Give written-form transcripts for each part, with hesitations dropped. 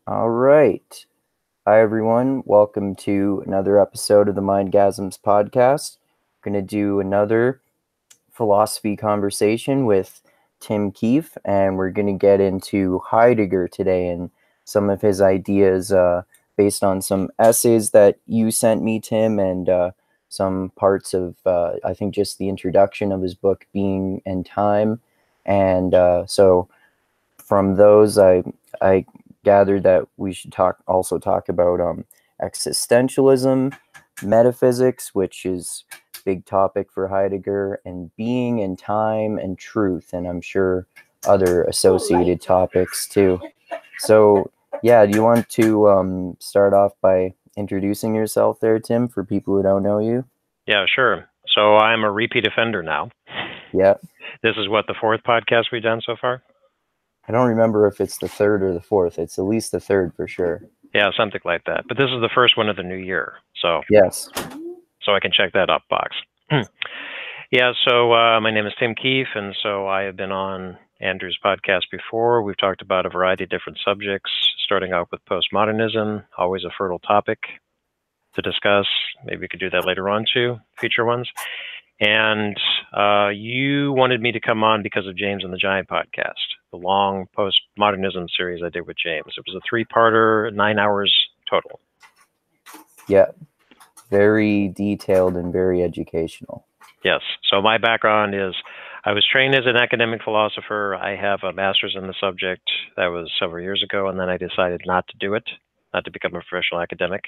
All right. Hi, everyone. Welcome to another episode of the Mindgasms podcast. We're going to do another philosophy conversation with Tim Keefe, and we're going to get into Heidegger today and some of his ideas based on some essays that you sent me, Tim, and some parts of, I think, just the introduction of his book, Being and Time. And so from those, I gathered that we should also talk about existentialism, metaphysics, which is a big topic for Heidegger, and being and time and truth, and I'm sure other associated topics too. So, yeah, do you want to start off by introducing yourself there, Tim, for people who don't know you? Yeah, sure. So I'm a repeat offender now. Yeah. This is what, the fourth podcast we've done so far? I don't remember if it's the third or the fourth. It's at least the third for sure. Yeah, something like that. But this is the first one of the new year. Yes. So I can check that up box. Yeah, so my name is Tim Keefe, and so I have been on Andrew's podcast before. We've talked about a variety of different subjects, starting out with postmodernism, always a fertile topic to discuss. Maybe we could do that later on too, future ones. And you wanted me to come on because of James and the Giant podcast, the long postmodernism series I did with James. It was a 3-parter, 9 hours total. Yeah, very detailed and very educational. Yes. So my background is I was trained as an academic philosopher. I have a master's in the subject. That was several years ago, and then I decided not to do it, not to become a professional academic.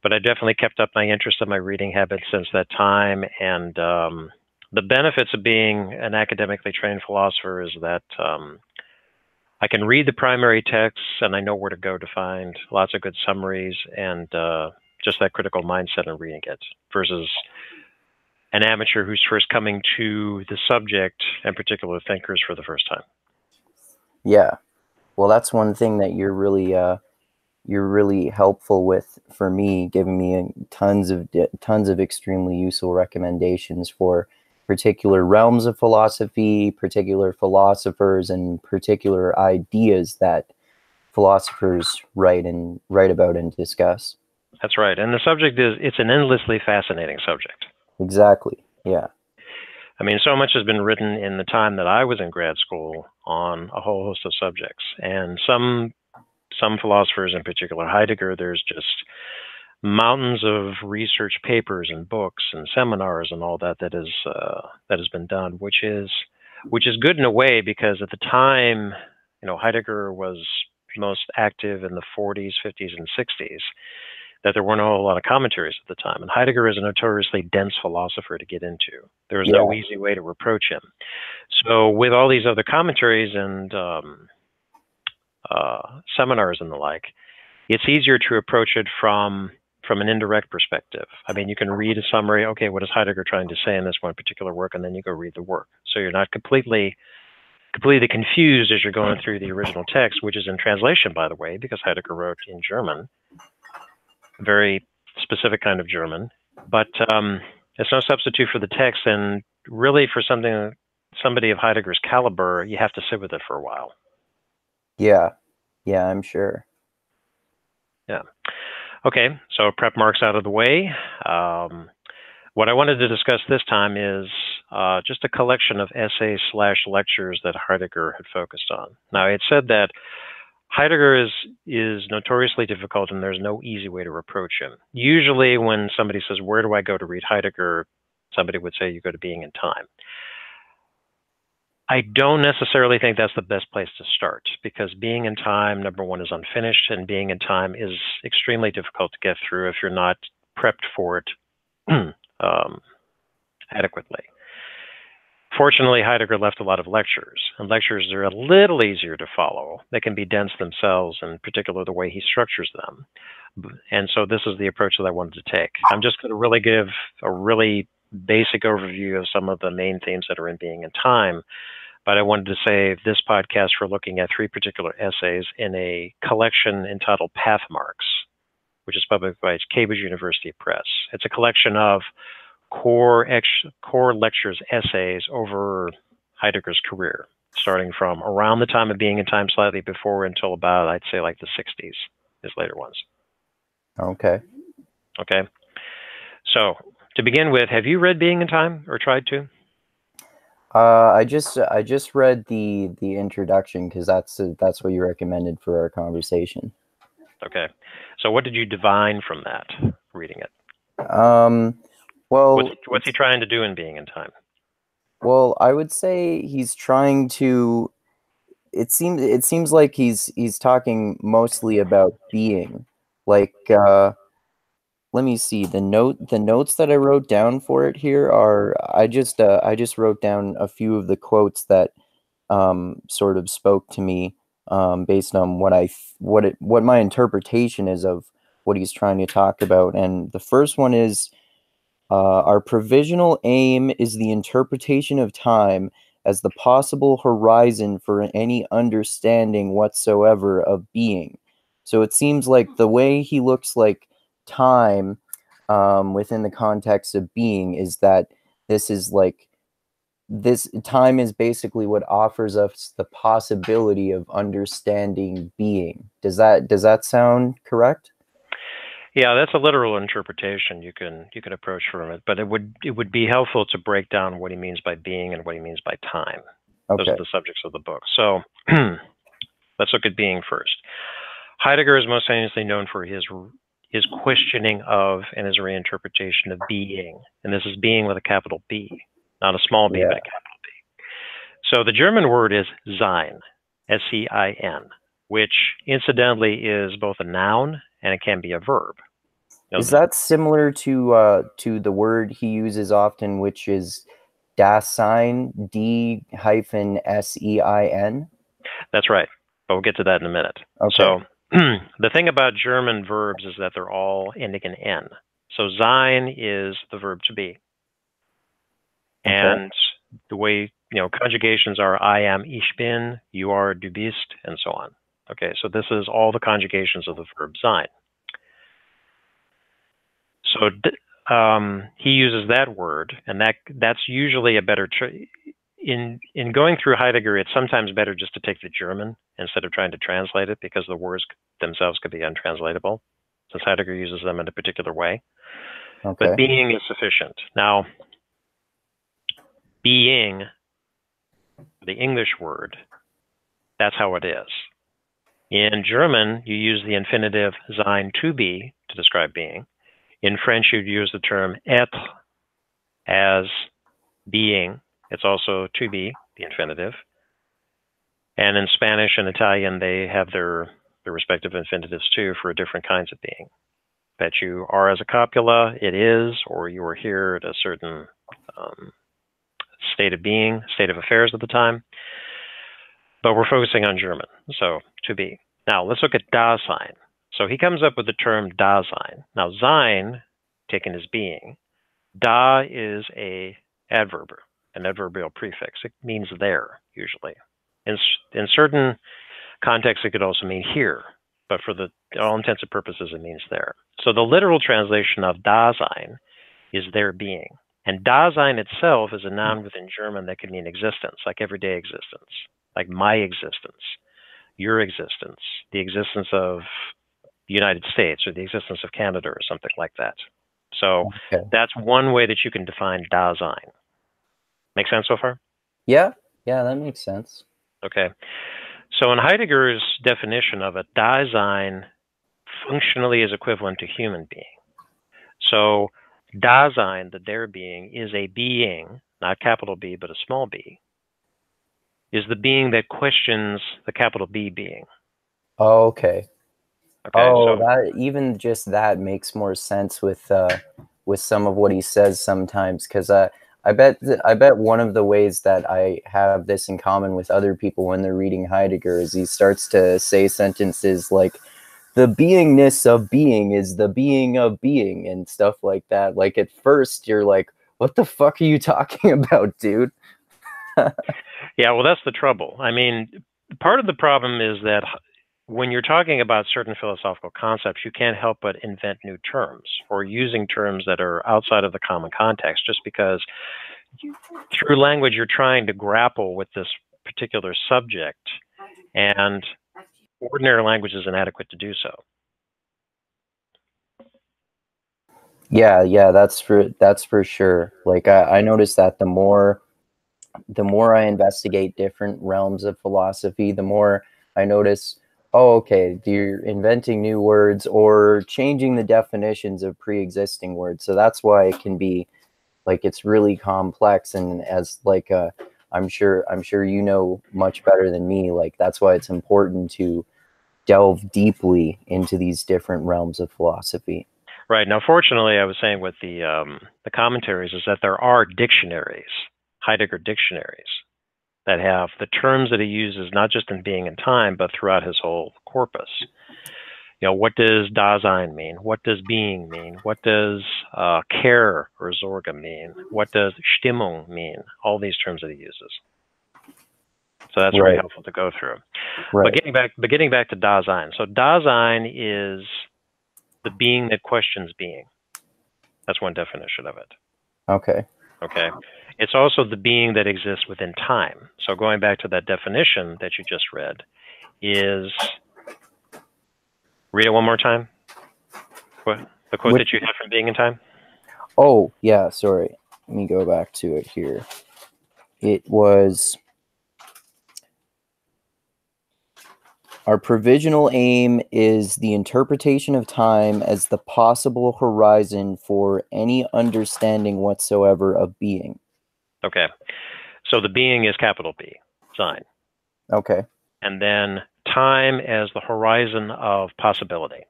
But I definitely kept up my interest and my reading habits since that time. And the benefits of being an academically trained philosopher is that I can read the primary texts and I know where to go to find lots of good summaries and just that critical mindset in reading it versus an amateur who's first coming to the subject and particular thinkers for the first time. Yeah. Well, that's one thing that you're really helpful with for me, giving me tons of extremely useful recommendations for particular realms of philosophy, particular philosophers, and particular ideas that philosophers write about and discuss. That's right. And the subject it's an endlessly fascinating subject. Exactly. Yeah. I mean, so much has been written in the time that I was in grad school on a whole host of subjects. And some philosophers, in particular Heidegger, there's just mountains of research papers and books and seminars and all that has been done, which is good in a way because at the time, Heidegger was most active in the 40s, 50s, and 60s. That there weren't a whole lot of commentaries at the time. And Heidegger is a notoriously dense philosopher to get into. There was no easy way to approach him. So with all these other commentaries and seminars and the like, it's easier to approach it from an indirect perspective. I mean, you can read a summary, okay, what is Heidegger trying to say in this one particular work, and then you go read the work. So you're not completely confused as you're going through the original text, which is in translation, by the way, because Heidegger wrote in German. Very specific kind of German, but it's no substitute for the text. And really, for somebody of Heidegger's caliber, you have to sit with it for a while. Yeah, I'm sure. Yeah. Okay, so prep marks out of the way. What I wanted to discuss this time is just a collection of essays/lectures that Heidegger had focused on. Now, it said that Heidegger is notoriously difficult, and there's no easy way to approach him. Usually when somebody says, where do I go to read Heidegger? Somebody would say, you go to Being and Time. I don't necessarily think that's the best place to start because Being and Time, number one, is unfinished, and Being and Time is extremely difficult to get through if you're not prepped for it adequately. Fortunately, Heidegger left a lot of lectures, and lectures are a little easier to follow. They can be dense themselves, in particular the way he structures them. And so this is the approach that I wanted to take. I'm just going to really give a really basic overview of some of the main themes that are in Being and Time, but I wanted to save this podcast for looking at 3 particular essays in a collection entitled Pathmarks, which is published by Cambridge University Press. It's a collection of core lectures, essays over Heidegger's career. starting from around the time of being in time, slightly before, until about, I'd say, like the 60s, his later ones. Okay. Okay. So to begin with, have you read Being in Time or tried to? I just read the introduction because that's what you recommended for our conversation. Okay. So what did you divine from that, reading it? Well, What's he trying to do in Being in Time? well, I would say he's trying to. It seems like he's talking mostly about being. Like, let me see the notes that I wrote down for it here are I just wrote down a few of the quotes that sort of spoke to me based on what my interpretation is of what he's trying to talk about. And the first one is our provisional aim is the interpretation of time as the possible horizon for any understanding whatsoever of being. So it seems like the way he looks like time within the context of being is that this is like this time is basically what offers us the possibility of understanding being. Does that sound correct? Yeah, that's a literal interpretation you can approach from it, but it would be helpful to break down what he means by being and what he means by time. Those Okay. are the subjects of the book. So let's look at being first. Heidegger is most famously known for his questioning of and his reinterpretation of being, and this is being with a capital B, not a small b, Yeah. but a capital B. So the German word is sein, S-E-I-N, which incidentally is both a noun and it can be a verb. Is that similar to the word he uses often, which is Dasein, D-hyphen-S-E-I-N? That's right, but we'll get to that in a minute. Okay. So the thing about German verbs is that they're all ending in N. So sein is the verb to be. Okay. And the way, conjugations are I am, ich bin, you are, du bist, and so on. Okay, so this is all the conjugations of the verb sein. So he uses that word, and that's usually a better in going through Heidegger. It's sometimes better just to take the German instead of trying to translate it, because the words themselves could be untranslatable, since Heidegger uses them in a particular way. Okay. But being is sufficient. Now, being, the English word, that's how it is. In German, you use the infinitive sein, to be, to describe being. In French, you'd use the term être as being. It's also to be, the infinitive. And in Spanish and Italian, they have their respective infinitives too for different kinds of being. That you are as a copula, it is, or you are here at a certain state of being, state of affairs at the time. But we're focusing on German, so to be. Now, let's look at Dasein. So he comes up with the term Dasein. Now, sein, taken as being, da is an adverbial prefix. It means there, usually. In certain contexts, it could also mean here, but for all intents and purposes, it means there. So the literal translation of Dasein is there being. And Dasein itself is a noun within German that could mean existence, like everyday existence, like my existence, your existence, the existence of the United States, or the existence of Canada, or something like that. So that's one way that you can define Dasein. Make sense so far? Yeah, that makes sense. Okay. So in Heidegger's definition of it, Dasein functionally is equivalent to human being. So Dasein, the there being, is a being, not capital B, but a small b, is the being that questions the capital B being. Oh, okay. So that even just that makes more sense with some of what he says sometimes, because I bet one of the ways that I have this in common with other people when they're reading Heidegger is he starts to say sentences like, the beingness of being is the being of being, and stuff like that. Like, at first you're like, what the fuck are you talking about, dude? Yeah, well, that's the trouble. I mean, part of the problem is that when you're talking about certain philosophical concepts, you can't help but invent new terms, or using terms that are outside of the common context, just because through language you're trying to grapple with this particular subject, and ordinary language is inadequate to do so. Yeah, that's for sure. Like I noticed that the more I investigate different realms of philosophy, the more I notice, oh, okay, you're inventing new words or changing the definitions of pre-existing words. So that's why it can be like, it's really complex, and as like I'm sure you know much better than me, like that's why it's important to delve deeply into these different realms of philosophy. Right. Now, fortunately, I was saying with the commentaries is that there are dictionaries, Heidegger dictionaries, that have the terms that he uses not just in being and time, but throughout his whole corpus. You know, what does Dasein mean? What does being mean? What does care or Sorge mean? What does Stimmung mean? All these terms that he uses. So that's very helpful to go through. Right. But getting back to Dasein. So Dasein is the being that questions being. That's one definition of it. Okay. Okay. It's also the being that exists within time. So going back to that definition that you just read is, read it one more time. The quote that you had from Being in Time? Oh, yeah, sorry. Let me go back to it here. It was, our provisional aim is the interpretation of time as the possible horizon for any understanding whatsoever of being. Okay. So the being is capital B, sign. Okay. And then time as the horizon of possibility.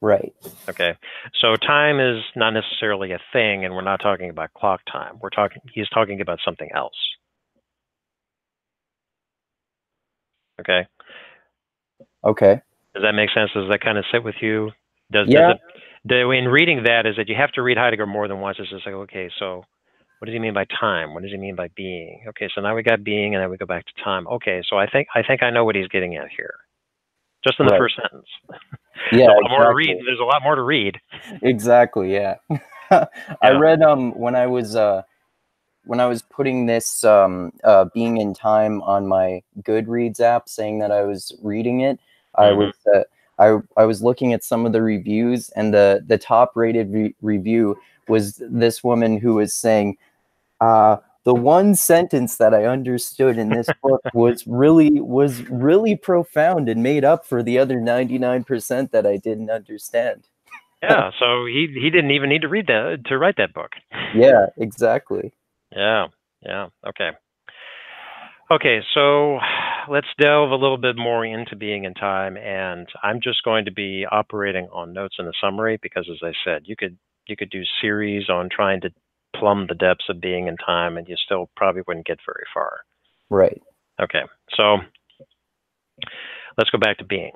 Right. Okay. So time is not necessarily a thing, and we're not talking about clock time. He's talking about something else. Okay. Okay. Does that make sense? Does that kind of sit with you? Yeah. In reading that, is that you have to read Heidegger more than once. It's just like, okay, so what does he mean by time? What does he mean by being? Okay, so now we got being, and then we go back to time. Okay, so I think I know what he's getting at here, just in the first sentence. Yeah, There's a lot more to read. There's a lot more to read. Exactly. Yeah. I read when I was putting this Being in Time on my Goodreads app, saying that I was reading it, I was looking at some of the reviews, and the top rated review was this woman who was saying, the one sentence that I understood in this book was really profound and made up for the other 99% that I didn't understand. Yeah, so he didn't even need to read that to write that book. Yeah, exactly. Yeah. Okay. Okay, so let's delve a little bit more into being in time, and I'm just going to be operating on notes in the summary because, as I said, you could do series on trying to plumb the depths of being in time, and you still probably wouldn't get very far. Right. Okay, so let's go back to being.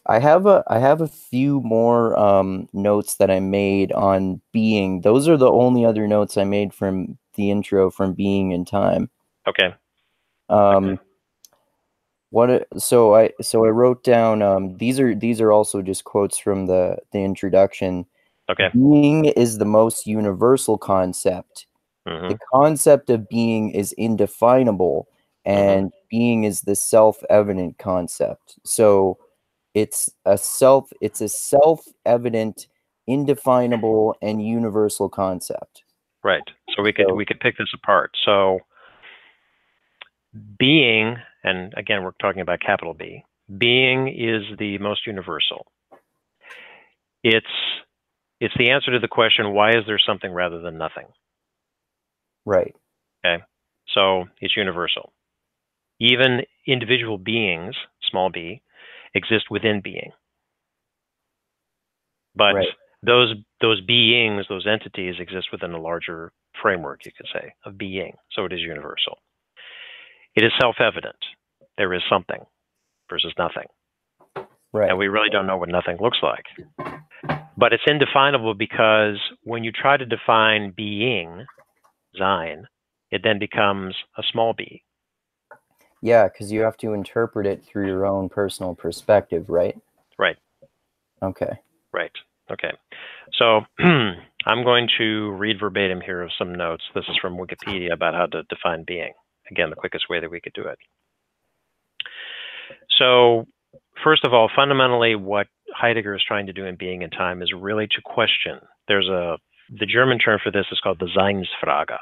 I have a few more notes that I made on being. Those are the only other notes I made from the intro, from Being in Time. Okay. So I wrote down these are also just quotes from the introduction. Okay. Being is the most universal concept. The concept of being is indefinable, and being is the self-evident concept. So it's a self-evident, indefinable, and universal concept. Right. So we could pick this apart. So being, and again, we're talking about capital B, being is the most universal. It's the answer to the question, why is there something rather than nothing? Right. Okay. So it's universal. Even individual beings, small b, exist within being. But those beings, those entities exist within a larger framework, you could say, of being. So it is universal. It is self-evident. There is something versus nothing. Right. And we really don't know what nothing looks like. But it's indefinable because when you try to define being, sein, it then becomes a small b. Yeah, because you have to interpret it through your own personal perspective, right? Right. Okay. Right. Okay. So I'm going to read verbatim here of some notes. This is from Wikipedia about how to define being. again, the quickest way that we could do it. So first of all, fundamentally, what Heidegger is trying to do in Being and Time is really to question. The German term for this is called the Seinsfrage.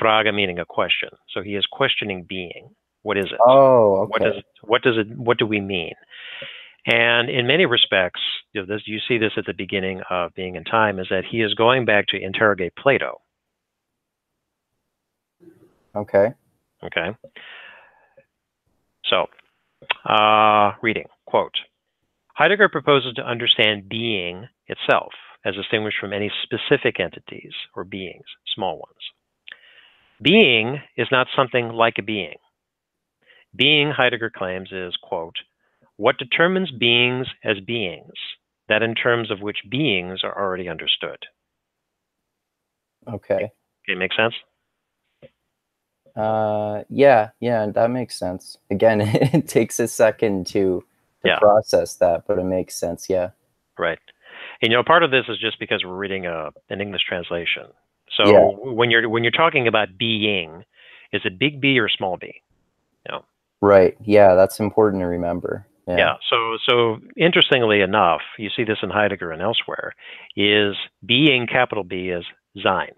Frage meaning a question. So he is questioning being. What is it? Oh, okay. What do we mean? And in many respects, you see this at the beginning of Being and Time, is that he is going back to interrogate Plato. Okay. Okay. So, reading, quote, Heidegger proposes to understand being itself as distinguished from any specific entities or beings, small ones. Being is not something like a being. Being, Heidegger claims, is, quote, what determines beings as beings, that in terms of which beings are already understood. Okay. Okay, make sense? Yeah, that makes sense. Again, it takes a second to process that, but it makes sense, yeah. Right. And part of this is just because we're reading an English translation. So when you're talking about being, is it big B or small b? Right. Yeah, that's important to remember. Yeah. So interestingly enough, you see this in Heidegger and elsewhere, is being, capital B, is Sein.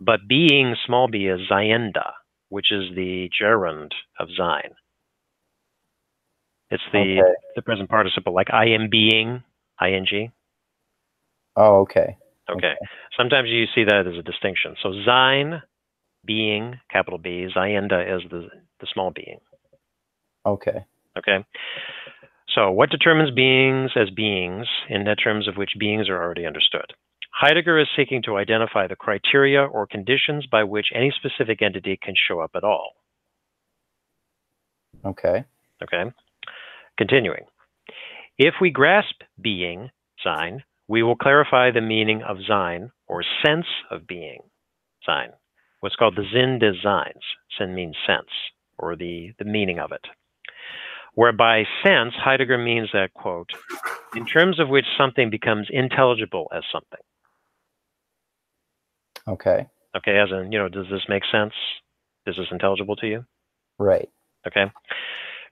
But being, small b, is Seiende, which is the gerund of Sein. It's the present participle, like I am being, ing. Oh, okay. Okay. Sometimes you see that as a distinction. So Sein, being, capital B, Seiende is the small being. Okay. Okay. So what determines beings as beings in the terms of which beings are already understood? Heidegger is seeking to identify the criteria or conditions by which any specific entity can show up at all. Okay. Okay. Continuing. If we grasp being, Sein, we will clarify the meaning of Sein, or sense of being, Sein, what's called the Sinn des Seins. Sinn means sense, or the meaning of it. Whereby sense, Heidegger means that, quote, in terms of which something becomes intelligible as something. Okay. Okay, as in, does this make sense? Is this intelligible to you? Right. Okay.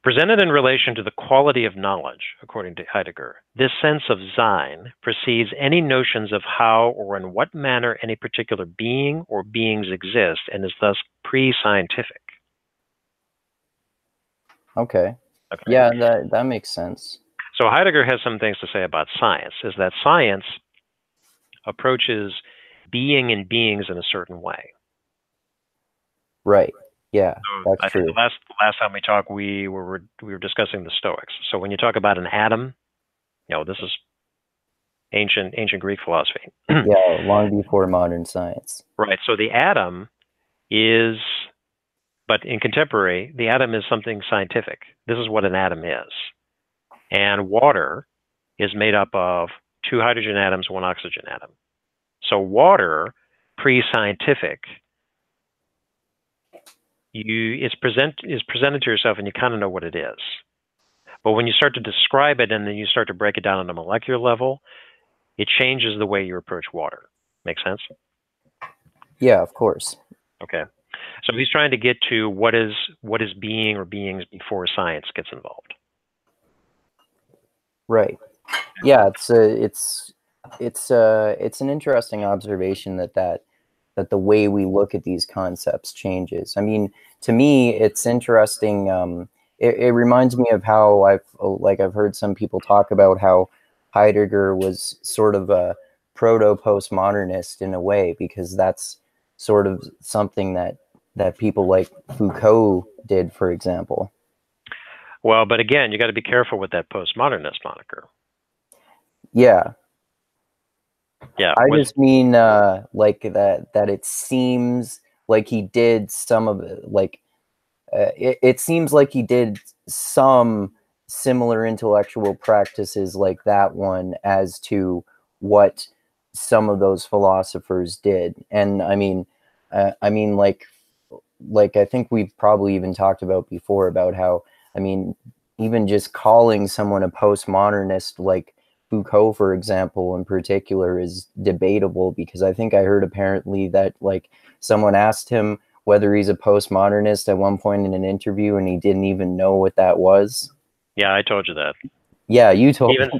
Presented in relation to the quality of knowledge, according to Heidegger, this sense of Sein precedes any notions of how or in what manner any particular being or beings exist, and is thus pre-scientific. Okay. Yeah, that makes sense. So Heidegger has some things to say about science, is that science approaches being and beings in a certain way. Right. Yeah, so that's true. Think the last time we talked, we were discussing the Stoics. So when you talk about an atom, this is ancient Greek philosophy. Yeah, long before modern science. Right. So the atom is, but in contemporary, the atom is something scientific. This is what an atom is. And water is made up of 2 hydrogen atoms, 1 oxygen atom. So water, pre-scientific, is presented to yourself and you kind of know what it is. But when you start to describe it and then you start to break it down on a molecular level, it changes the way you approach water. Make sense? Yeah, of course. Okay. So he's trying to get to what is being or beings before science gets involved. Right. Yeah, it's an interesting observation that the way we look at these concepts changes. I mean, to me, it's interesting. It reminds me of how I've heard some people talk about how Heidegger was sort of a proto-postmodernist in a way, because that's sort of something that people like Foucault did, for example. Well, but again, you got to be careful with that postmodernist moniker. Yeah. Yeah. I just mean like that it seems like he did some of it, like it seems like he did some similar intellectual practices like that one as to what some of those philosophers did. And I mean like I think we've probably even talked about before about how, I mean, even just calling someone a postmodernist, like Foucault, for example, in particular, is debatable, because I think I heard apparently that like someone asked him, whether he's a postmodernist at one point in an interview and he didn't even know what that was. Yeah, I told you that. Yeah, you told me that.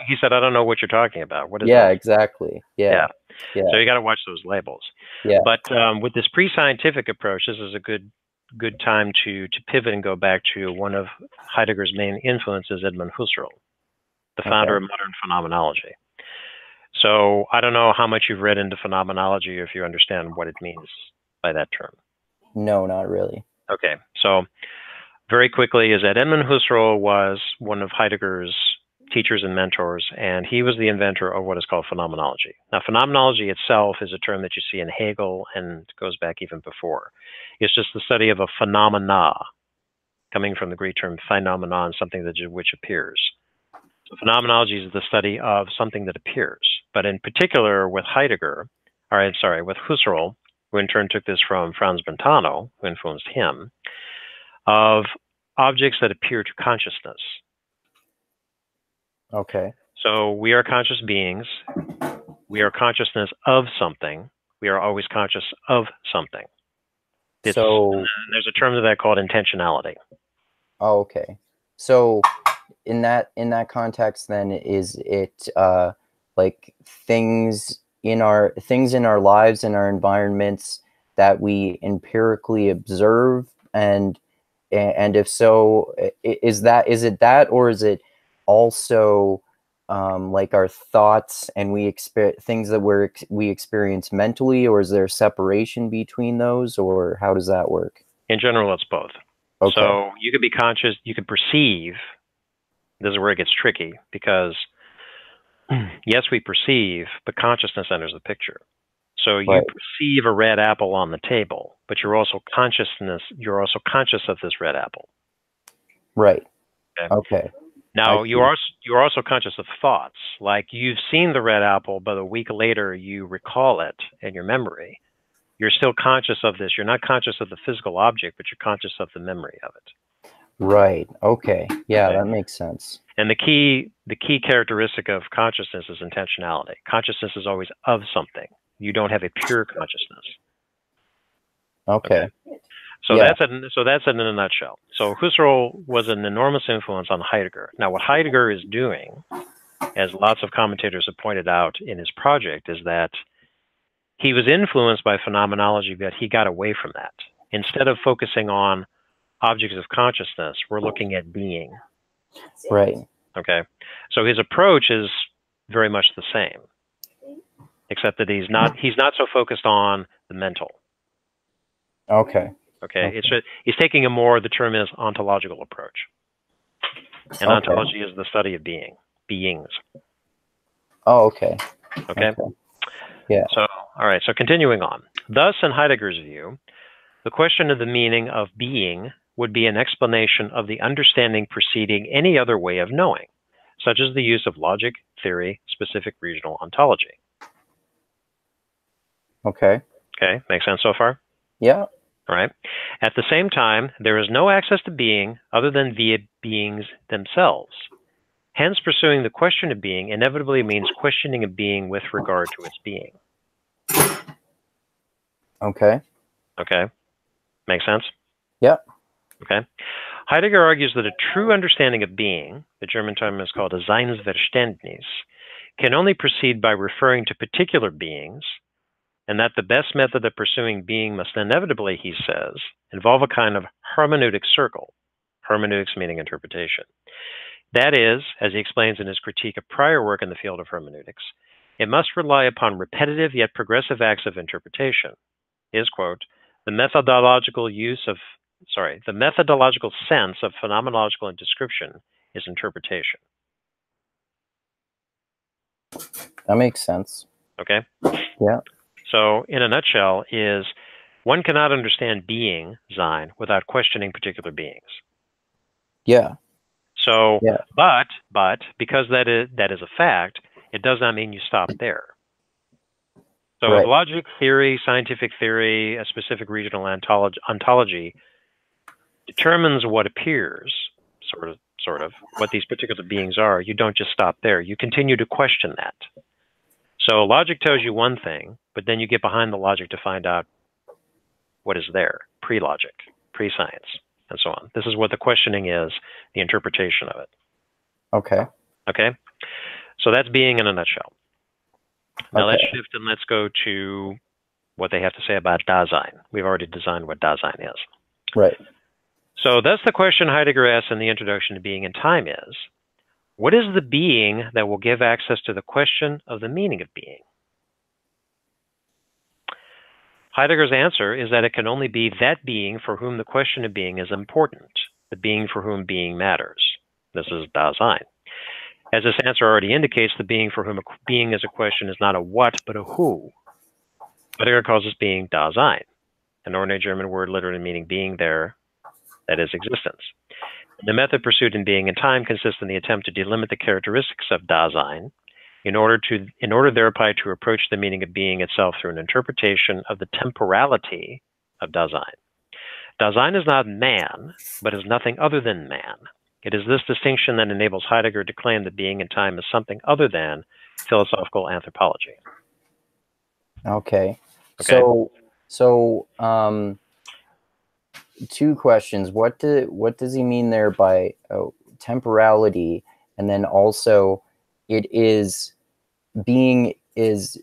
He said, I don't know what you're talking about. What is yeah, that? exactly. Yeah. So you got to watch those labels. Yeah. But with this pre-scientific approach, this is a good time to pivot and go back to one of Heidegger's main influences, Edmund Husserl, the founder of modern phenomenology. So I don't know how much you've read into phenomenology, or if you understand what it means by that term. No, not really. Okay, so very quickly is that Edmund Husserl was one of Heidegger's teachers and mentors, and he was the inventor of what is called phenomenology. Now, phenomenology itself is a term that you see in Hegel and goes back even before. It's just the study of a phenomena, coming from the Greek term phenomenon, something that which appears. So phenomenology is the study of something that appears. But in particular with Heidegger, with Husserl, who in turn took this from Franz Brentano, who influenced him, of objects that appear to consciousness. Okay. So we are conscious beings. We are consciousness of something. We are always conscious of something. So there's a term to that called intentionality. Oh, okay. So in that context, then, is it like things in our lives and our environments that we empirically observe, and if so, is it that, or is it also like our thoughts and things that we experience mentally, or is there separation between those, or how does that work? In general, it's both. Okay. So you could be conscious, you could perceive. This is where it gets tricky, because yes, we perceive, but consciousness enters the picture. So you perceive a red apple on the table, but you're also conscious of this red apple. Right. Okay. Now you're also conscious of thoughts. Like, you've seen the red apple, but a week later you recall it in your memory. You're still conscious of this. You're not conscious of the physical object, but you're conscious of the memory of it. Right. Okay. Yeah, that makes sense. And the key characteristic of consciousness is intentionality. Consciousness is always of something. You don't have a pure consciousness. Okay. So that's it in a nutshell. So Husserl was an enormous influence on Heidegger. Now, what Heidegger is doing, as lots of commentators have pointed out in his project, is that he was influenced by phenomenology, but he got away from that. Instead of focusing on objects of consciousness, we're looking at being. Right. Okay. So his approach is very much the same, except that he's not so focused on the mental. Okay. Okay. He's taking the term is ontological approach. And ontology is the study of beings. Oh, okay. Okay. Yeah. So, all right. So continuing on. Thus, in Heidegger's view, the question of the meaning of being would be an explanation of the understanding preceding any other way of knowing, such as the use of logic, theory, specific regional ontology. Okay. Okay. Makes sense so far? Yeah. All right. At the same time, there is no access to being other than via beings themselves. Hence, pursuing the question of being inevitably means questioning a being with regard to its being. Okay. Okay. Make sense? Yeah. Okay. Heidegger argues that a true understanding of being, the German term is called a Seinsverständnis, can only proceed by referring to particular beings, and that the best method of pursuing being must inevitably, he says, involve a kind of hermeneutic circle, hermeneutics meaning interpretation. That is, as he explains in his critique of prior work in the field of hermeneutics, it must rely upon repetitive yet progressive acts of interpretation. His quote, the methodological sense of phenomenological description is interpretation. That makes sense. Okay? Yeah. So, in a nutshell, is one cannot understand being, Sein, without questioning particular beings. Yeah. So, but because that is a fact, it does not mean you stop there. So, with logic, theory, scientific theory, a specific regional ontology determines what appears, sort of, what these particular beings are. You don't just stop there. You continue to question that. So logic tells you one thing, but then you get behind the logic to find out what is there, pre-logic, pre-science, and so on. This is what the questioning is, the interpretation of it. Okay. Okay? So that's being in a nutshell. Now let's Okay. shift and let's go to what they have to say about Dasein. We've already designed what Dasein is. Right. So that's the question Heidegger asks in the introduction to Being and Time is, what is the being that will give access to the question of the meaning of being? Heidegger's answer is that it can only be that being for whom the question of being is important, the being for whom being matters. This is Dasein. As this answer already indicates, the being for whom being is a question is not a what, but a who. Heidegger calls this being Dasein, an ordinary German word literally meaning being there, that is, existence. The method pursued in Being and Time consists in the attempt to delimit the characteristics of Dasein in order thereby to approach the meaning of being itself through an interpretation of the temporality of Dasein. Dasein is not man, but is nothing other than man. It is this distinction that enables Heidegger to claim that being and time is something other than philosophical anthropology. Okay. Okay. So two questions. What does he mean there by temporality, and then also it is being is,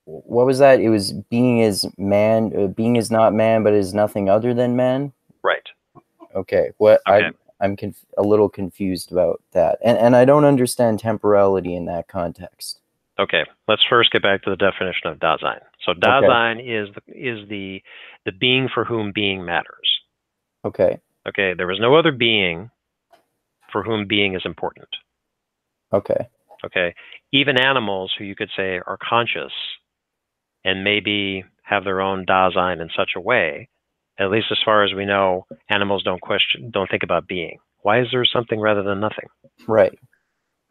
what was that? It was being is man. Being is not man, but is nothing other than man. Right. Okay. What Okay. I'm a little confused about that, and I don't understand temporality in that context. Okay, let's first get back to the definition of Dasein. So Dasein is the being for whom being matters. Okay. Okay, there is no other being for whom being is important. Okay. Okay, even animals who you could say are conscious and maybe have their own Dasein in such a way, at least as far as we know, animals don't think about being. Why is there something rather than nothing? Right.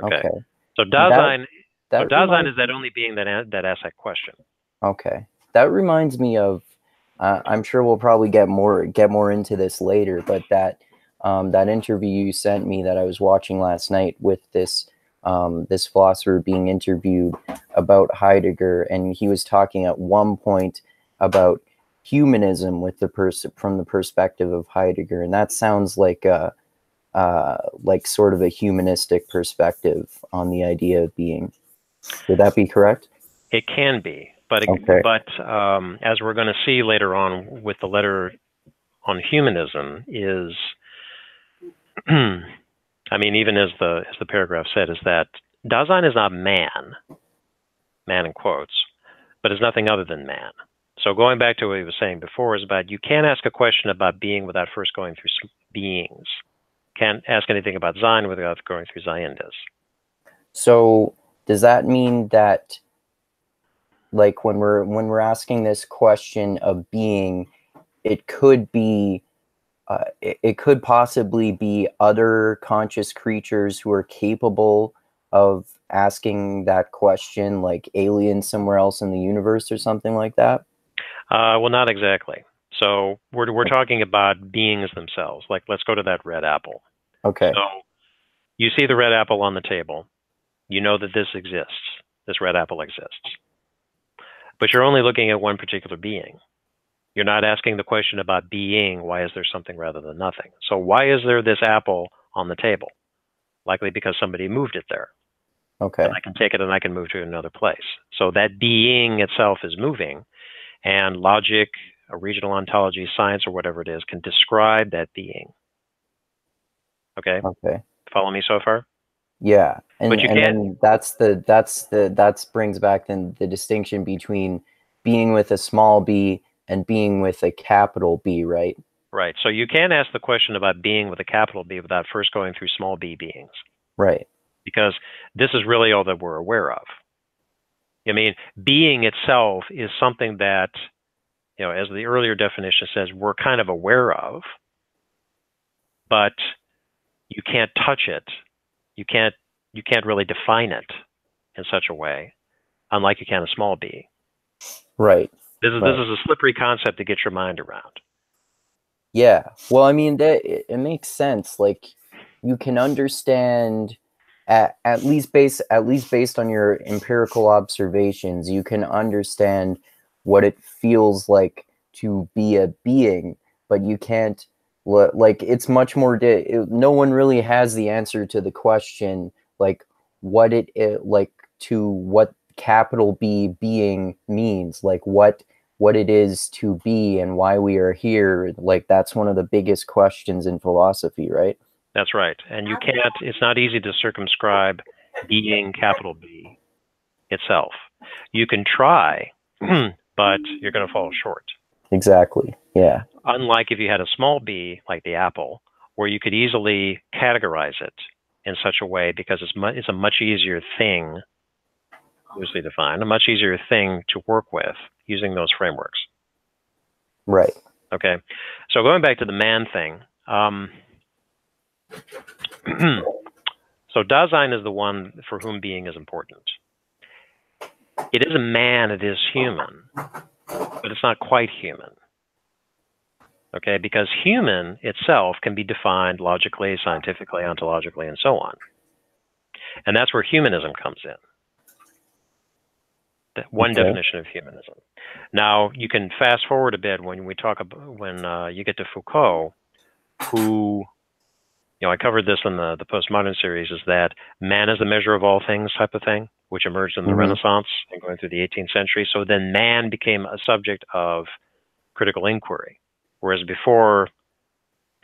Okay. Okay. So Dasein. So That Dasein is that only being that asks that question. Okay, that reminds me of. I'm sure we'll probably get more into this later, but that interview you sent me that I was watching last night with this philosopher being interviewed about Heidegger, and he was talking at one point about humanism with from the perspective of Heidegger, and that sounds like sort of a humanistic perspective on the idea of being. Would that be correct? It can be, but as we're going to see later on with the letter on humanism is, I mean, even as the paragraph said, is that Dasein is not man in quotes, but is nothing other than man. So going back to what he was saying before is about you can't ask a question about being without first going through beings. Can't ask anything about Sein without going through Ziondas. So does that mean that, like, when we're asking this question of being, it could be, it could possibly be other conscious creatures who are capable of asking that question, like aliens somewhere else in the universe or something like that? Well, not exactly. So we're talking about beings themselves. Like, let's go to that red apple. Okay. So you see the red apple on the table. You know that this exists. This red apple exists. But you're only looking at one particular being. You're not asking the question about being, why is there something rather than nothing? So why is there this apple on the table? Likely because somebody moved it there. Okay. And I can take it and I can move to another place. So that being itself is moving, and logic, a regional ontology, science, or whatever it is, can describe that being. Okay? Okay. Follow me so far? Yeah. And But you then that brings back then the distinction between being with a small b and being with a capital B, right? Right. So you can't ask the question about being with a capital B without first going through small b beings. Right. Because this is really all that we're aware of. I mean, being itself is something that, as the earlier definition says, we're kind of aware of, but you can't touch it. You can't really define it in such a way, unlike you can a small b. Right. This is a slippery concept to get your mind around. Yeah. Well, I mean, it makes sense. Like, you can understand at least based on your empirical observations, you can understand what it feels like to be a being, but you can't, like, it's much more, no one really has the answer to the question, like, what like, to what capital B being means, like what it is to be and why we are here. Like, that's one of the biggest questions in philosophy, right? That's right. And you can't, it's not easy to circumscribe being, capital B, itself. You can try, but you're going to fall short. Exactly. Yeah. Unlike if you had a small b, like the apple, where you could easily categorize it in such a way, because it's a much easier thing, loosely defined, a much easier thing to work with using those frameworks. Right. Okay. So going back to the man thing, so Dasein is the one for whom being is important. It is a man, it is human, but it's not quite human. Okay, because human itself can be defined logically, scientifically, ontologically, and so on. And that's where humanism comes in. One definition of humanism. Now, you can fast forward a bit when we talk about, when you get to Foucault, who, I covered this in the Postmodern series, is that man is the measure of all things type of thing, which emerged in the Renaissance and going through the 18th century. So then man became a subject of critical inquiry, whereas before,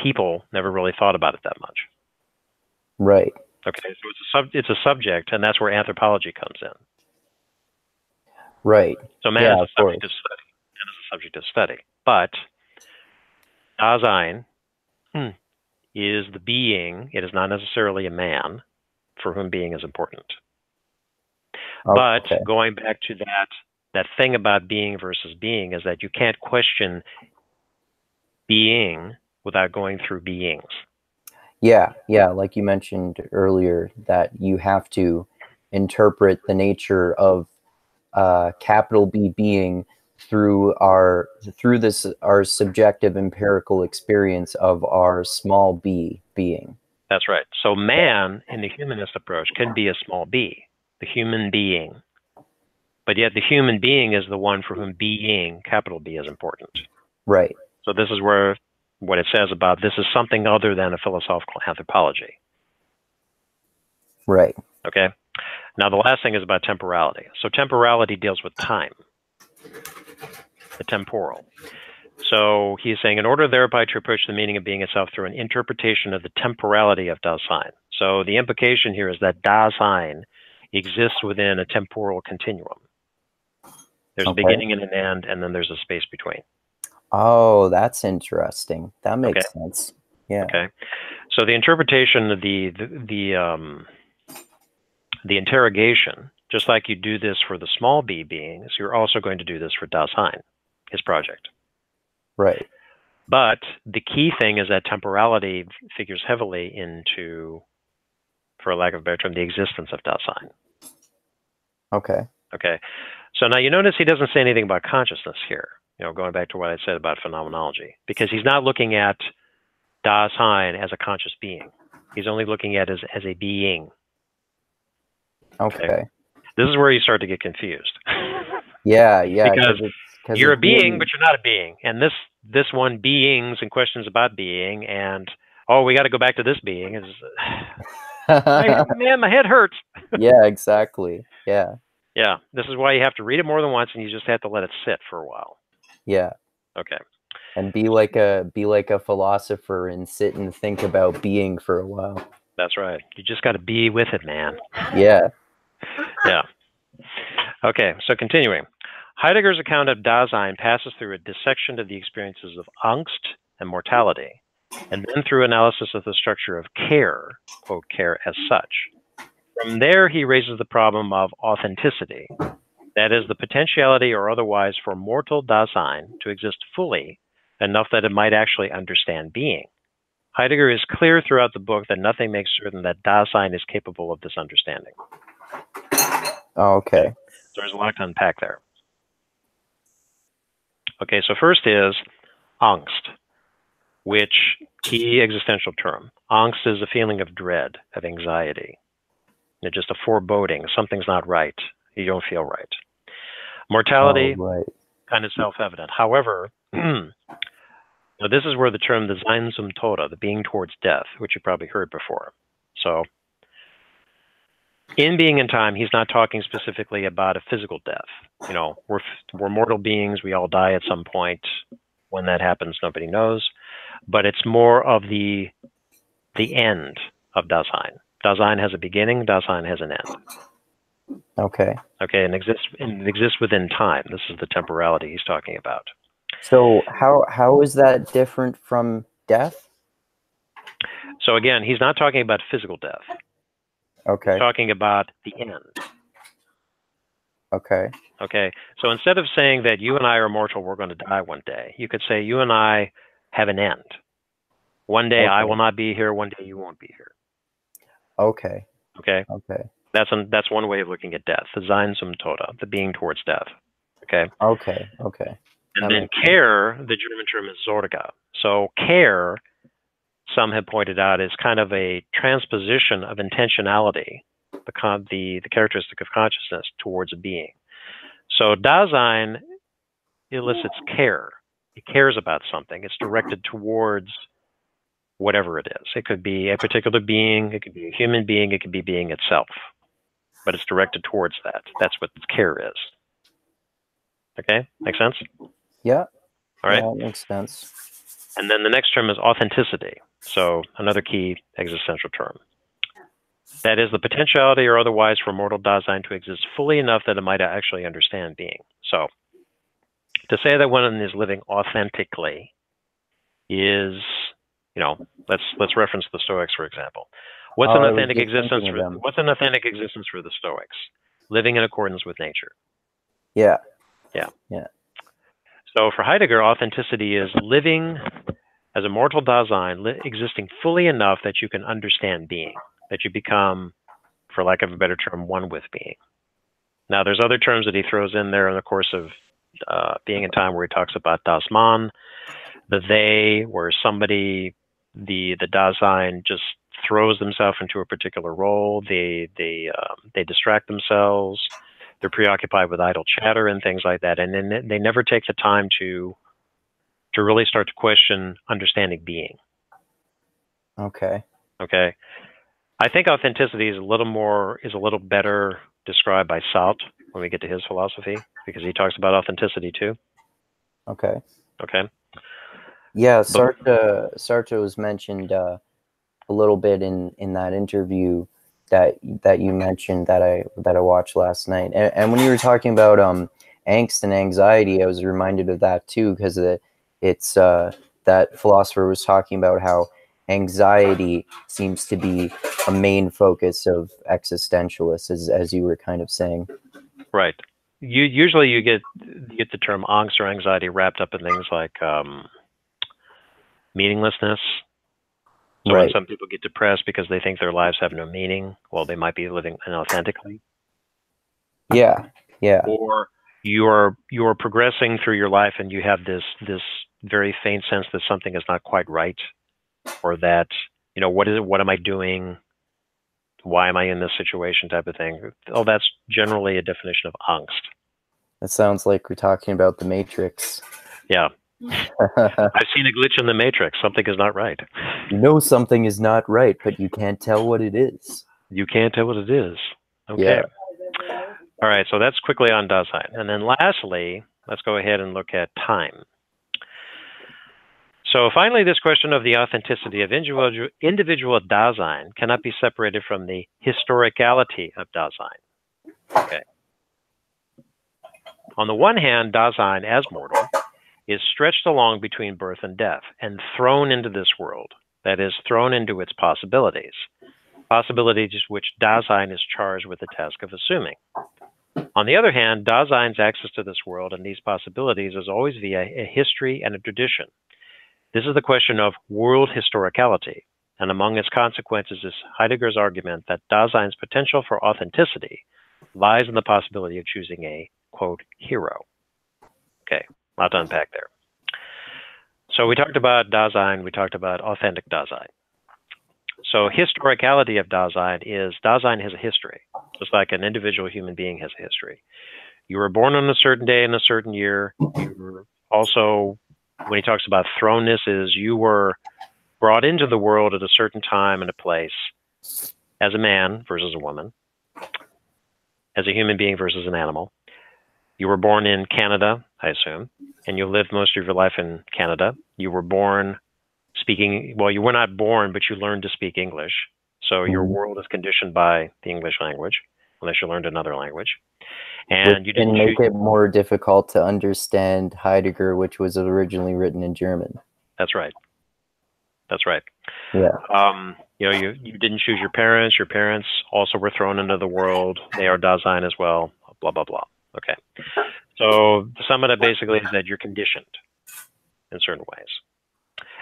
people never really thought about it that much. Right. Okay, so it's a subject, and that's where anthropology comes in. Right. So man is a subject of study, and is a subject of study. But Dasein is the being. It is not necessarily a man for whom being is important. Okay. But going back to that thing about being versus being is that you can't question being without going through beings. Yeah, like you mentioned earlier, that you have to interpret the nature of capital B being through our subjective empirical experience of our small b being. That's right. So man, in the humanist approach, can be a small b, the human being. But yet the human being is the one for whom being, capital B, is important. Right. So this is where what it says about this is something other than a philosophical anthropology. Right. Okay. Now the last thing is about temporality. So temporality deals with time, the temporal. So he's saying, in order thereby to approach the meaning of being itself through an interpretation of the temporality of Dasein. So the implication here is that Dasein exists within a temporal continuum. There's a beginning and an end, and then there's a space between. Oh, that's interesting. That makes sense. Yeah. Okay. So the interpretation of the interrogation, just like you do this for the small b beings, you're also going to do this for Dasein, his project. Right. But the key thing is that temporality figures heavily into, for lack of a better term, the existence of Dasein. Okay. Okay. So now you notice he doesn't say anything about consciousness here, going back to what I said about phenomenology, because he's not looking at Dasein as a conscious being. He's only looking at it as a being. Okay. This is where you start to get confused. Yeah. Because you're a being, but you're not a being. And this one, beings and questions about being, and we got to go back to this being. Is man, my head hurts. Yeah, exactly. Yeah. Yeah, this is why you have to read it more than once, and you just have to let it sit for a while. Yeah. Okay. And be like a philosopher and sit and think about being for a while. That's right. You just got to be with it, man. Yeah. Yeah. Okay, so continuing. Heidegger's account of Dasein passes through a dissection of the experiences of angst and mortality, and then through analysis of the structure of care, quote, care as such. From there, he raises the problem of authenticity, that is, the potentiality or otherwise for mortal Dasein to exist fully enough that it might actually understand being. Heidegger is clear throughout the book that nothing makes certain that Dasein is capable of this understanding. Okay. So there's a lot to unpack there. Okay, so first is angst, which key existential term. Angst is a feeling of dread, of anxiety. It's just a foreboding. Something's not right. You don't feel right. Mortality, kind of self-evident. However, Now, this is where the term the Sein zum Tode, the being towards death, which you've probably heard before. So, in Being and Time, he's not talking specifically about a physical death. You know, we're mortal beings. We all die at some point. When that happens, nobody knows. But it's more of the end of Dasein. Dasein has a beginning. Dasein has an end. Okay. Okay, and exists within time. This is the temporality he's talking about. So how is that different from death? So again, he's not talking about physical death. Okay. He's talking about the end. Okay. Okay. So instead of saying that you and I are mortal, we're going to die one day, you could say you and I have an end. One day I will not be here. One day you won't be here. Okay. Okay. Okay. That's one way of looking at death. The Sein zum Tode, the being towards death. Okay. Okay. Okay. And then care, the German term is Sorge. So care, some have pointed out, is kind of a transposition of intentionality, the characteristic of consciousness, towards a being. So Dasein elicits care. It cares about something. It's directed towards whatever it is. It could be a particular being. It could be a human being. It could be being itself. But it's directed towards that. That's what care is. Okay? Make sense? Yeah. All right. Yeah, that makes sense. And then the next term is authenticity. So another key existential term. That is the potentiality or otherwise for mortal Dasein to exist fully enough that it might actually understand being. So to say that one is living authentically is, you know, let's reference the Stoics, for example. What's an authentic existence for the Stoics? Living in accordance with nature. Yeah. Yeah. Yeah. So for Heidegger, authenticity is living as a mortal Dasein, existing fully enough that you can understand being, that you become, for lack of a better term, one with being. Now, there's other terms that he throws in there in the course of Being and Time, where he talks about Das Man, the they, where somebody, the Dasein just throws themselves into a particular role. They distract themselves. They're preoccupied with idle chatter and things like that, and then they never take the time to really start to question understanding being. Okay. Okay. I think authenticity is a little better described by Sartre when we get to his philosophy, because he talks about authenticity too. Okay. Okay. Yeah, Sartre was mentioned a little bit in that interview that you mentioned that I watched last night. And when you were talking about angst and anxiety, I was reminded of that too, because it's that philosopher was talking about how anxiety seems to be a main focus of existentialists, as you were kind of saying. Right. Usually you get the term angst or anxiety wrapped up in things like meaninglessness. So when some people get depressed because they think their lives have no meaning, well, they might be living inauthentically. Yeah. Yeah. Or you're progressing through your life and you have this very faint sense that something is not quite right, or that, you know, what is it? What am I doing? Why am I in this situation? Type of thing. Oh, that's generally a definition of angst. That sounds like we're talking about the Matrix. Yeah. I've seen a glitch in the Matrix. Something is not right. You know something is not right, but you can't tell what it is. You can't tell what it is. Okay. Yeah. All right, so that's quickly on Dasein. And then lastly, let's go ahead and look at time. So finally, this question of the authenticity of individual Dasein cannot be separated from the historicality of Dasein. Okay. On the one hand, Dasein, as mortal, is stretched along between birth and death and thrown into this world, that is, thrown into its possibilities which Dasein is charged with the task of assuming. On the other hand, Dasein's access to this world and these possibilities is always via a history and a tradition. This is the question of world historicality, and among its consequences is Heidegger's argument that Dasein's potential for authenticity lies in the possibility of choosing a, quote, hero. Okay, a lot to unpack there. So we talked about Dasein, we talked about authentic Dasein. So historicality of Dasein has a history, just like an individual human being has a history. You were born on a certain day in a certain year. You were also when he talks about thrownness is you were brought into the world at a certain time and a place as a man versus a woman, as a human being versus an animal. You were born in Canada, I assume, and you lived most of your life in Canada. You were born speaking, well, you were not born, but you learned to speak English. So your world is conditioned by the English language, unless you learned another language. And you didn't make it more difficult to understand Heidegger, which was originally written in German. That's right. That's right. Yeah. You know, you didn't choose your parents. Your parents also were thrown into the world. They are Dasein as well. Blah blah blah. Okay. So to sum it up, basically, is that you're conditioned in certain ways.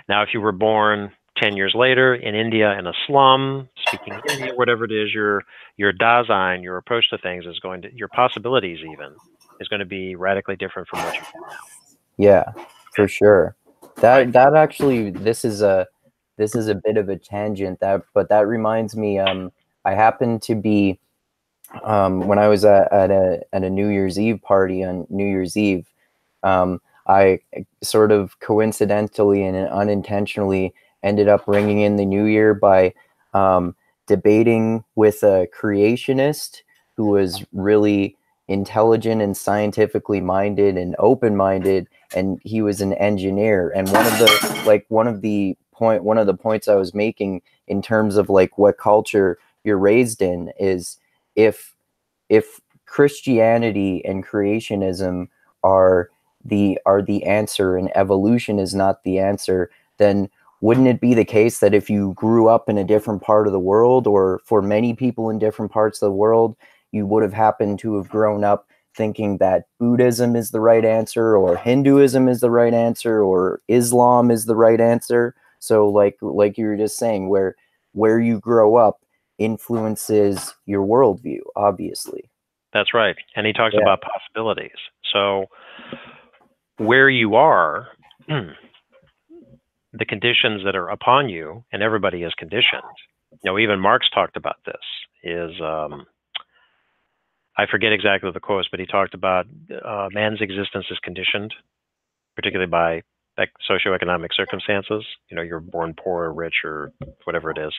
Now, if you were born 10 years later in India in a slum, speaking Hindi or whatever it is, your Dasein, your approach to things is going to, your possibilities even, is going to be radically different from what you have now. Yeah, for sure. That actually, this is a bit of a tangent, but that reminds me, I happened to be, when I was at a New Year's Eve party on New Year's Eve, I sort of coincidentally and unintentionally ended up ringing in the new year by debating with a creationist who was really intelligent and scientifically minded and open-minded, and he was an engineer. And one of the points I was making in terms of like what culture you're raised in is if Christianity and creationism are the answer and evolution is not the answer, then wouldn't it be the case that if you grew up in a different part of the world, or for many people in different parts of the world, you would have happened to have grown up thinking that Buddhism is the right answer, or Hinduism is the right answer, or Islam is the right answer? So like you were just saying, where you grow up influences your worldview, obviously. That's right. And he talks about possibilities. So where you are, the conditions that are upon you, and everybody is conditioned. You know, even Marx talked about this, is, I forget exactly the quotes, but he talked about man's existence is conditioned, particularly by like socioeconomic circumstances. You know, you're born poor or rich or whatever it is.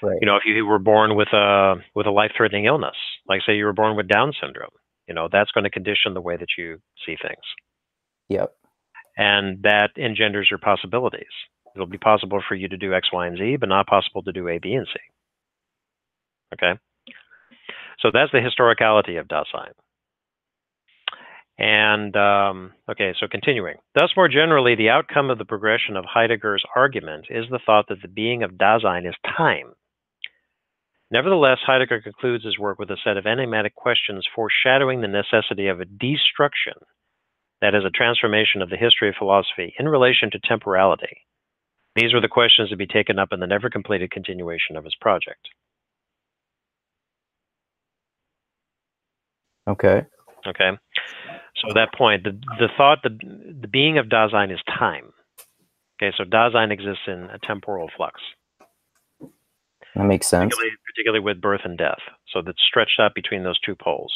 Right. You know, if you were born with a life-threatening illness, like say you were born with Down syndrome, you know, that's going to condition the way that you see things. Yep. And that engenders your possibilities. It'll be possible for you to do X, Y, and Z, but not possible to do A, B, and C. Okay? So that's the historicality of Dasein. And, okay, so continuing. Thus, more generally, the outcome of the progression of Heidegger's argument is the thought that the being of Dasein is time. Nevertheless, Heidegger concludes his work with a set of enigmatic questions foreshadowing the necessity of a destruction, that is, a transformation of the history of philosophy in relation to temporality. These were the questions to be taken up in the never-completed continuation of his project. Okay. Okay. So that point, the thought, the being of Dasein is time. Okay, so Dasein exists in a temporal flux. That makes sense. Particularly with birth and death. So that's stretched out between those two poles.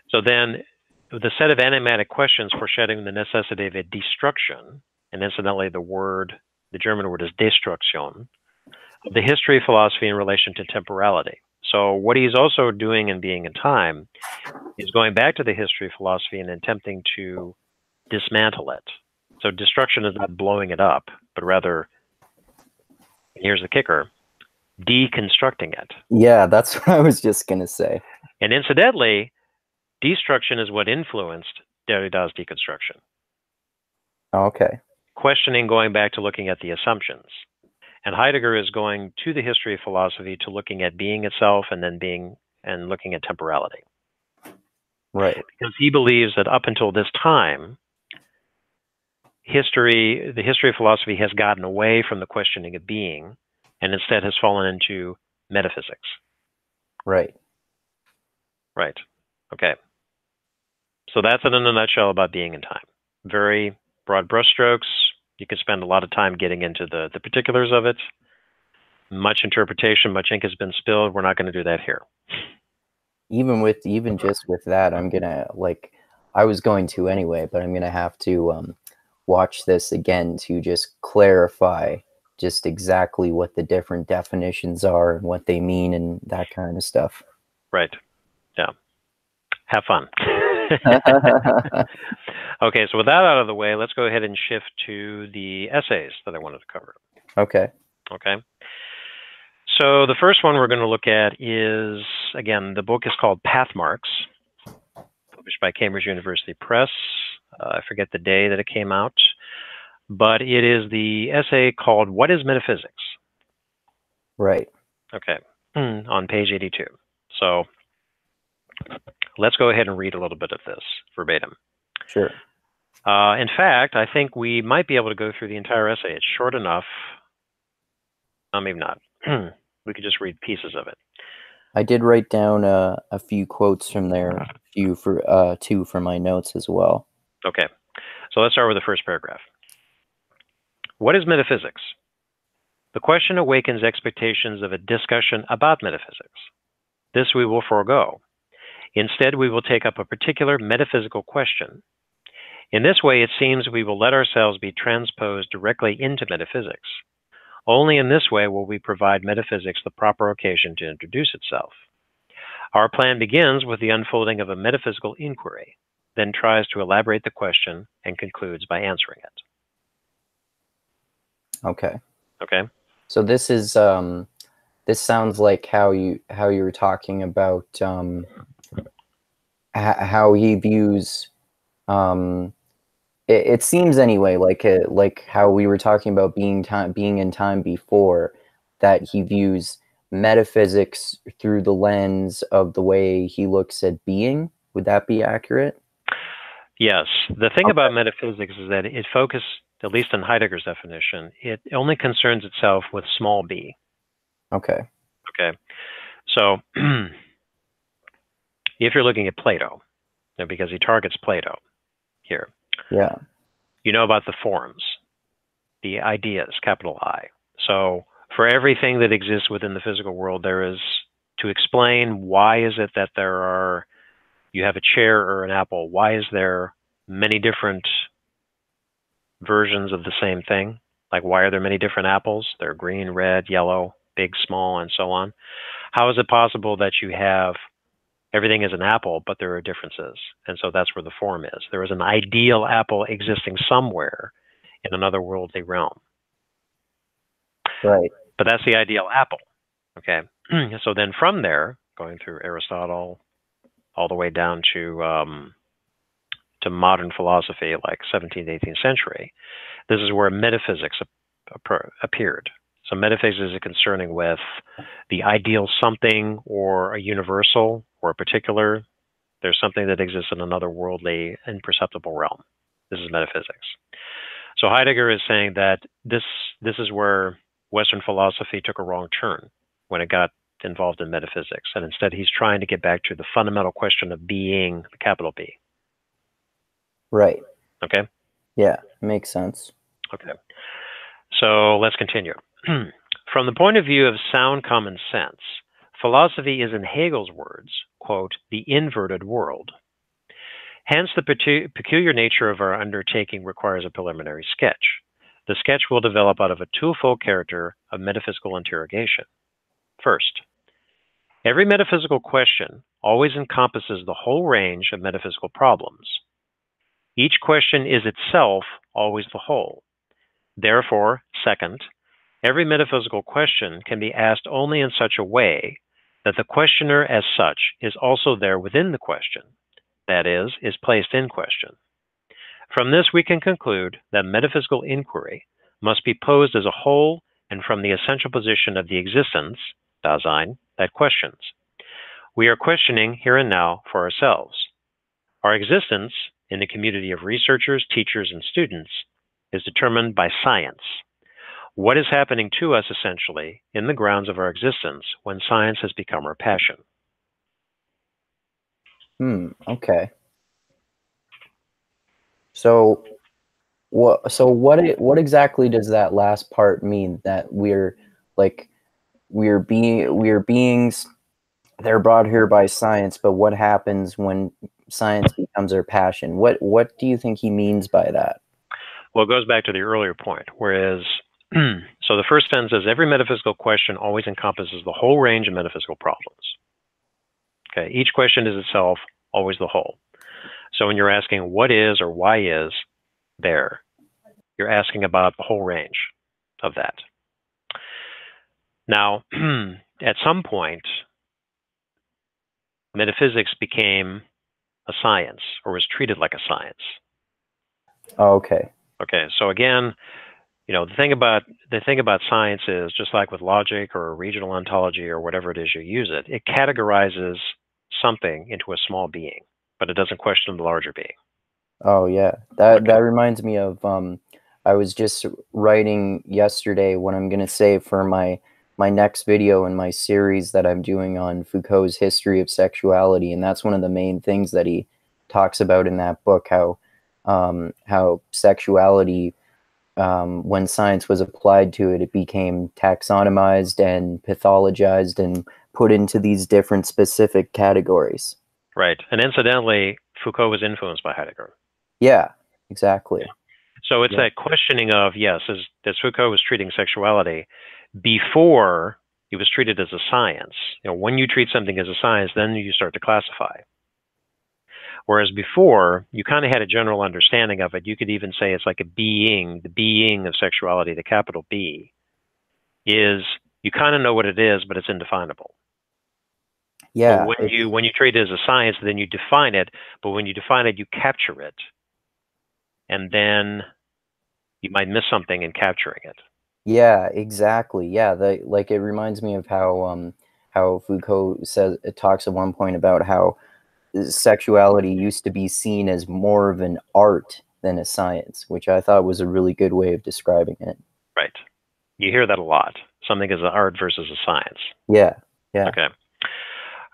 So then the set of enigmatic questions foreshadowing the necessity of a destruction, and incidentally the German word is Destruktion, of the history of philosophy in relation to temporality. So what he's also doing in Being in Time is going back to the history of philosophy and attempting to dismantle it. So destruction is not blowing it up, but rather, here's the kicker, deconstructing it. Yeah, that's what I was just going to say. And incidentally, destruction is what influenced Derrida's deconstruction. Okay. Questioning, going back to looking at the assumptions. And Heidegger is going to the history of philosophy to looking at being itself and then looking at temporality. Right. Because he believes that up until this time, the history of philosophy has gotten away from the questioning of being and instead has fallen into metaphysics. Right. Right. Okay. So that's it in a nutshell about Being in Time. Very broad brushstrokes. You can spend a lot of time getting into the particulars of it. Much interpretation, much ink has been spilled. We're not going to do that here. Even just with that, I'm gonna I was going to anyway, but I'm going to have to watch this again to just clarify just exactly what the different definitions are and what they mean and that kind of stuff. Right. Yeah. Have fun. Okay, so with that out of the way, let's go ahead and shift to the essays that I wanted to cover. Okay. Okay. So the first one we're going to look at is, again, the book is called Pathmarks, published by Cambridge University Press. I forget the day that it came out, but it is the essay called What is Metaphysics? Right. Okay, on page 82. So let's go ahead and read a little bit of this verbatim. Sure. In fact, I think we might be able to go through the entire essay. It's short enough. Maybe not. We could just read pieces of it. I did write down a few quotes from there, two for my notes as well. Okay, so let's start with the first paragraph. What is metaphysics? The question awakens expectations of a discussion about metaphysics. This we will forego. Instead, we will take up a particular metaphysical question. In this way, it seems we will let ourselves be transposed directly into metaphysics. Only in this way will we provide metaphysics the proper occasion to introduce itself. Our plan begins with the unfolding of a metaphysical inquiry, then tries to elaborate the question and concludes by answering it. Okay. Okay. So this is this sounds like how you were talking about how he views it seems anyway like how we were talking about being in time before, that he views metaphysics through the lens of the way he looks at being. Would that be accurate? Yes. The thing about metaphysics is that it focuses, at least in Heidegger's definition, it only concerns itself with small b. Okay. Okay. So if you're looking at Plato, because he targets Plato here. Yeah. You know about the forms, the ideas, capital I. So for everything that exists within the physical world, there is, to explain why is it that you have a chair or an apple, why is there many different versions of the same thing? Like, why are there many different apples? They're green, red, yellow, big, small, and so on. How is it possible that you have everything is an apple, but there are differences? And so that's where the form is. There is an ideal apple existing somewhere in another worldly realm. Right. But that's the ideal apple. Okay. So then from there, going through Aristotle all the way down to modern philosophy, like 17th, 18th century, this is where metaphysics appeared. So metaphysics is concerning with the ideal something or a universal or a particular. There's something that exists in another worldly, imperceptible realm. This is metaphysics. So Heidegger is saying that this is where Western philosophy took a wrong turn when it got involved in metaphysics. And instead, he's trying to get back to the fundamental question of being, the capital B. Right. Okay? Yeah, makes sense. Okay. So let's continue. From the point of view of sound common sense, philosophy is, in Hegel's words, quote, the inverted world. Hence, the peculiar nature of our undertaking requires a preliminary sketch. The sketch will develop out of a twofold character of metaphysical interrogation. First, every metaphysical question always encompasses the whole range of metaphysical problems. Each question is itself always the whole. Therefore, second, every metaphysical question can be asked only in such a way that the questioner as such is also there within the question, that is placed in question. From this, we can conclude that metaphysical inquiry must be posed as a whole and from the essential position of the existence, Dasein, that questions. We are questioning here and now for ourselves. Our existence in the community of researchers, teachers, and students is determined by science. What is happening to us, essentially, in the grounds of our existence when science has become our passion? Okay. So what exactly does that last part mean? That we're beings, they're brought here by science, but what happens when science becomes our passion. What do you think he means by that? Well, it goes back to the earlier point, whereas, so the first sentence says, every metaphysical question always encompasses the whole range of metaphysical problems. Okay, each question is itself always the whole. So when you're asking what is or why is there, you're asking about the whole range of that. Now, at some point, metaphysics became a science, or was treated like a science. Oh, okay. Okay, so again, the thing about science is, just like with logic or regional ontology or whatever it is you use it categorizes something into a small being, but it doesn't question the larger being. Oh yeah, that reminds me of I was just writing yesterday what I'm gonna say for my next video in my series that I'm doing on Foucault's history of sexuality, and that's one of the main things that he talks about in that book, how sexuality, when science was applied to it, it became taxonomized and pathologized and put into these different specific categories. Right, and incidentally, Foucault was influenced by Heidegger. Yeah, exactly. Yeah. So it's that questioning of, yes, as Foucault was treating sexuality before it was treated as a science. When you treat something as a science, then you start to classify. Whereas before, you kind of had a general understanding of it. You could even say it's like a being, the being of sexuality, the capital B, is you kind of know what it is, but it's indefinable. Yeah. But when you treat it as a science, then you define it. But when you define it, you capture it. And then you might miss something in capturing it. Yeah, exactly. Yeah, it reminds me of how Foucault talks at one point about how sexuality used to be seen as more of an art than a science, which I thought was a really good way of describing it. Right. You hear that a lot. Something is an art versus a science. Yeah. Yeah. Okay.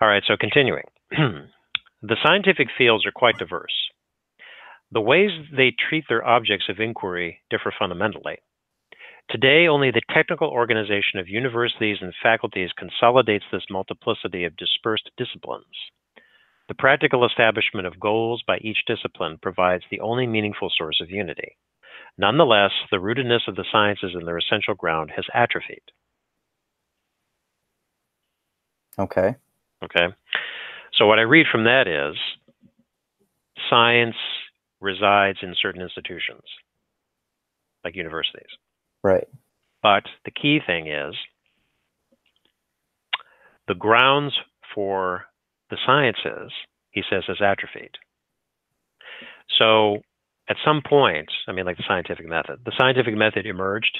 All right, so continuing. The scientific fields are quite diverse. The ways they treat their objects of inquiry differ fundamentally. Today, only the technical organization of universities and faculties consolidates this multiplicity of dispersed disciplines. The practical establishment of goals by each discipline provides the only meaningful source of unity. Nonetheless, the rootedness of the sciences in their essential ground has atrophied. Okay. Okay. So what I read from that is science resides in certain institutions, like universities. Right. But the key thing is the grounds for the sciences, he says, has atrophied. So at some point, like the scientific method emerged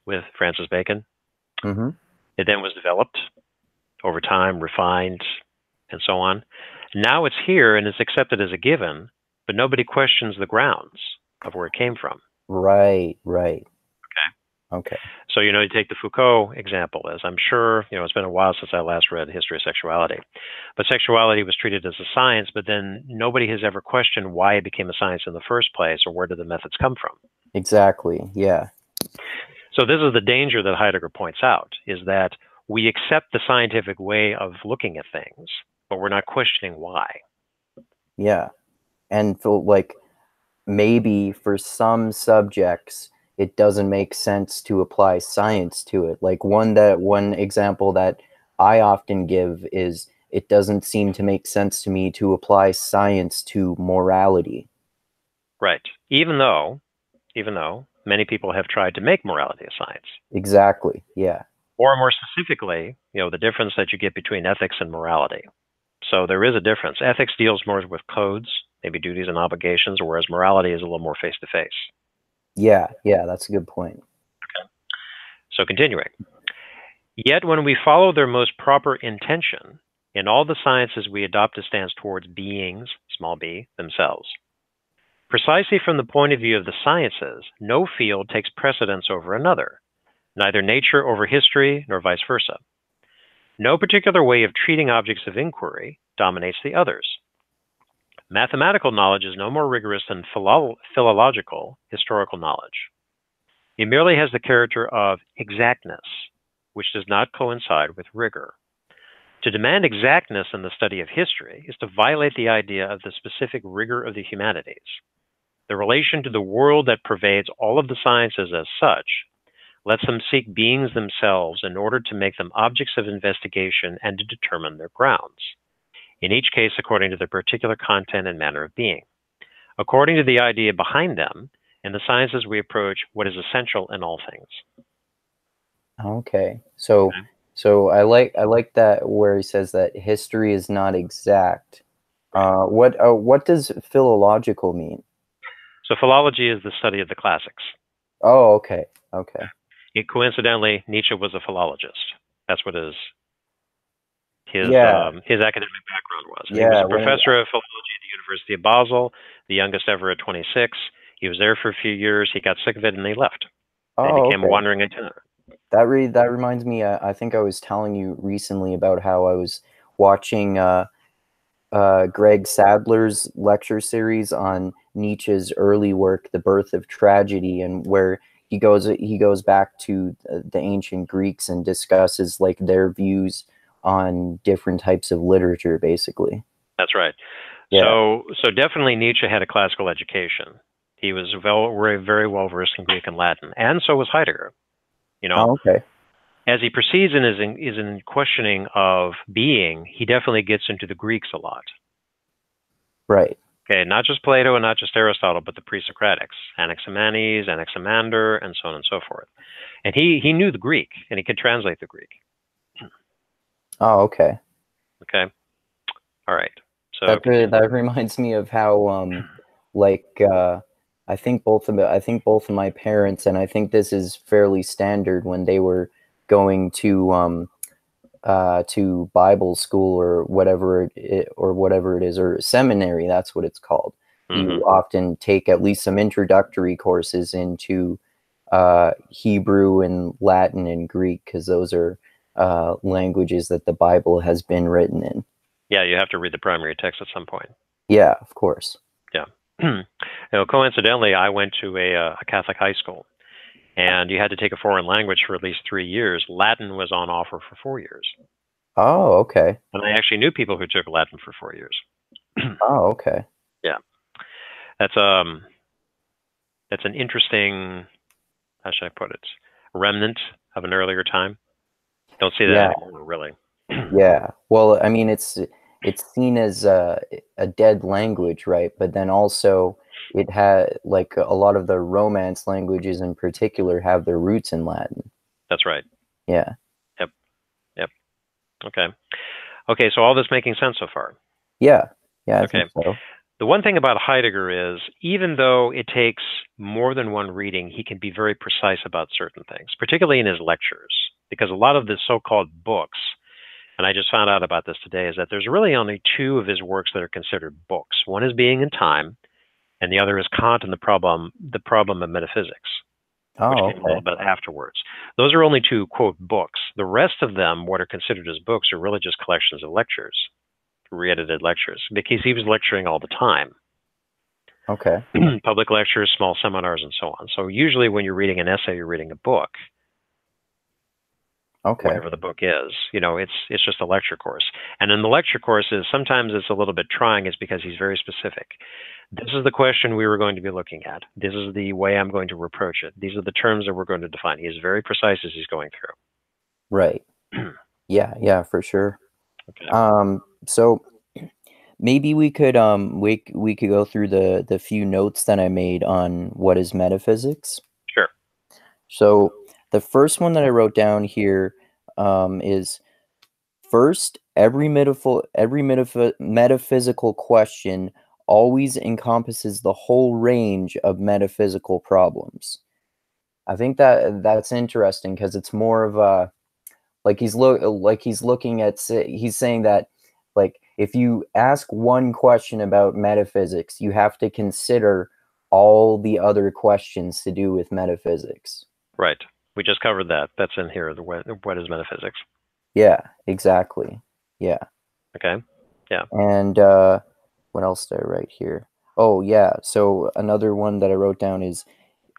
with Francis Bacon. Mm-hmm. It then was developed over time, refined, and so on. Now it's here and it's accepted as a given, but nobody questions the grounds of where it came from. Right. Right. Okay. Okay. So, you take the Foucault example as I'm sure, it's been a while since I last read History of Sexuality. But sexuality was treated as a science, but then nobody has ever questioned why it became a science in the first place or where did the methods come from. Exactly. Yeah. So this is the danger that Heidegger points out, is that we accept the scientific way of looking at things, but we're not questioning why. Yeah. And maybe for some subjects, it doesn't make sense to apply science to it. Like one example that I often give is it doesn't seem to make sense to me to apply science to morality. Right. Even though many people have tried to make morality a science. Exactly. Yeah. Or more specifically, the difference that you get between ethics and morality. So there is a difference. Ethics deals more with codes, maybe duties and obligations, whereas morality is a little more face-to-face. Yeah, that's a good point. Okay. So continuing. Yet when we follow their most proper intention, in all the sciences we adopt a stance towards beings, small b, themselves. Precisely from the point of view of the sciences, no field takes precedence over another, neither nature over history nor vice versa. No particular way of treating objects of inquiry dominates the others. Mathematical knowledge is no more rigorous than philological historical knowledge. It merely has the character of exactness, which does not coincide with rigor. To demand exactness in the study of history is to violate the idea of the specific rigor of the humanities. The relation to the world that pervades all of the sciences as such lets them seek beings themselves in order to make them objects of investigation and to determine their grounds, in each case according to their particular content and manner of being. According to the idea behind them, in the sciences we approach what is essential in all things. Okay. So I like that where he says that history is not exact. What does philological mean? So philology is the study of the classics. Oh, okay. Okay. Coincidentally, Nietzsche was a philologist. That's what his academic background was. And he was a professor of philology at the University of Basel, the youngest ever at 26. He was there for a few years. He got sick of it and he left. He became a wandering itinerant. That reminds me, I think I was telling you recently about how I was watching Greg Sadler's lecture series on Nietzsche's early work, The Birth of Tragedy, and where he goes back to the ancient Greeks and discusses like their views on different types of literature, basically. That's right. Yeah. So definitely Nietzsche had a classical education. He was very well versed in Greek and Latin, and so was Heidegger. You know. Oh, okay. As he proceeds in his questioning of being, he definitely gets into the Greeks a lot. Right. Okay, not just Plato and not just Aristotle, but the pre-Socratics, Anaximenes, Anaximander, and so on and so forth. And he knew the Greek, and he could translate the Greek. Oh, okay. Okay. All right. So that reminds me of how I think both of my parents, and I think this is fairly standard when they were going to Bible school or whatever it is, or seminary, that's what it's called. Mm-hmm. You often take at least some introductory courses into Hebrew and Latin and Greek, because those are languages that the Bible has been written in. Yeah, you have to read the primary text at some point. Yeah, of course. Yeah. Coincidentally, I went to a Catholic high school, and you had to take a foreign language for at least 3 years. Latin was on offer for 4 years. Oh, okay. And I actually knew people who took Latin for 4 years. Oh, okay. Yeah. That's an interesting, how should I put it, remnant of an earlier time. Don't see that anymore, really. Yeah. Well, I mean, it's seen as a dead language, right? But then also it had, like, a lot of the Romance languages in particular have their roots in Latin. That's right. Yeah. Yep. Okay, so all this making sense so far? Yeah. Yeah, I think so. The one thing about Heidegger is, even though it takes more than one reading, he can be very precise about certain things, particularly in his lectures, because a lot of the so-called books, and I just found out about this today, is that there's really only 2 of his works that are considered books. One is Being and Time, and the other is Kant and the Problem of Metaphysics, which came a little bit afterwards. Those are only 2, quote, books. The rest of them, what are considered as books, are really just collections of lectures, re-edited lectures, because he was lecturing all the time. Okay. Public lectures, small seminars, and so on. So usually when you're reading an essay, you're reading a book. Okay. Whatever the book is, it's just a lecture course. And in the lecture courses, sometimes it's a little bit trying, is because he's very specific. This is the question we were going to be looking at. This is the way I'm going to approach it. These are the terms that we're going to define. He is very precise as he's going through. Right. Yeah, for sure. Okay. So maybe we could go through the few notes that I made on what is metaphysics. Sure. So the first one that I wrote down here is, first, every metaphysical question always encompasses the whole range of metaphysical problems. I think that's interesting, because it's more of a, he's saying that, like, if you ask one question about metaphysics, you have to consider all the other questions to do with metaphysics. Right. We just covered that. That's in here. What is metaphysics? Yeah, exactly. Yeah. Okay. Yeah. And what else did I write here? Oh, yeah. So another one that I wrote down is,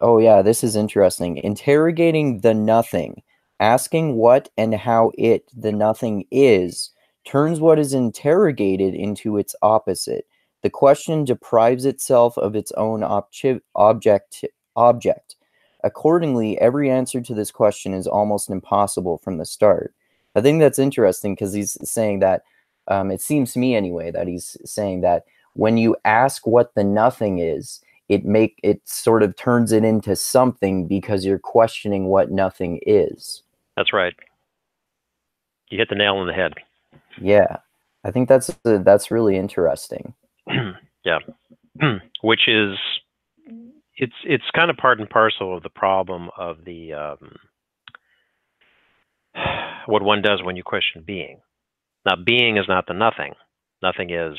oh, yeah, this is interesting. Interrogating the nothing, asking what and how the nothing is, turns what is interrogated into its opposite. The question deprives itself of its own object. Accordingly, every answer to this question is almost impossible from the start. I think that's interesting because he's saying that, it seems to me anyway, that he's saying that when you ask what the nothing is, it sort of turns it into something because you're questioning what nothing is. That's right. You hit the nail on the head. Yeah, I think that's really interesting. Yeah, which is it's kind of part and parcel of the problem of the what one does when you question being. Now, being is not the nothing. Nothing is,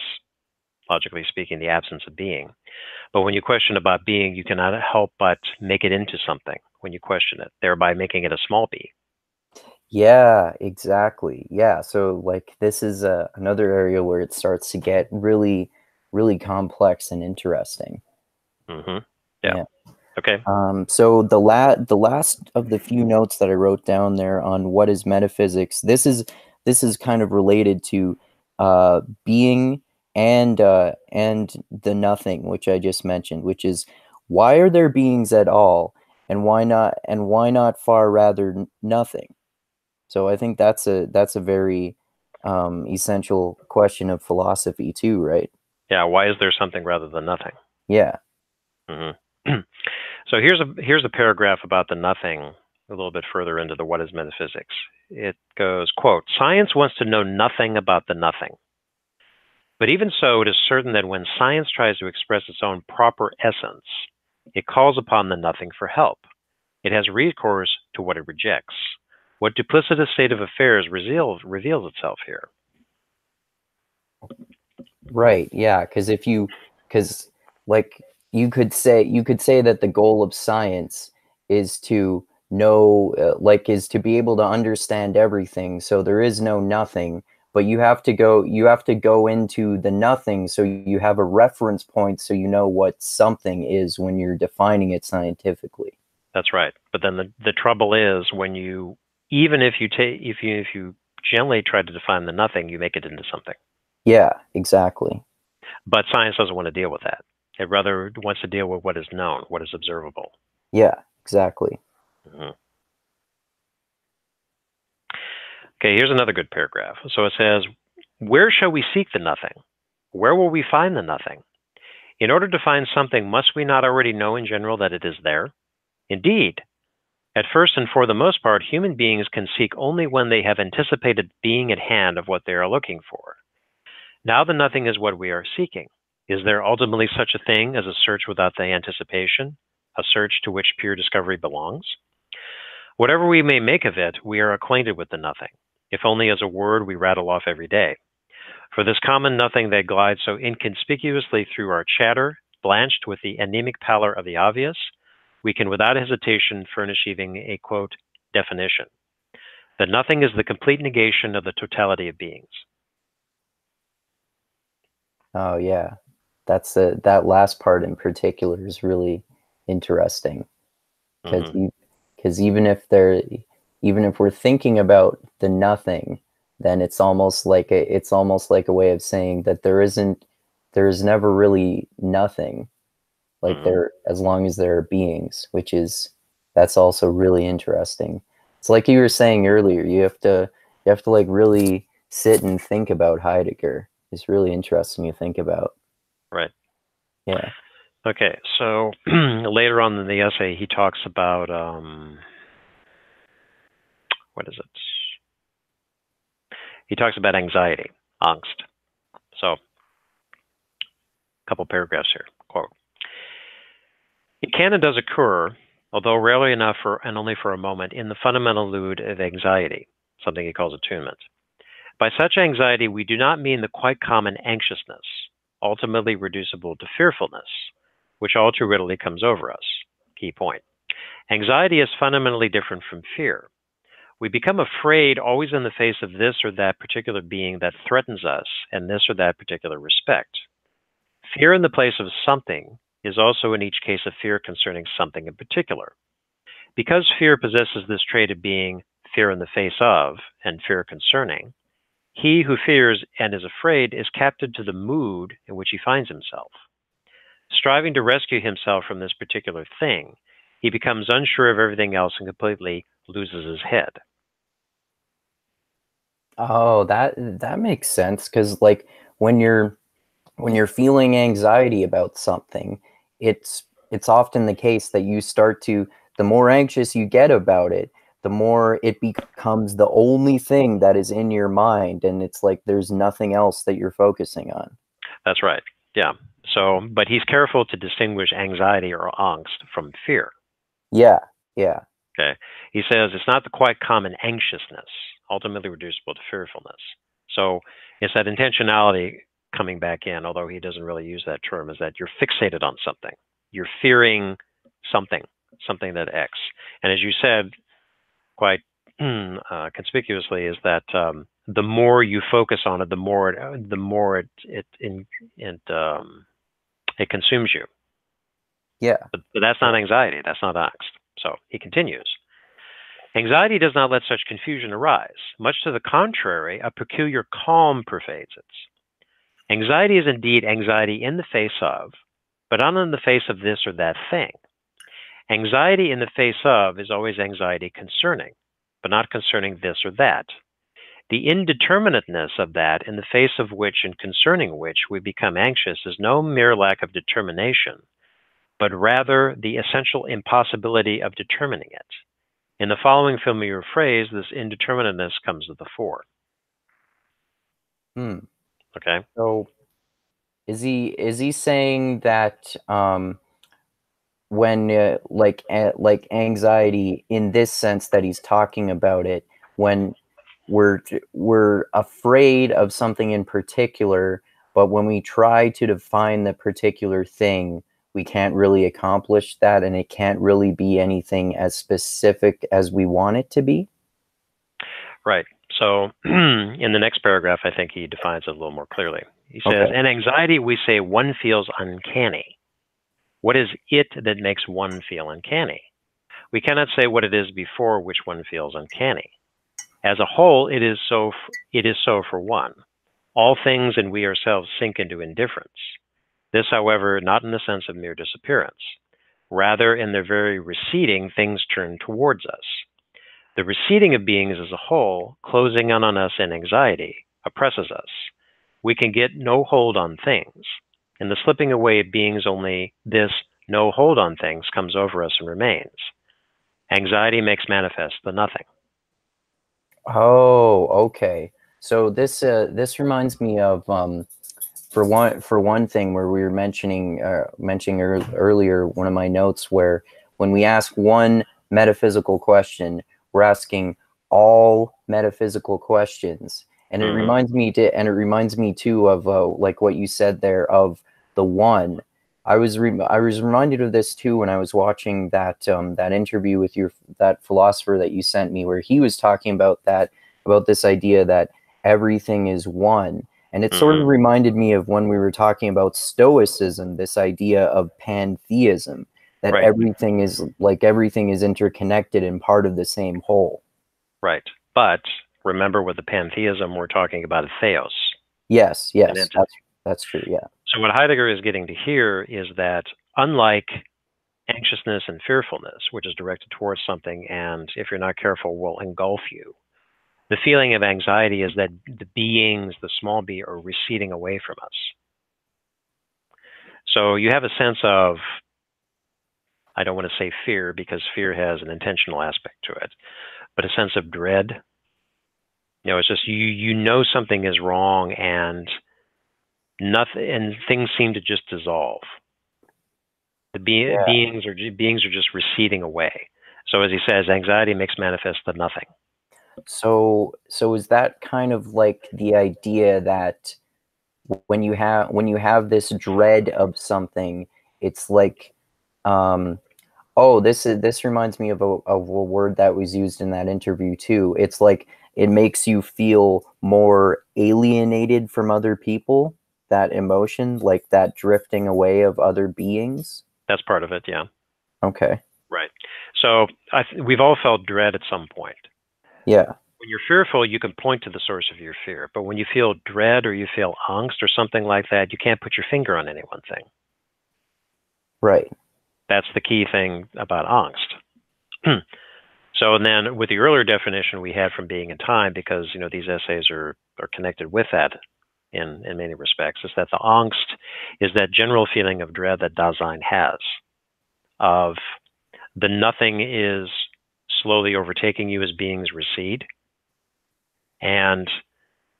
logically speaking, the absence of being. But when you question about being, you cannot help but make it into something when you question it, thereby making it a small b. Yeah, exactly. Yeah, so like this is another area where it starts to get really, really complex and interesting. Yeah. Yeah. Okay. So the last of the few notes that I wrote down there on what is metaphysics, this is kind of related to being and the nothing, which I just mentioned, which is why are there beings at all, and why not far rather nothing? So I think that's a very essential question of philosophy too, right? Yeah. Why is there something rather than nothing? Yeah. So here's a paragraph about the nothing, a little bit further into the what is metaphysics. It goes, quote, "Science wants to know nothing about the nothing. But even so, it is certain that when science tries to express its own proper essence, it calls upon the nothing for help. It has recourse to what it rejects. What duplicitous state of affairs reveals itself here?" Right. Yeah. Because like you could say that the goal of science is to know, is to be able to understand everything. So there is no nothing, but you have to go into the nothing so you have a reference point so you know what something is when you're defining it scientifically. That's right. But then the trouble is when you, even if you gently try to define the nothing, you make it into something. Yeah, exactly. But science doesn't want to deal with that. It rather wants to deal with what is known, what is observable. Yeah, exactly. Okay, here's another good paragraph. So it says, "Where shall we seek the nothing? Where will we find the nothing? In order to find something, must we not already know in general that it is there? Indeed, at first and for the most part, human beings can seek only when they have anticipated being at hand of what they are looking for. Now the nothing is what we are seeking. Is there ultimately such a thing as a search without the anticipation, a search to which pure discovery belongs? Whatever we may make of it, we are acquainted with the nothing, if only as a word we rattle off every day. For this common nothing that glides so inconspicuously through our chatter, blanched with the anemic pallor of the obvious, we can without hesitation furnish even a, quote, definition. That nothing is the complete negation of the totality of beings." Oh yeah, that last part in particular is really interesting because even if we're thinking about the nothing, then it's almost like a way of saying that there is never really nothing, like there, as long as there are beings, that's also really interesting. It's like you were saying earlier, you have to like really sit and think about Heidegger. It's really interesting to think about. Right. Yeah. Okay, so later on in the essay, he talks about, what is it? He talks about anxiety, angst. So, a couple paragraphs here. Quote, "It can and does occur, although rarely enough and only for a moment, in the fundamental mood of anxiety," something he calls attunement. "By such anxiety, we do not mean the quite common anxiousness, ultimately reducible to fearfulness, which all too readily comes over us." Key point. Anxiety is fundamentally different from fear. We become afraid always in the face of this or that particular being that threatens us in this or that particular respect. Fear in the place of something is also in each case a fear concerning something in particular. Because fear possesses this trait of being fear in the face of and fear concerning, He who fears and is afraid is captive to the mood in which he finds himself. Striving to rescue himself from this particular thing, he becomes unsure of everything else and completely loses his head. Oh, that makes sense, because like when you're feeling anxiety about something, it's often the case that you start to, the more anxious you get about it, the more it becomes the only thing that is in your mind, and it's like there's nothing else that you're focusing on. That's right. Yeah. So, but he's careful to distinguish anxiety or angst from fear. Yeah, yeah. Okay. He says it's not the quite common anxiousness, ultimately reducible to fearfulness. So it's that intentionality coming back in, although he doesn't really use that term, is that you're fixated on something. You're fearing something that X. And as you said, quite conspicuously, is that the more you focus on it, the more it consumes you. Yeah. But that's not anxiety. That's not angst. So he continues. Anxiety does not let such confusion arise. Much to the contrary, a peculiar calm pervades it. Anxiety is indeed anxiety in the face of, but not in the face of this or that thing. Anxiety in the face of is always anxiety concerning, but not concerning this or that. The indeterminateness of that in the face of which and concerning which we become anxious is no mere lack of determination, but rather the essential impossibility of determining it. In the following familiar phrase, this indeterminateness comes to the fore. Okay. So is he saying that when like anxiety in this sense that he's talking about it, when we're afraid of something in particular, but when we try to define the particular thing, we can't really accomplish that, and it can't really be anything as specific as we want it to be? Right. So in the next paragraph, I think he defines it a little more clearly. He says, in anxiety, we say one feels uncanny. What is it that makes one feel uncanny? We cannot say what it is before which one feels uncanny. As a whole, it is so for one. All things and we ourselves sink into indifference. This, however, not in the sense of mere disappearance. Rather, in their very receding, things turn towards us. The receding of beings as a whole, closing in on us in anxiety, oppresses us. We can get no hold on things. In the slipping away of beings, only this no hold on things comes over us and remains. Anxiety makes manifest the nothing. Oh, okay. So this reminds me of for one thing, where we were mentioning earlier, one of my notes, where when we ask one metaphysical question, we're asking all metaphysical questions, and it reminds me too of like what you said there of the one. I was reminded of this too when I was watching that that interview with that philosopher that you sent me, where he was talking about this idea that everything is one. And it sort of reminded me of when we were talking about Stoicism, this idea of pantheism, that everything is interconnected and part of the same whole. Right. But remember, with the pantheism, we're talking about a theos. Yes, that's true, yeah. So what Heidegger is getting to here is that unlike anxiousness and fearfulness, which is directed towards something and if you're not careful will engulf you, the feeling of anxiety is that the beings, the small b, are receding away from us. So you have a sense of, I don't want to say fear because fear has an intentional aspect to it, but a sense of dread. You know, it's just you know something is wrong and things seem to just dissolve. The beings are just receding away. So as he says, anxiety makes manifest the nothing. So is that kind of like the idea that when you have this dread of something, it's like oh, this reminds me of a word that was used in that interview too. It's like it makes you feel more alienated from other people, that emotion, like that drifting away of other beings. That's part of it, yeah. Okay. Right. So we've all felt dread at some point. Yeah. When you're fearful, you can point to the source of your fear. But when you feel dread or you feel angst or something like that, you can't put your finger on any one thing. Right. That's the key thing about angst. So then with the earlier definition we had from Being in Time, because these essays are connected with that in many respects, is that the angst is that general feeling of dread that Dasein has, of the nothing is slowly overtaking you as beings recede, and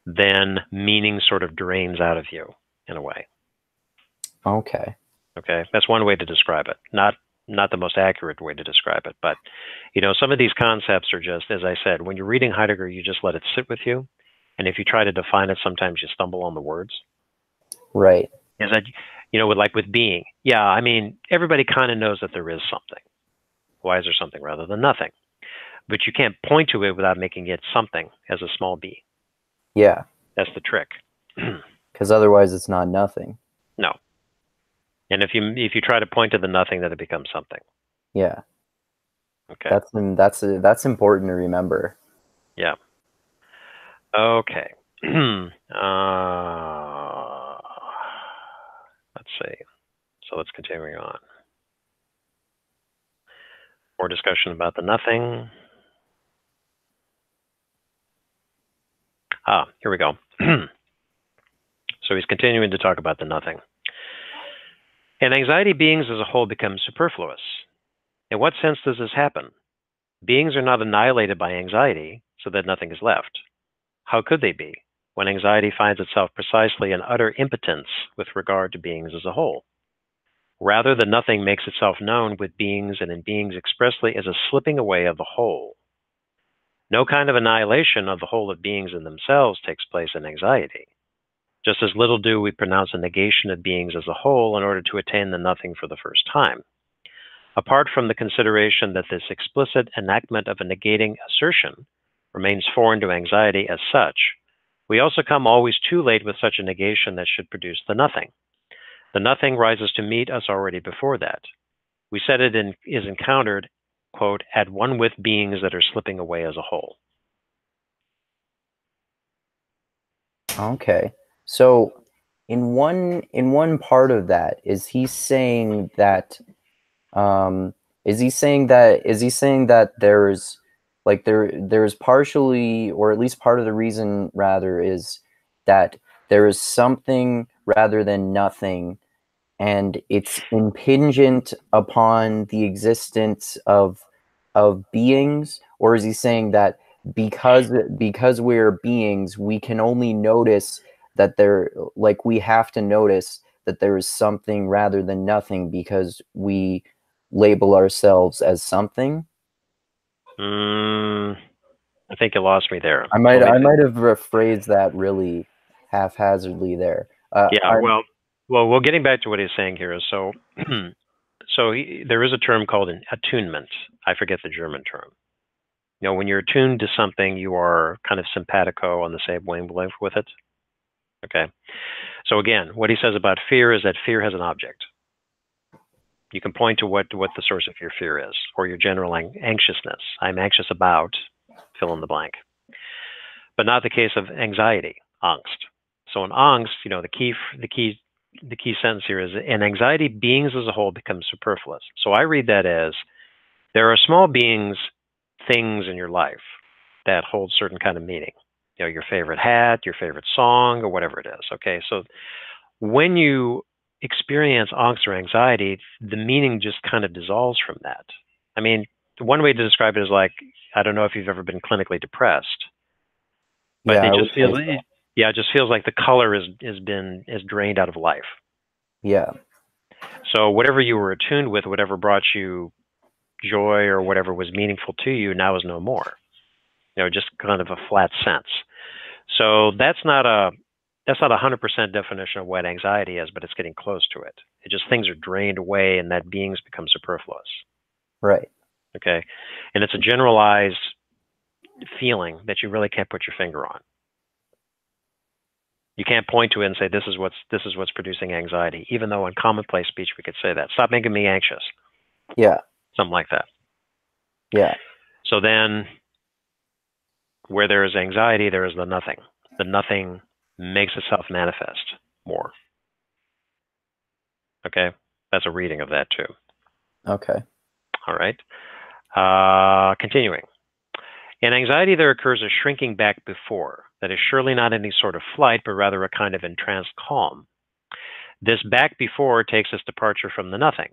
then meaning sort of drains out of you in a way. Okay. Okay, that's one way to describe it. Not the most accurate way to describe it, but some of these concepts are just, as I said, when you're reading Heidegger, you just let it sit with you, and if you try to define it, sometimes you stumble on the words. Right. Is that with being? Yeah, I mean, everybody kind of knows that there is something. Why is there something rather than nothing? But you can't point to it without making it something as a small b. Yeah. That's the trick. Because otherwise it's not nothing. No. And if you try to point to the nothing, then it becomes something. Yeah. Okay. That's important to remember. Yeah. Okay. Let's see. So let's continue on. More discussion about the nothing. Here we go. So he's continuing to talk about the nothing. And anxiety beings as a whole become superfluous. In what sense does this happen? Beings are not annihilated by anxiety, so that nothing is left. How could they be, when anxiety finds itself precisely in utter impotence with regard to beings as a whole? Rather, the nothing makes itself known with beings and in beings expressly as a slipping away of the whole. No kind of annihilation of the whole of beings in themselves takes place in anxiety. Just as little do we pronounce a negation of beings as a whole in order to attain the nothing for the first time. Apart from the consideration that this explicit enactment of a negating assertion remains foreign to anxiety as such, we also come always too late with such a negation that should produce the nothing. The nothing rises to meet us already before that. We said it is encountered, quote, at one with beings that are slipping away as a whole. Okay. So in one part of that, is he saying that there's there's partially, or at least part of the reason rather, is that there is something rather than nothing, and it's impingent upon the existence of beings? Or is he saying that because we're beings, we can only notice that we have to notice that there is something rather than nothing because we label ourselves as something? I think you lost me there. I might have rephrased that really haphazardly there. Yeah, well, getting back to what he's saying here is so. There is a term called an attunement. I forget the German term. When you're attuned to something, you are kind of simpatico, on the same wavelength with it. Okay. So again, what he says about fear is that fear has an object. You can point to what the source of your fear is, or your general anxiousness. I'm anxious about, fill in the blank. But not the case of anxiety, angst. So in angst, the key sentence here is, in anxiety, beings as a whole become superfluous. So I read that as, there are small beings, things in your life that hold certain kind of meaning. Your favorite hat, your favorite song, or whatever it is. Okay, so when you experience angst or anxiety, the meaning just kind of dissolves from that. I mean, one way to describe it is like, I don't know if you've ever been clinically depressed, but yeah, it just feels like the color is drained out of life. Yeah. So whatever you were attuned with, whatever brought you joy or whatever was meaningful to you, now is no more. Just kind of a flat sense. So that's not a 100% definition of what anxiety is, but it's getting close to it. It just, things are drained away and that beings become superfluous. Right. Okay. And it's a generalized feeling that you really can't put your finger on. You can't point to it and say, this is what's producing anxiety, even though in commonplace speech we could say that. Stop making me anxious. Yeah. Something like that. Yeah. So then Where there is anxiety, there is the nothing. The nothing makes itself manifest more. Okay? That's a reading of that too. Okay. All right. Continuing. In anxiety, there occurs a shrinking back before that is surely not any sort of flight, but rather a kind of entranced calm. This back before takes its departure from the nothing.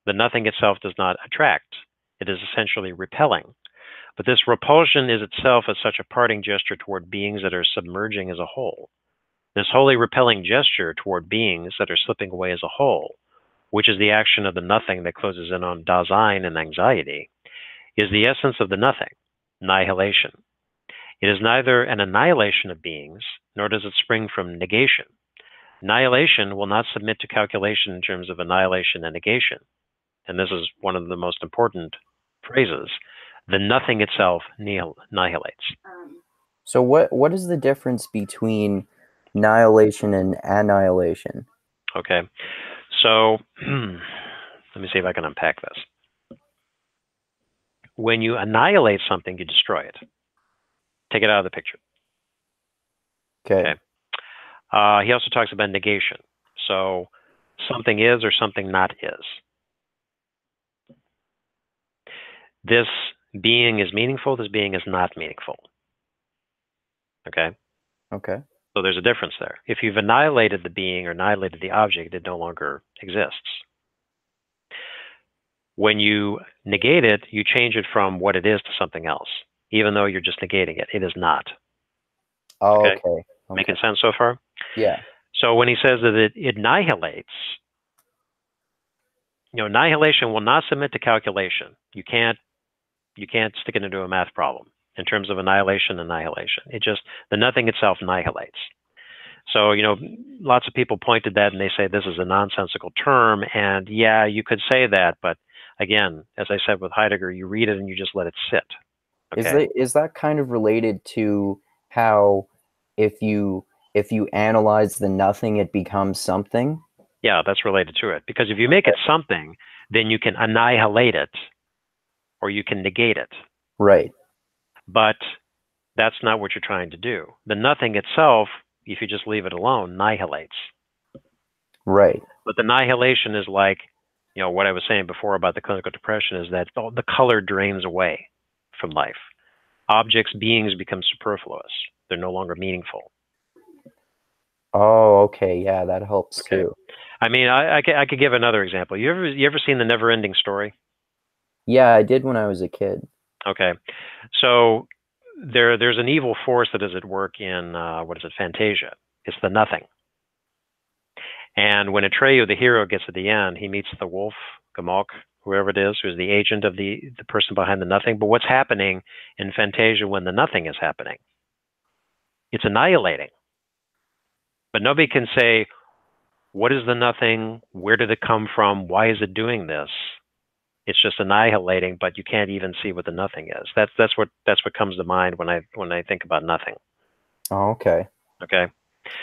The nothing itself does not attract. It is essentially repelling. But this repulsion is itself as such a parting gesture toward beings that are submerging as a whole. This wholly repelling gesture toward beings that are slipping away as a whole, which is the action of the nothing that closes in on Dasein and anxiety, is the essence of the nothing, annihilation. It is neither an annihilation of beings, nor does it spring from negation. Annihilation will not submit to calculation in terms of annihilation and negation. And this is one of the most important phrases. The nothing itself annihilates. So what is the difference between annihilation and annihilation? Okay. So let me see if I can unpack this. When you annihilate something, you destroy it. Take it out of the picture. Okay. He also talks about negation. So something is or something not is. This being is meaningful, this being is not meaningful. Okay? Okay. So there's a difference there. If you've annihilated the being or annihilated the object, it no longer exists. When you negate it, you change it from what it is to something else, even though you're just negating it. It is not. Oh, Okay? okay. Making sense so far? Yeah. So when he says that it annihilates, annihilation will not submit to calculation. You can't stick it into a math problem in terms of annihilation. It just, the nothing itself annihilates. So, lots of people point to that and they say this is a nonsensical term. And yeah, you could say that, but again, as I said with Heidegger, you read it and you just let it sit. Okay? Is that kind of related to how if you analyze the nothing, it becomes something? Yeah, that's related to it. Because if you make it something, then you can annihilate it or you can negate it. Right. But that's not what you're trying to do. The nothing itself, if you just leave it alone, annihilates. Right. But the annihilation is like, what I was saying before about the clinical depression is that the color drains away from life. Objects, beings become superfluous. They're no longer meaningful. Oh, okay. Yeah, that helps too. I mean, I could give another example. You ever seen The Never-Ending Story? Yeah, I did when I was a kid. Okay. So there's an evil force that is at work in, Fantasia. It's the nothing. And when Atreyu, the hero, gets to the end, he meets the wolf, Gamok, whoever it is, who's the agent of the person behind the nothing. But what's happening in Fantasia when the nothing is happening? It's annihilating. But nobody can say, what is the nothing? Where did it come from? Why is it doing this? It's just annihilating, but you can't even see what the nothing is. That's what comes to mind when I think about nothing. Oh, okay. Okay.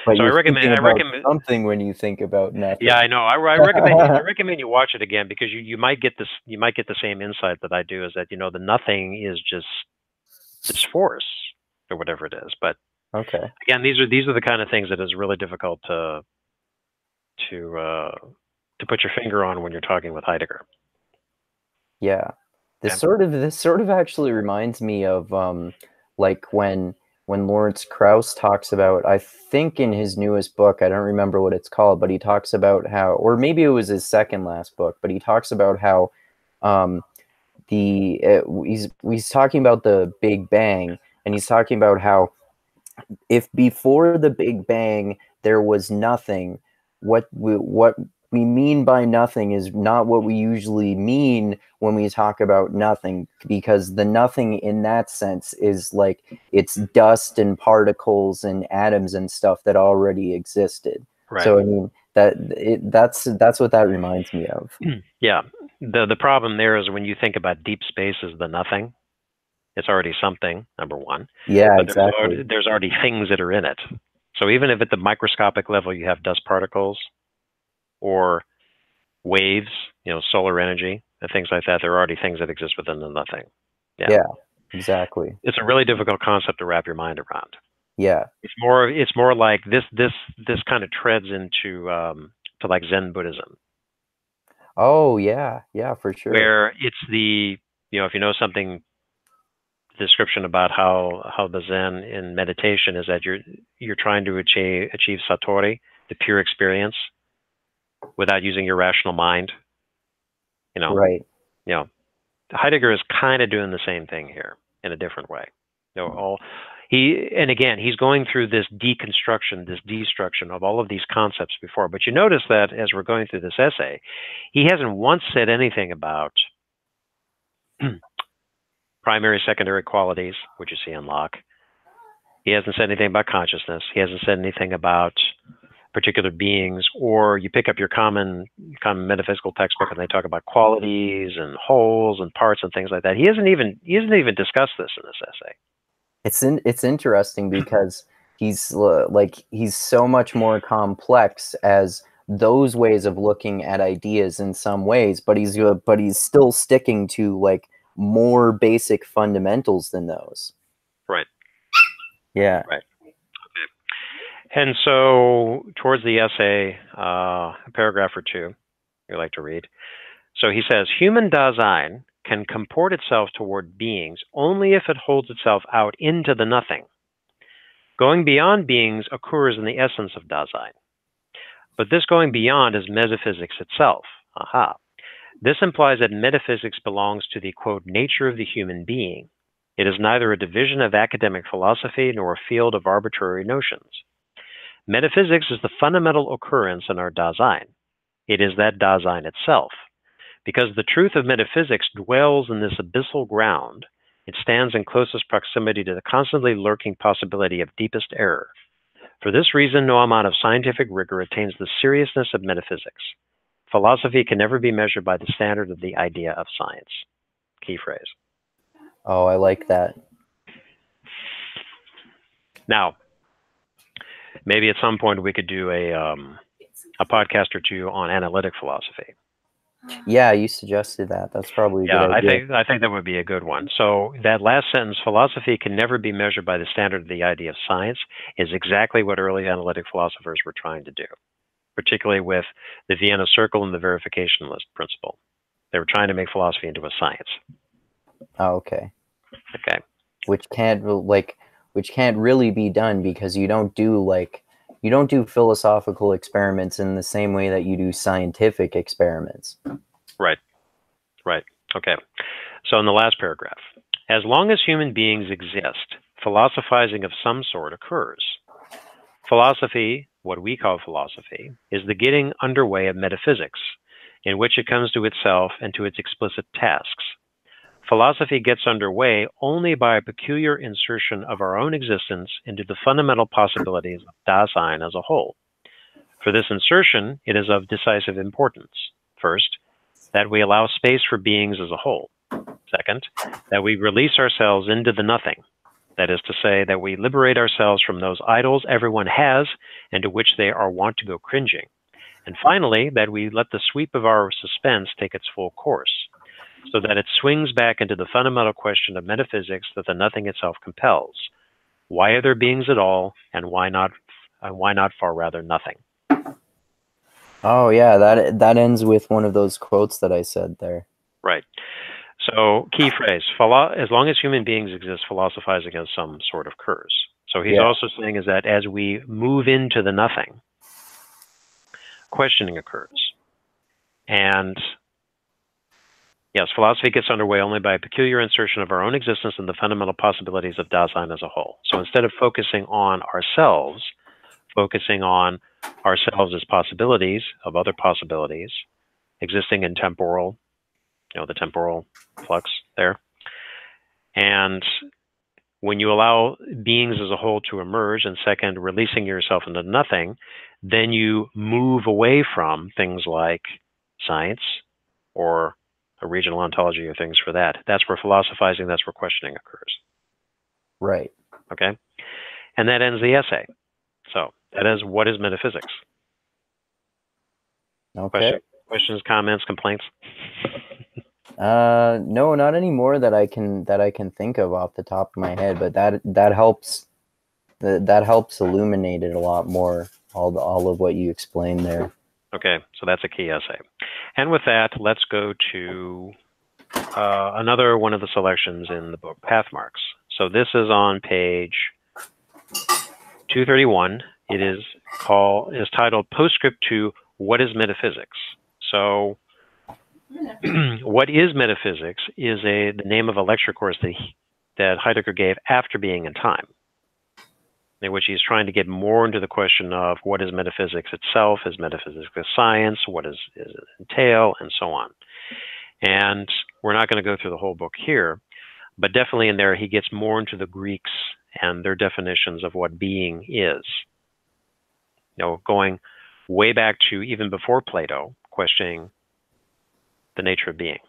But so I recommend something when you think about nothing. Yeah, I know. I recommend you watch it again because you might get the same insight that I do, is that the nothing is just this force or whatever it is. But okay. Again, these are the kind of things that is really difficult to put your finger on when you're talking with Heidegger. Yeah. This sort of actually reminds me of like when Lawrence Krauss talks about, I think in his newest book, I don't remember what it's called, but he talks about how, or maybe it was his second last book, but he talks about how he's talking about the Big Bang, and he's talking about how if before the Big Bang there was nothing, what we mean by nothing is not what we usually mean when we talk about nothing, because the nothing in that sense is like it's dust and particles and atoms and stuff that already existed. Right. So I mean that's what that reminds me of. Yeah. The problem there is when you think about deep space as the nothing, it's already something, number one. Yeah, but exactly. There's already things that are in it. So even if at the microscopic level you have dust particles or waves, solar energy and things like that, there are already things that exist within the nothing. Yeah. Exactly. It's a really difficult concept to wrap your mind around. Yeah. It's more like this kind of treads into to like Zen Buddhism, Oh, yeah. Yeah, for sure. where it's the, if you know something, description about how the Zen in meditation is that you're trying to achieve satori, the pure experience, without using your rational mind. You know, Right. you know, Heidegger is kind of doing the same thing here in a different way. And again, he's going through this deconstruction, this destruction of all of these concepts before. But you notice that as we're going through this essay, he hasn't once said anything about primary, secondary qualities, which you see in Locke. He hasn't said anything about consciousness. He hasn't said anything about particular beings. Or you pick up your common metaphysical textbook and they talk about qualities and wholes and parts and things like that. He hasn't even discussed this in this essay. It's interesting because he's so much more complex as those ways of looking at ideas in some ways, but he's still sticking to like more basic fundamentals than those. Right. Yeah. Right. Okay. And so towards the essay, a paragraph or two you like to read. So he says, human Dasein can comport itself toward beings only if it holds itself out into the nothing. Going beyond beings occurs in the essence of Dasein. But this going beyond is metaphysics itself. Aha. This implies that metaphysics belongs to the, quote, nature of the human being. It is neither a division of academic philosophy nor a field of arbitrary notions. Metaphysics is the fundamental occurrence in our Dasein. It is that Dasein itself. Because the truth of metaphysics dwells in this abyssal ground, it stands in closest proximity to the constantly lurking possibility of deepest error. For this reason, no amount of scientific rigor attains the seriousness of metaphysics. Philosophy can never be measured by the standard of the idea of science. Key phrase. Oh, I like that. Now, maybe at some point we could do a podcast or two on analytic philosophy. Yeah, you suggested that. That's probably a good idea. I think that would be a good one. So that last sentence, philosophy can never be measured by the standard of the idea of science, is exactly what early analytic philosophers were trying to do, particularly with the Vienna Circle and the verificationist principle. They were trying to make philosophy into a science. Oh, okay. Okay. Which can't really be done because you don't do philosophical experiments in the same way that you do scientific experiments. Right. Right. Okay. So in the last paragraph, as long as human beings exist, philosophizing of some sort occurs. Philosophy, what we call philosophy, is the getting underway of metaphysics, in which it comes to itself and to its explicit tasks. Philosophy gets underway only by a peculiar insertion of our own existence into the fundamental possibilities of Dasein as a whole. For this insertion, it is of decisive importance. First, that we allow space for beings as a whole. Second, that we release ourselves into the nothing. That is to say, that we liberate ourselves from those idols everyone has and to which they are wont to go cringing. And finally, that we let the sweep of our suspense take its full course, so that it swings back into the fundamental question of metaphysics that the nothing itself compels. Why are there beings at all, and why not far rather nothing? Oh yeah, that ends with one of those quotes that I said there. Right. So, key phrase, as long as human beings exist, philosophizing of some sort occurs. So he's also saying is that as we move into the nothing, questioning occurs. And yes, philosophy gets underway only by a peculiar insertion of our own existence in the fundamental possibilities of Dasein as a whole. So instead of focusing on ourselves, focusing on ourselves as possibilities of other possibilities, existing in temporal, the temporal flux there. And when you allow beings as a whole to emerge, and second, releasing yourself into nothing, then you move away from things like science or a regional ontology or things for that. That's where philosophizing, that's where questioning occurs. Right. Okay? And that ends the essay. So that is, what is metaphysics? Okay. Questions, comments, complaints? No, not anymore that I can think of off the top of my head, but that helps that helps illuminate it a lot more, all of what you explained there. Okay, so that's a key essay. And with that, let's go to another one of the selections in the book, Pathmarks. So this is on page 231. It is titled Postscript to What is Metaphysics? So what is metaphysics is the name of a lecture course that Heidegger gave after being in time, in which he's trying to get more into the question of what is metaphysics itself, is metaphysics a science, what does it entail, and so on. And we're not going to go through the whole book here, but definitely in there he gets more into the Greeks and their definitions of what being is. Going way back to even before Plato, questioning the nature of being.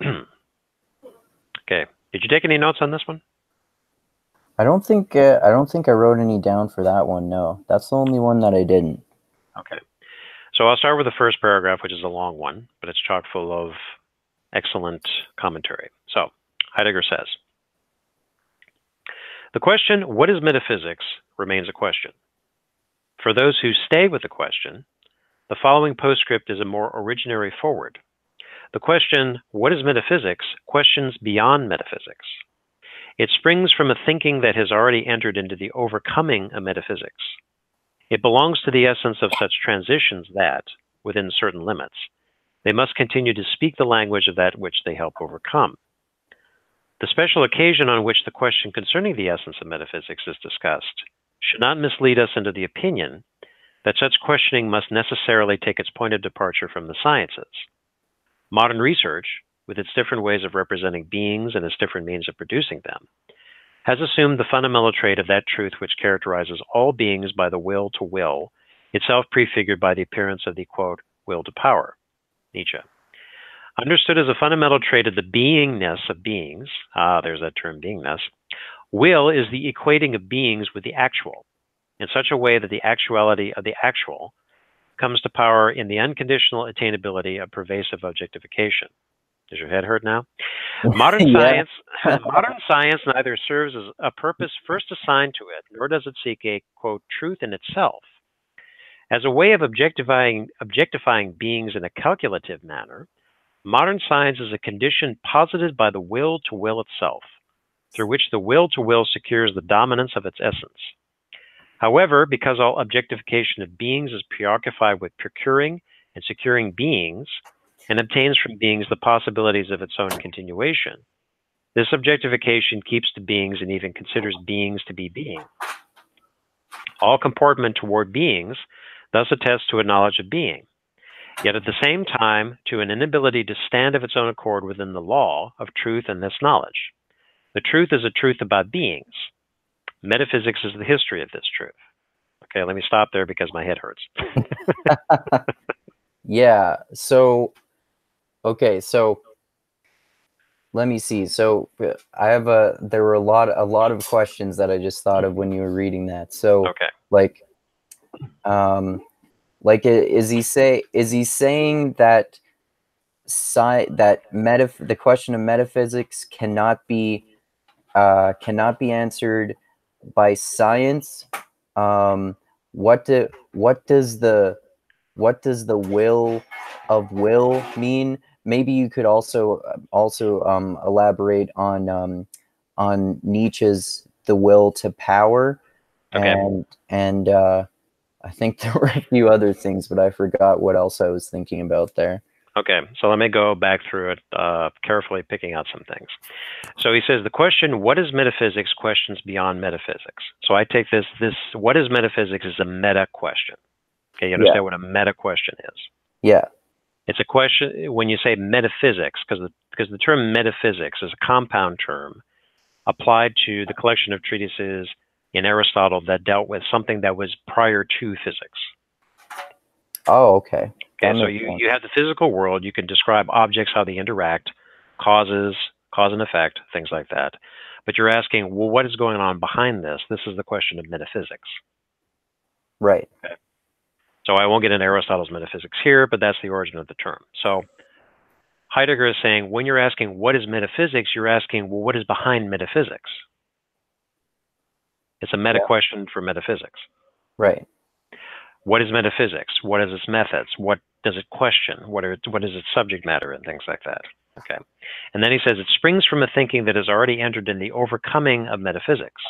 Okay. Did you take any notes on this one? I don't think I wrote any down for that one. No, that's the only one that I didn't. Okay. So I'll start with the first paragraph, which is a long one, but it's chock full of excellent commentary. So Heidegger says, the question, what is metaphysics, remains a question. For those who stay with the question, the following postscript is a more originary forward. The question, what is metaphysics, questions beyond metaphysics. It springs from a thinking that has already entered into the overcoming of metaphysics. It belongs to the essence of such transitions that, within certain limits, they must continue to speak the language of that which they help overcome. The special occasion on which the question concerning the essence of metaphysics is discussed should not mislead us into the opinion that such questioning must necessarily take its point of departure from the sciences. Modern research, with its different ways of representing beings and its different means of producing them, has assumed the fundamental trait of that truth which characterizes all beings by the will to will, itself prefigured by the appearance of the, quote, will to power, Nietzsche. Understood as a fundamental trait of the beingness of beings, there's that term, beingness, will is the equating of beings with the actual, in such a way that the actuality of the actual comes to power in the unconditional attainability of pervasive objectification. Does your head hurt now? Modern science neither serves as a purpose first assigned to it, nor does it seek a, quote, truth in itself. As a way of objectifying beings in a calculative manner, modern science is a condition posited by the will to will itself, through which the will to will secures the dominance of its essence. However, because all objectification of beings is preoccupied with procuring and securing beings, and obtains from beings the possibilities of its own continuation, this objectification keeps to beings and even considers beings to be being. All comportment toward beings thus attests to a knowledge of being, yet at the same time to an inability to stand of its own accord within the law of truth and this knowledge. The truth is a truth about beings. Metaphysics is the history of this truth. Okay, let me stop there because my head hurts. Yeah, so okay, so let me see. So there were a lot of questions that I just thought of when you were reading that. So okay. Is he saying that the question of metaphysics cannot be answered by science? What does the will of will mean? Maybe you could also elaborate on Nietzsche's the will to power, okay. and I think there were a few other things, but I forgot what else I was thinking about there. Okay, so let me go back through it, carefully picking out some things. So he says, the question, what is metaphysics, questions beyond metaphysics. So I take this what is metaphysics is a meta question. Okay, you understand what a meta question is? Yeah. It's a question, when you say metaphysics, because the term metaphysics is a compound term applied to the collection of treatises in Aristotle that dealt with something that was prior to physics. Oh, okay. Okay, so you have the physical world. You can describe objects, how they interact, cause and effect, things like that. But you're asking, well, what is going on behind this? This is the question of metaphysics. Right. Okay. So I won't get into Aristotle's metaphysics here, but that's the origin of the term. So Heidegger is saying, when you're asking what is metaphysics, you're asking, well, what is behind metaphysics? It's a meta question for metaphysics. Right. What is metaphysics? What is its methods? What does it question? What is its subject matter and things like that? Okay. And then he says it springs from a thinking that has already entered in the overcoming of metaphysics.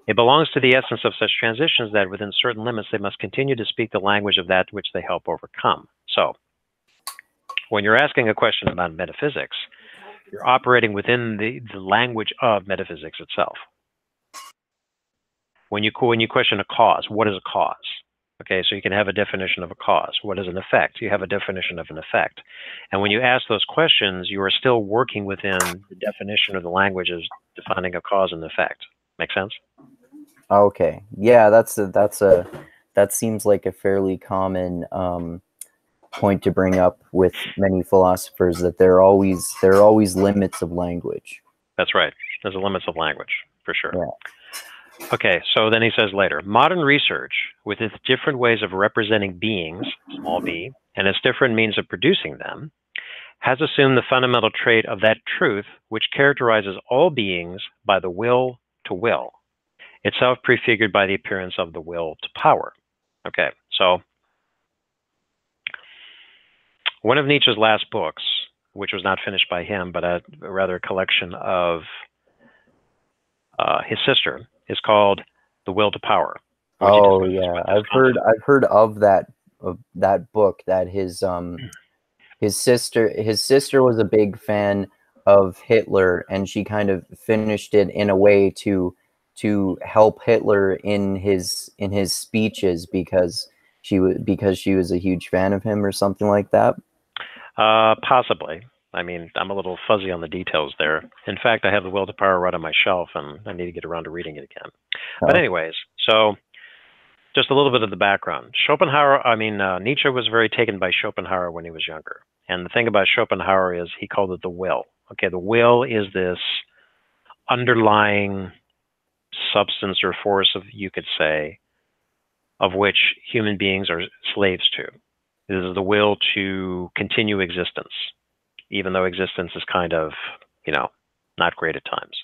It belongs to the essence of such transitions that within certain limits they must continue to speak the language of that which they help overcome. So when you're asking a question about metaphysics, you're operating within the language of metaphysics itself. When you question a cause, what is a cause? Okay, so you can have a definition of a cause. What is an effect? You have a definition of an effect. And when you ask those questions, you are still working within the definition of the language of defining a cause and effect. Make sense? Okay. Yeah, that seems like a fairly common point to bring up with many philosophers, that there are always limits of language. That's right. There's a limits of language, for sure. Yeah. Okay, so then he says later, modern research, with its different ways of representing beings, small b, and its different means of producing them, has assumed the fundamental trait of that truth which characterizes all beings by the will to will, itself prefigured by the appearance of the will to power. Okay, so one of Nietzsche's last books, which was not finished by him, but rather a collection of his sister, is called The Will to Power. Oh yeah, I've heard of that book. That his sister was a big fan of Hitler, and she kind of finished it in a way to help Hitler in his speeches because she was a huge fan of him or something like that. Possibly. I mean, I'm a little fuzzy on the details there. In fact, I have The Will to Power right on my shelf, and I need to get around to reading it again. Oh. But anyways, so just a little bit of the background. Nietzsche was very taken by Schopenhauer when he was younger. And the thing about Schopenhauer is he called it the will. Okay, the will is this underlying substance or force, you could say, of which human beings are slaves to. It is the will to continue existence, even though existence is kind of, not great at times.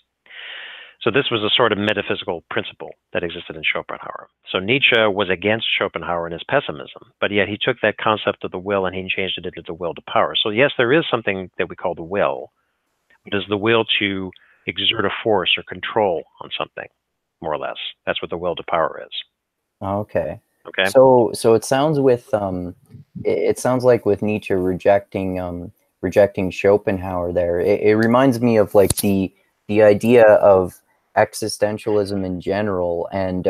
So this was a sort of metaphysical principle that existed in Schopenhauer. So Nietzsche was against Schopenhauer in his pessimism, but yet he took that concept of the will and he changed it into the will to power. So yes, there is something that we call the will. It is the will to exert a force or control on something, more or less. That's what the will to power is. Okay. Okay. So it sounds like with Nietzsche rejecting Schopenhauer there, it reminds me of like the idea of existentialism in general, and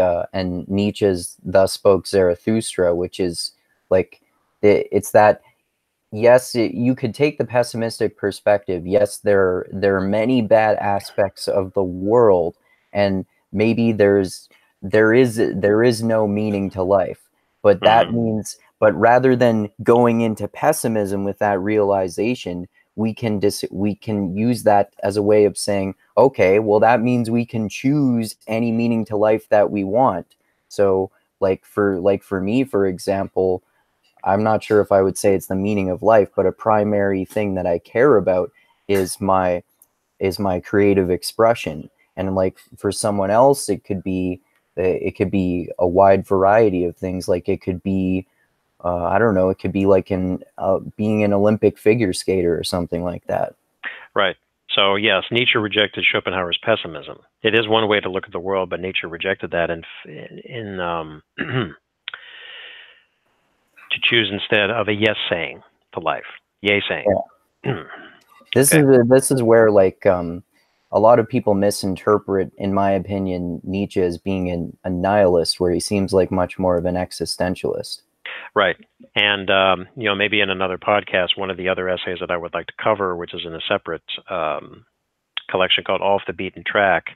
Nietzsche's Thus Spoke Zarathustra, which is like it's that, yes, you could take the pessimistic perspective. Yes, there are many bad aspects of the world, and maybe there is no meaning to life, but that means, but rather than going into pessimism with that realization, we can use that as a way of saying, okay, well, that means we can choose any meaning to life that we want. So like for me, for example, I'm not sure if I would say it's the meaning of life, but a primary thing that I care about is my creative expression. And like for someone else, it could be a wide variety of things. Like it could be, I don't know, it could be like being an Olympic figure skater or something like that. Right. So yes, Nietzsche rejected Schopenhauer's pessimism. It is one way to look at the world, but Nietzsche rejected that to choose instead of a yes saying to life, yay saying. Yeah. This is where like a lot of people misinterpret, in my opinion, Nietzsche as being a nihilist, where he seems like much more of an existentialist. Right. And, maybe in another podcast, one of the other essays that I would like to cover, which is in a separate collection called Off the Beaten Track,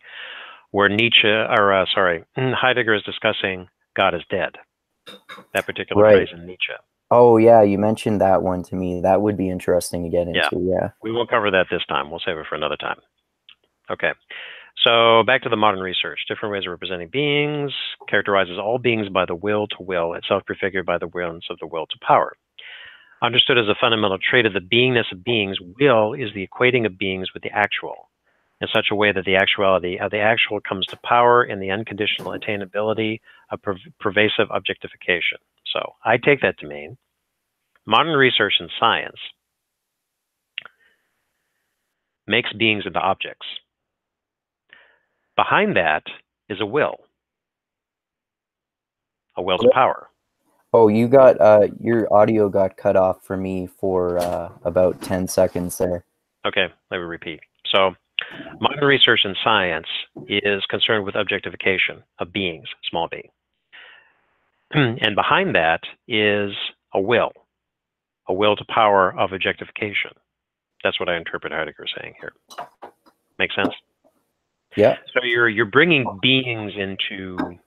where Heidegger is discussing God is dead. That particular phrase in Nietzsche. Oh, yeah, you mentioned that one to me. That would be interesting to get into, yeah. We won't cover that this time. We'll save it for another time. Okay. So back to the modern research. Different ways of representing beings characterizes all beings by the will to will, itself prefigured by the wills of the will to power. Understood as a fundamental trait of the beingness of beings, will is the equating of beings with the actual, in such a way that the actuality of the actual comes to power in the unconditional attainability of pervasive objectification. So I take that to mean modern research in science makes beings into objects. Behind that is a will to power. Oh, you got your audio got cut off for me for about 10 seconds there. Okay, let me repeat. So modern research in science is concerned with objectification of beings, small b. And behind that is a will to power of objectification. That's what I interpret Heidegger saying here. Make sense? Yeah. So you're bringing beings to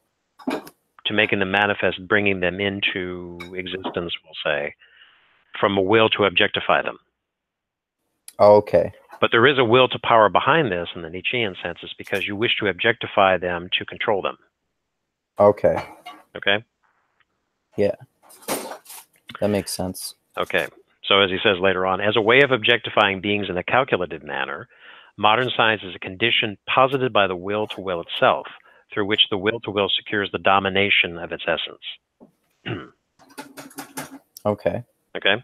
making them manifest, bringing them into existence, we'll say, from a will to objectify them. Okay. But there is a will to power behind this in the Nietzschean sense, is because you wish to objectify them to control them. Okay. Okay? Yeah. That makes sense. Okay. So as he says later on, as a way of objectifying beings in a calculated manner, modern science is a condition posited by the will to will itself, through which the will to will secures the domination of its essence. Okay. Okay?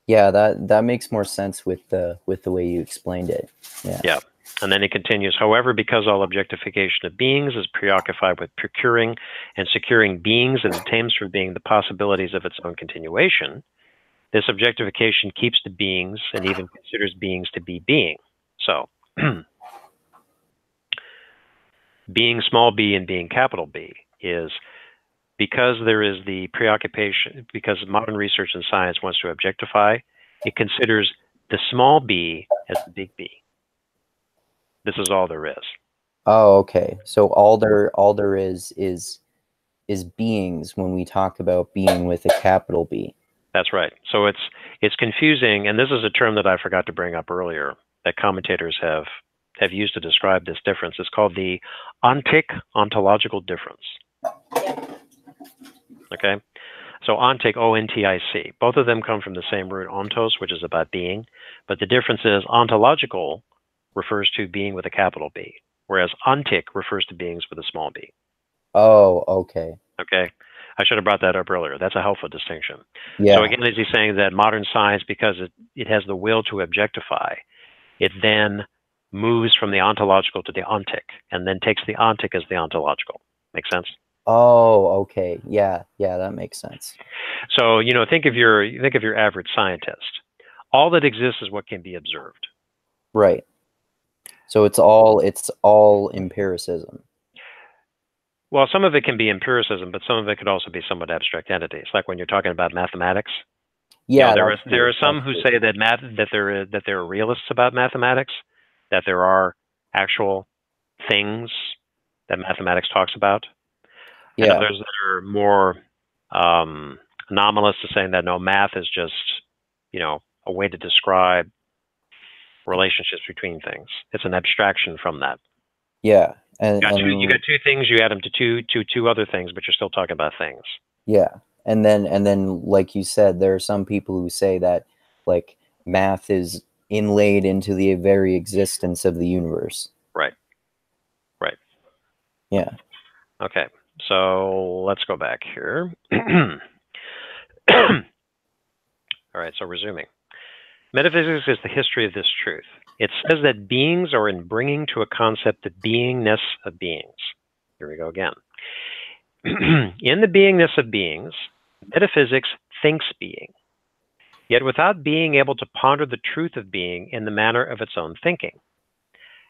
Yeah, that makes more sense with the way you explained it. Yeah. Yeah. And then he continues, however, because all objectification of beings is preoccupied with procuring and securing beings and obtains for being the possibilities of its own continuation, this objectification keeps the beings and even considers beings to be being. So, being small b and being capital B is because there is the preoccupation, because modern research and science wants to objectify, it considers the small b as the big B. This is all there is. Oh, okay. So all there is beings when we talk about being with a capital B. That's right. So it's confusing, and this is a term that I forgot to bring up earlier that commentators have used to describe this difference. It's called the ontic ontological difference. Okay? So ontic, O-N-T-I-C. Both of them come from the same root, ontos, which is about being, but the difference is ontological refers to being with a capital B, whereas ontic refers to beings with a small b. Oh, okay. Okay. I should have brought that up earlier. That's a helpful distinction. Yeah. So again, as he's saying that modern science, because it has the will to objectify, it then moves from the ontological to the ontic, and then takes the ontic as the ontological. Make sense? Oh, okay. Yeah, that makes sense. So, think of your average scientist. All that exists is what can be observed. Right. So it's all empiricism. Well, some of it can be empiricism, but some of it could also be somewhat abstract entities. Like when you're talking about mathematics. Yeah, there are some who say that there are realists about mathematics, that there are actual things that mathematics talks about. Yeah. And others that are more anomalous to saying that no, math is just a way to describe relationships between things. It's an abstraction from that. Yeah. You got two things, you add them to two other things, but you're still talking about things. Yeah. And then like you said, there are some people who say that like math is inlaid into the very existence of the universe. Right. Yeah. Okay. So let's go back here. All right, so resuming. Metaphysics is the history of this truth. It says that beings are in bringing to a concept the beingness of beings. Here we go again. In the beingness of beings, metaphysics thinks being, yet without being able to ponder the truth of being in the manner of its own thinking.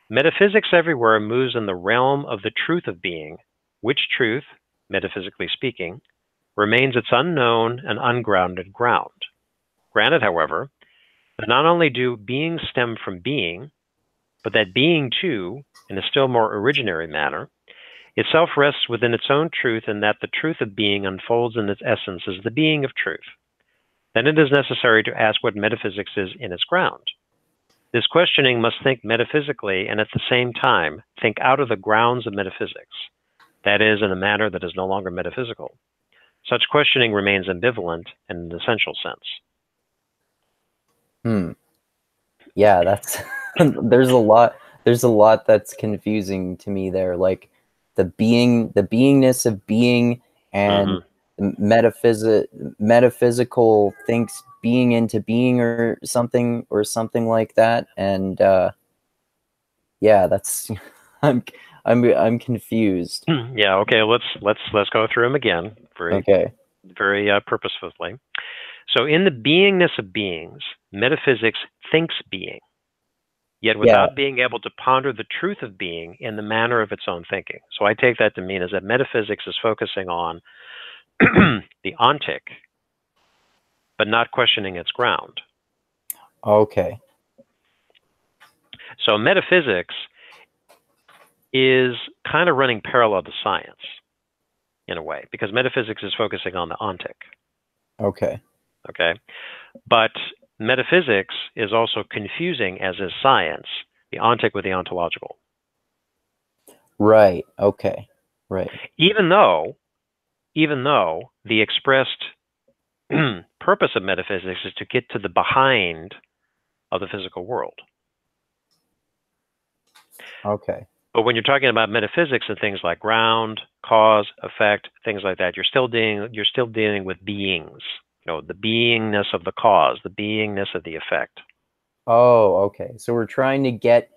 Metaphysics everywhere moves in the realm of the truth of being, which truth, metaphysically speaking, remains its unknown and ungrounded ground. Granted, however, that not only do beings stem from being, but that being too, in a still more originary manner, itself rests within its own truth, and that the truth of being unfolds in its essence as the being of truth. Then it is necessary to ask what metaphysics is in its ground. This questioning must think metaphysically and at the same time think out of the grounds of metaphysics, that is, in a manner that is no longer metaphysical. Such questioning remains ambivalent in an essential sense. Yeah, that's there's a lot that's confusing to me there, like the beingness of being, and metaphysical thinks being into being, or something like that. And yeah, that's I'm confused. Yeah, okay, let's go through them again very purposefully. So in the beingness of beings, metaphysics thinks being, yet without being able to ponder the truth of being in the manner of its own thinking. So I take that to mean is that metaphysics is focusing on the ontic, but not questioning its ground. Okay. So metaphysics is kind of running parallel to science in a way, because metaphysics is focusing on the ontic. Okay. Okay. But metaphysics is also confusing, as is science, the ontic with the ontological. Right. Okay. Right. Even though the expressed purpose of metaphysics is to get to the behind of the physical world. Okay. But when you're talking about metaphysics and things like ground, cause, effect, things like that, you're still dealing with beings. You know, the beingness of the cause, the beingness of the effect. Oh, okay. So we're trying to get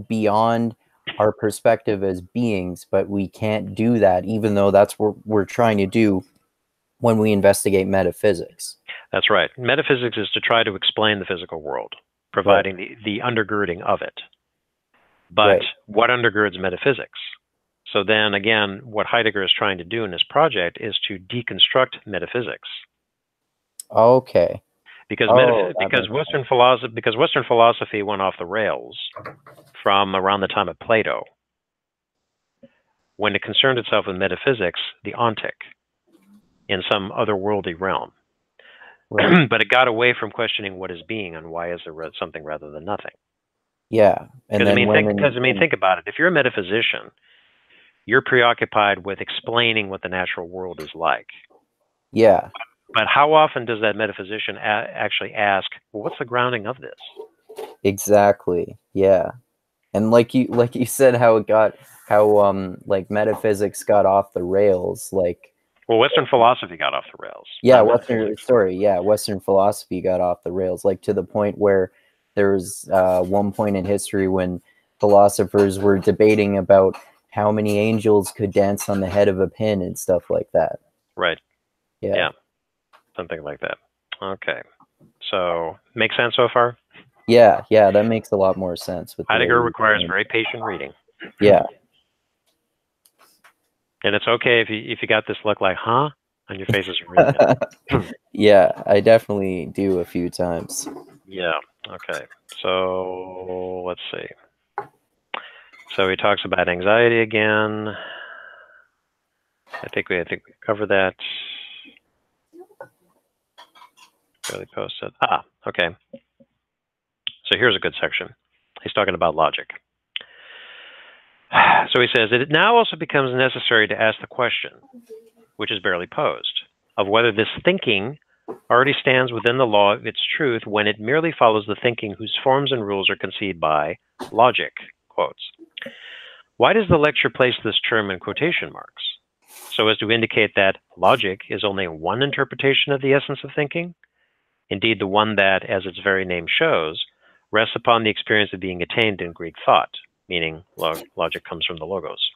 beyond our perspective as beings, but we can't do that, even though that's what we're trying to do when we investigate metaphysics. That's right. Metaphysics is to try to explain the physical world, providing the undergirding of it. But what undergirds metaphysics? So then again, what Heidegger is trying to do in his project is to deconstruct metaphysics. Okay. Because Western philosophy went off the rails from around the time of Plato, when it concerned itself with metaphysics, the ontic, in some otherworldly realm. Right. But it got away from questioning what is being and why is there something rather than nothing. Yeah. Because think about it. If you're a metaphysician, you're preoccupied with explaining what the natural world is like. Yeah. But how often does that metaphysician actually ask, well, what's the grounding of this? Exactly. Yeah. And like you said, like metaphysics got off the rails, like, well, Western philosophy got off the rails. Yeah, Western philosophy got off the rails, like to the point where there was one point in history when philosophers were debating about how many angels could dance on the head of a pin and stuff like that. Right. Yeah. Something like that. Okay. So, make sense so far? Yeah, that makes a lot more sense. With Heidegger requires very patient reading. Yeah. And it's okay if you got this look like, huh, on your face as you're reading it. Yeah, I definitely do a few times. Yeah. Okay. So let's see. So he talks about anxiety again. I think we covered that. Really posted. Okay. So here's a good section. He's talking about logic. So he says, it now also becomes necessary to ask the question, which is barely posed, of whether this thinking already stands within the law of its truth when it merely follows the thinking whose forms and rules are conceived by logic, quotes. Why does the lecture place this term in quotation marks? So as to indicate that logic is only one interpretation of the essence of thinking? Indeed, the one that, as its very name shows, rests upon the experience of being attained in Greek thought, meaning logic comes from the logos.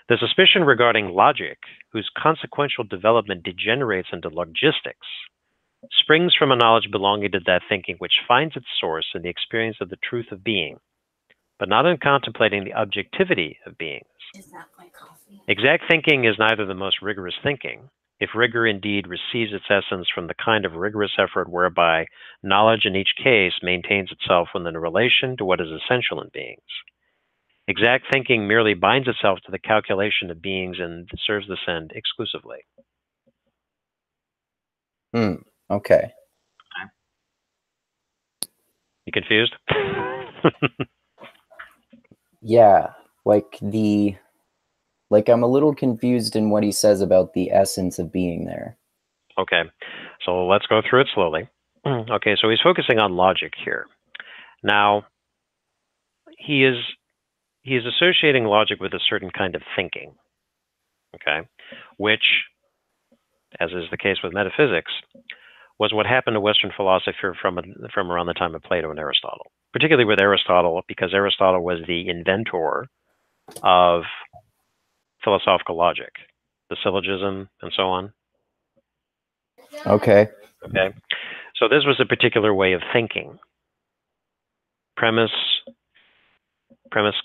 The suspicion regarding logic, whose consequential development degenerates into logistics, springs from a knowledge belonging to that thinking which finds its source in the experience of the truth of being, but not in contemplating the objectivity of beings. Is that my coffee? Exact thinking is neither the most rigorous thinking, if rigor indeed receives its essence from the kind of rigorous effort whereby knowledge in each case maintains itself within a relation to what is essential in beings. Exact thinking merely binds itself to the calculation of beings and serves this end exclusively. Okay. You confused? Yeah, like the Like, I'm a little confused in what he says about the essence of being there. Okay, so let's go through it slowly. Okay, so he's focusing on logic here. Now, he is associating logic with a certain kind of thinking, okay, which, as is the case with metaphysics, was what happened to Western philosophy from around the time of Plato and Aristotle, particularly with Aristotle, because Aristotle was the inventor of philosophical logic, the syllogism, and so on. Okay. Okay, so this was a particular way of thinking. Premise,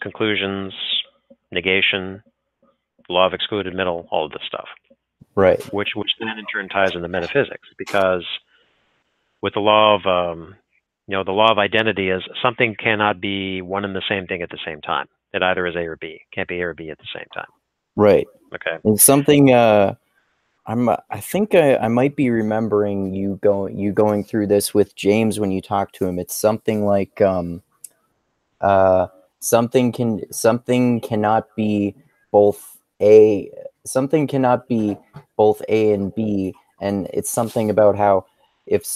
conclusions, negation, law of excluded middle, all of this stuff. Right. Which then in turn ties into metaphysics, because with the law of the law of identity is something cannot be one and the same thing at the same time. It either is A or B. Can't be A or B at the same time. Right. Okay. It's something I think I might be remembering you going through this with James when you talked to him. It's something like something cannot be both A something cannot be both A and B, and it's something about how if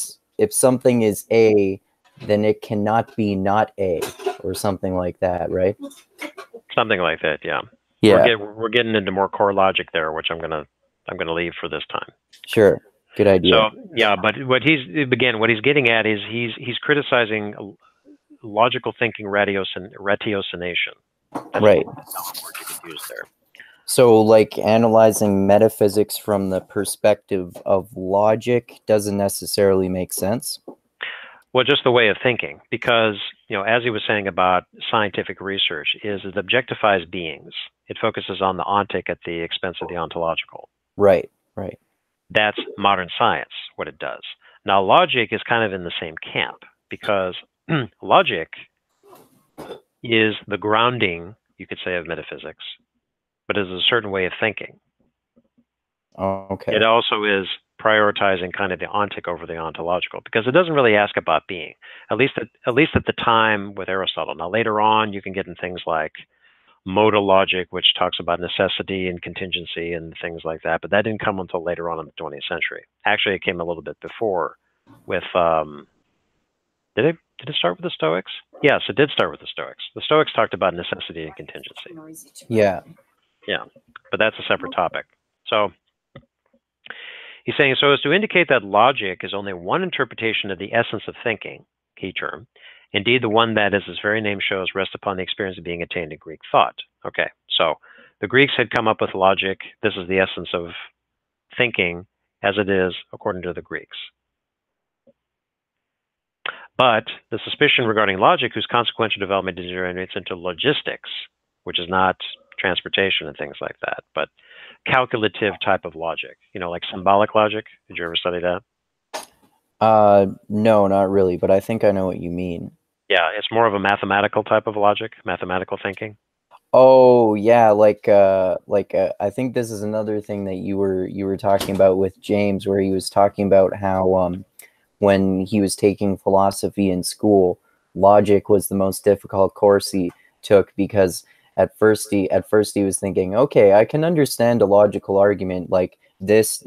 something is A, then it cannot be not A, or something like that, right? Something like that, yeah. Yeah. We're getting into more core logic there, which I'm gonna leave for this time. Sure. Good idea. So yeah, but what he's getting at is he's criticizing logical thinking ratiocination. That's right. the word you could use there. So, like, analyzing metaphysics from the perspective of logic doesn't necessarily make sense. Well, just the way of thinking, because, as he was saying about scientific research, is it objectifies beings. It focuses on the ontic at the expense of the ontological. Right, right. That's modern science, what it does. Now, logic is kind of in the same camp, because logic is the grounding, you could say, of metaphysics, but is a certain way of thinking. Okay. It also is prioritizing kind of the ontic over the ontological, because it doesn't really ask about being, at least at the time with Aristotle. Now, later on, you can get in things like modal logic, which talks about necessity and contingency and things like that, but that didn't come until later on in the 20th century. Actually, it came a little bit before with, did it start with the Stoics? Yes, it did start with the Stoics. The Stoics talked about necessity and contingency. Yeah. Yeah, but that's a separate topic. So he's saying, so as to indicate that logic is only one interpretation of the essence of thinking, key term, indeed the one that, as its very name shows, rests upon the experience of being attained in Greek thought. Okay, so the Greeks had come up with logic. This is the essence of thinking as it is according to the Greeks. But the suspicion regarding logic, whose consequential development degenerates into logistics, which is not transportation and things like that, but calculative type of logic, like symbolic logic. Did you ever study that? No, not really, but I think I know what you mean. Yeah, it's more of a mathematical type of logic, mathematical thinking. Oh, yeah, I think this is another thing that you were talking about with James, where he was talking about how when he was taking philosophy in school, logic was the most difficult course he took, because at first he was thinking, okay, I can understand a logical argument like this,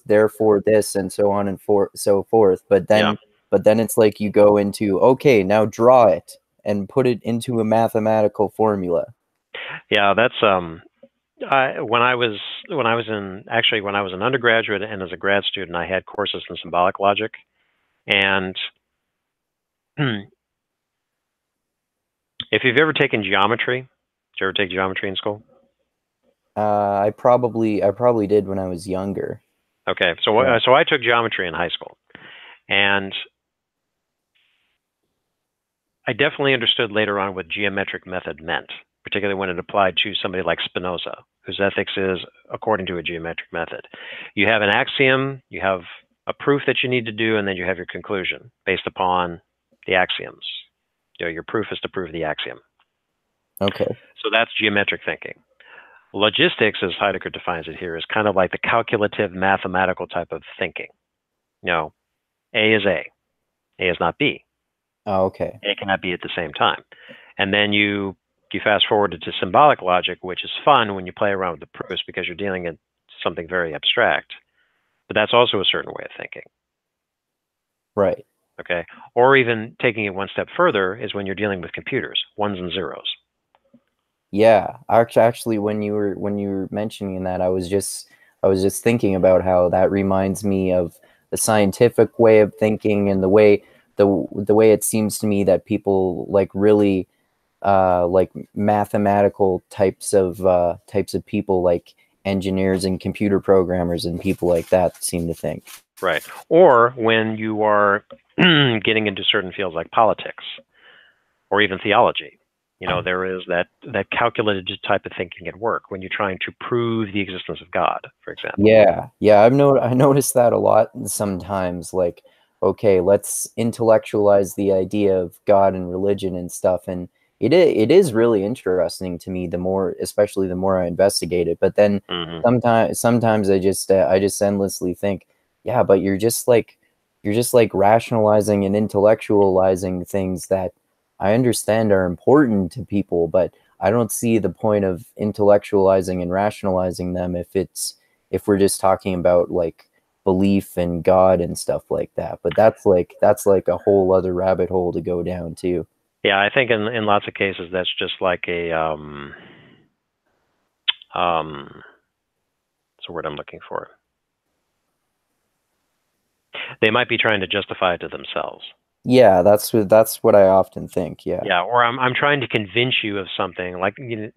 therefore this, and so on and so forth. But then it's like you go into, okay, now draw it and put it into a mathematical formula. Yeah, that's when I was an undergraduate and as a grad student, I had courses in symbolic logic, and if you've ever taken geometry, did you ever take geometry in school? I probably did when I was younger. Okay, so Yeah. So I took geometry in high school, and I definitely understood later on what geometric method meant, particularly when it applied to somebody like Spinoza, whose ethics is according to a geometric method. You have an axiom, you have a proof that you need to do, and then you have your conclusion based upon the axioms. Your proof is to prove the axiom. Okay. So that's geometric thinking. Logistics, as Heidegger defines it here, is kind of like the calculative mathematical type of thinking. A is A. A is not B. Oh, okay. A cannot be at the same time. And then you You fast forward to symbolic logic, which is fun when you play around with the proofs because you're dealing in something very abstract. But that's also a certain way of thinking. Right. Okay. Or even taking it one step further is when you're dealing with computers, ones and zeros. Yeah, actually, when you were mentioning that, I was just thinking about how that reminds me of the scientific way of thinking and the way it seems to me that people like really like mathematical types of people, like engineers and computer programmers and people like that, seem to think. Right. Or when you are getting into certain fields like politics or even theology. You know, there is that calculated type of thinking at work when you're trying to prove the existence of God, for example. Yeah, I noticed that a lot sometimes. Like, okay, let's intellectualize the idea of God and religion and stuff, and it is really interesting to me, especially the more I investigate it. But then sometimes I just endlessly think, yeah, but you're just like rationalizing and intellectualizing things that I understand are important to people, but I don't see the point of intellectualizing and rationalizing them if we're just talking about like belief in God and stuff like that. But that's like a whole other rabbit hole to go down too. Yeah, I think in lots of cases that's just like a what's the word I'm looking for? They might be trying to justify it to themselves. Yeah, that's what I often think. Yeah. Yeah, or I'm trying to convince you of something. Like you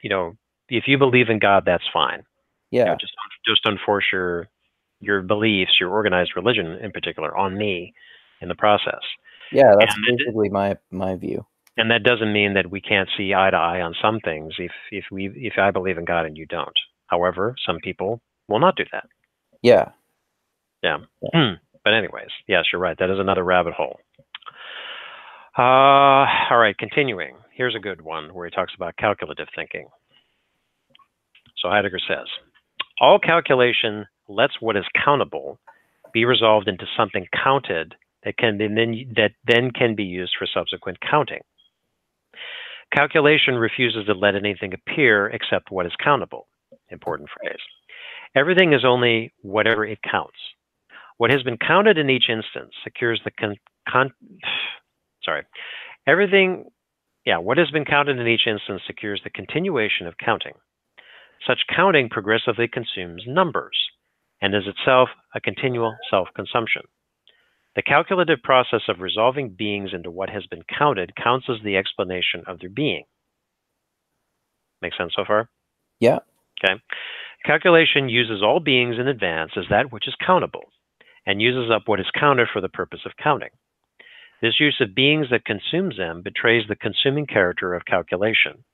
know, if you believe in God, that's fine. Yeah. You know, just enforce your beliefs, your organized religion in particular, on me in the process. Yeah, that's And basically my view. and that doesn't mean that we can't see eye to eye on some things if I believe in God and you don't. However, some people will not do that. Yeah. Yeah. But anyways, yes, you're right. That is another rabbit hole. All right, continuing. Here's a good one where he talks about calculative thinking. So Heidegger says, all calculation lets what is countable be resolved into something counted that then can be used for subsequent counting. Calculation refuses to let anything appear except what is countable. Important phrase. Everything is only whatever it counts. What has been counted in each instance secures the what has been counted in each instance secures the continuation of counting. Such counting progressively consumes numbers and is itself a continual self-consumption. The calculative process of resolving beings into what has been counted counts as the explanation of their being. Make sense so far? Yeah. Okay. Calculation uses all beings in advance as that which is countable, and uses up what is counted for the purpose of counting. This use of beings that consumes them betrays the consuming character of calculation.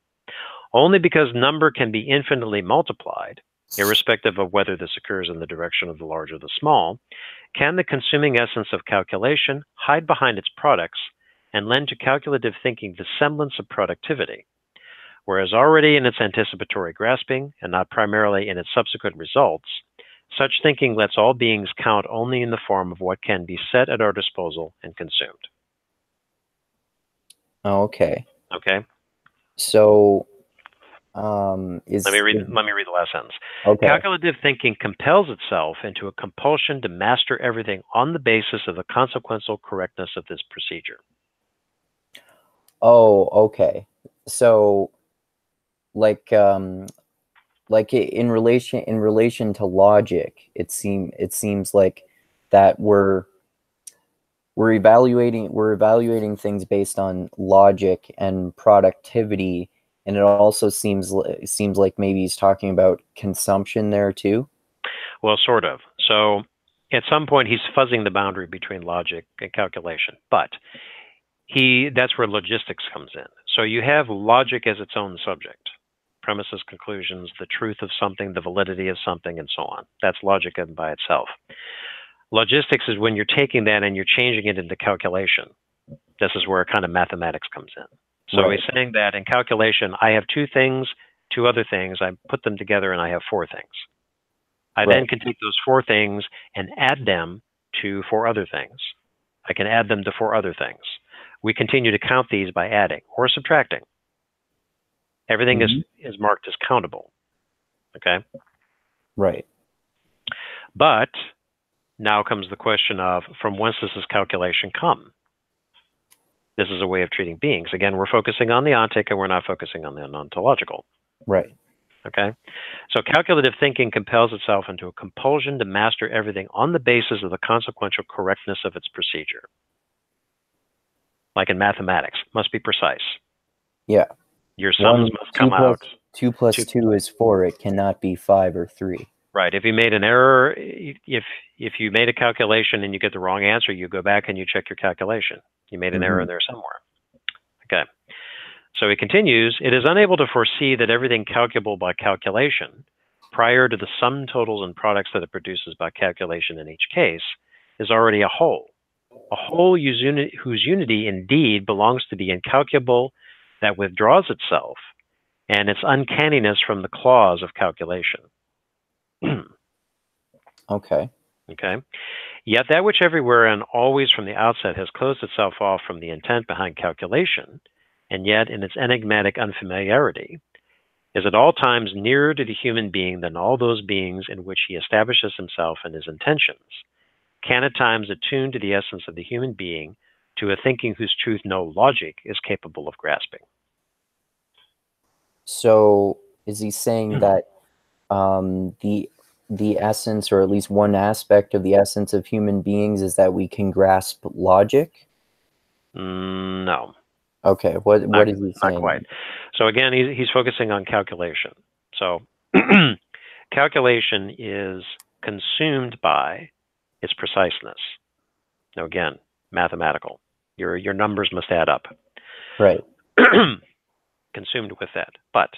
Only because number can be infinitely multiplied, irrespective of whether this occurs in the direction of the large or the small, can the consuming essence of calculation hide behind its products and lend to calculative thinking the semblance of productivity, whereas already in its anticipatory grasping, and not primarily in its subsequent results, such thinking lets all beings count only in the form of what can be set at our disposal and consumed. Okay. Okay. So, let me read the last sentence. Okay. Calculative thinking compels itself into a compulsion to master everything on the basis of the consequential correctness of this procedure. Oh, okay. So, like in relation to logic, it seems like that we're evaluating things based on logic and productivity, and it also seems like maybe he's talking about consumption there too. Well, sort of. So at some point he's fuzzing the boundary between logic and calculation, but that's where logistics comes in. So you have logic as its own subject, premises, conclusions, the truth of something, the validity of something, and so on. That's logic by itself. Logistics is when you're taking that and you're changing it into calculation. This is where kind of mathematics comes in. So Right. He's saying that in calculation, I have two other things, I put them together and I have four things. I then can take those four things and add them to four other things. I can add them to four other things. We continue to count these by adding or subtracting. Everything is marked as countable. Okay? Right. But now comes the question of, from whence does this calculation come? This is a way of treating beings. Again, we're focusing on the ontic and we're not focusing on the ontological. Right. Okay? So calculative thinking compels itself into a compulsion to master everything on the basis of the consequential correctness of its procedure. Like in mathematics, must be precise. Yeah. Your sums must come out. 2 plus 2 is 4. It cannot be 5 or 3. Right. If you made an error, if you made a calculation and you get the wrong answer, you go back and you check your calculation. You made an error in there somewhere. Okay. So he continues, it is unable to foresee that everything calculable by calculation, prior to the sum totals and products that it produces by calculation in each case, is already a whole whose unity indeed belongs to the incalculable that withdraws itself and its uncanniness from the clause of calculation. Okay. Okay. Yet that which everywhere and always from the outset has closed itself off from the intent behind calculation, and yet in its enigmatic unfamiliarity, is at all times nearer to the human being than all those beings in which he establishes himself and his intentions, can at times attune to the essence of the human being, to a thinking whose truth no logic is capable of grasping. So is he saying that the essence, or at least one aspect of the essence of human beings, is that we can grasp logic? No. Okay. What is he saying? Not quite. So again, he's focusing on calculation. So calculation is consumed by its preciseness. Now again, mathematical. Your numbers must add up. Right. Consumed with that. But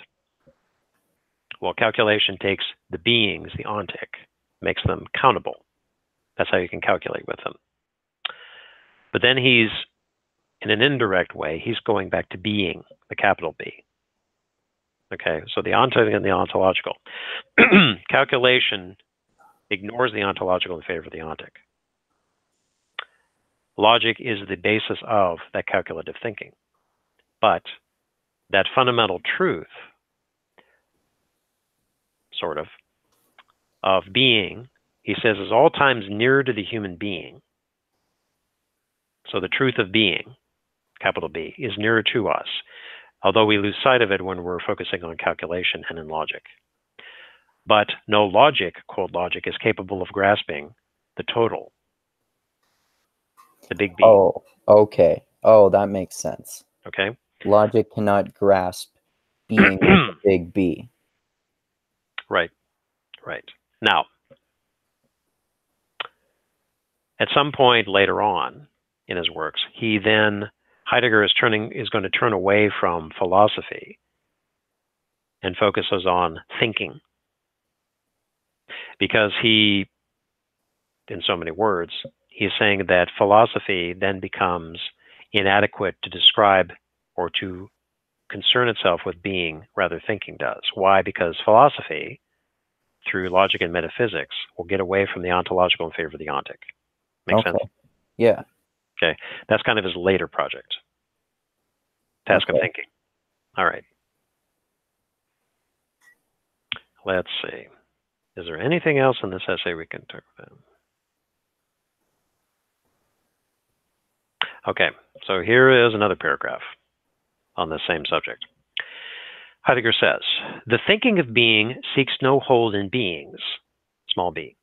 well, calculation takes the beings, the ontic, makes them countable. That's how you can calculate with them. But then he's, in an indirect way, he's going back to being, the capital B. Okay, so the ontic and the ontological. Calculation ignores the ontological in favor of the ontic. Logic is the basis of that calculative thinking. But that fundamental truth, sort of being, he says, is all times nearer to the human being. So the truth of being, capital B, is nearer to us, although we lose sight of it when we're focusing on calculation and in logic. But no logic, quote logic, is capable of grasping the total, the big B. Oh, okay. Oh, that makes sense. Okay. Logic cannot grasp being with a big B. Right. Right. Now, at some point later on in his works, Heidegger is going to turn away from philosophy and focuses on thinking. Because he, in so many words, he's saying that philosophy then becomes inadequate to describe or to concern itself with being, rather thinking does. Why? Because philosophy, through logic and metaphysics, will get away from the ontological in favor of the ontic. Make sense? Yeah. Okay. That's kind of his later project. Task of thinking. All right. Let's see. Is there anything else in this essay we can talk about? Okay. So here is another paragraph on the same subject. Heidegger says, the thinking of being seeks no hold in beings, small b.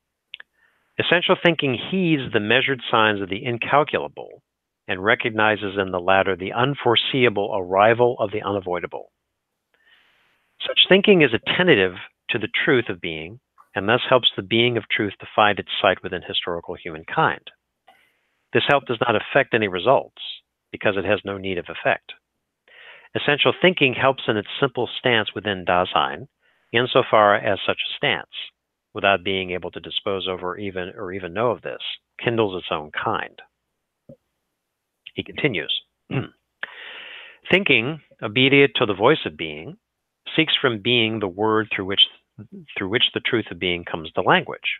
Essential thinking heeds the measured signs of the incalculable and recognizes in the latter the unforeseeable arrival of the unavoidable. Such thinking is attentive to the truth of being and thus helps the being of truth to find its site within historical humankind. This help does not affect any results because it has no need of effect. Essential thinking helps in its simple stance within Dasein, insofar as such a stance, without being able to dispose over or even know of this, kindles its own kind. He continues, thinking, obedient to the voice of being, seeks from being the word through which the truth of being comes to language.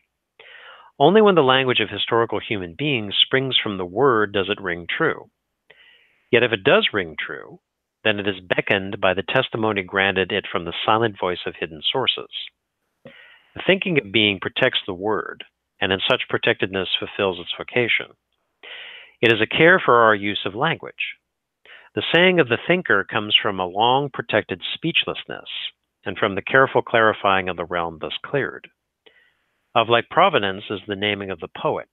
Only when the language of historical human beings springs from the word does it ring true. Yet if it does ring true, then it is beckoned by the testimony granted it from the silent voice of hidden sources. The thinking of being protects the word, and in such protectedness fulfills its vocation. It is a care for our use of language. The saying of the thinker comes from a long protected speechlessness, and from the careful clarifying of the realm thus cleared. Of like provenance is the naming of the poet.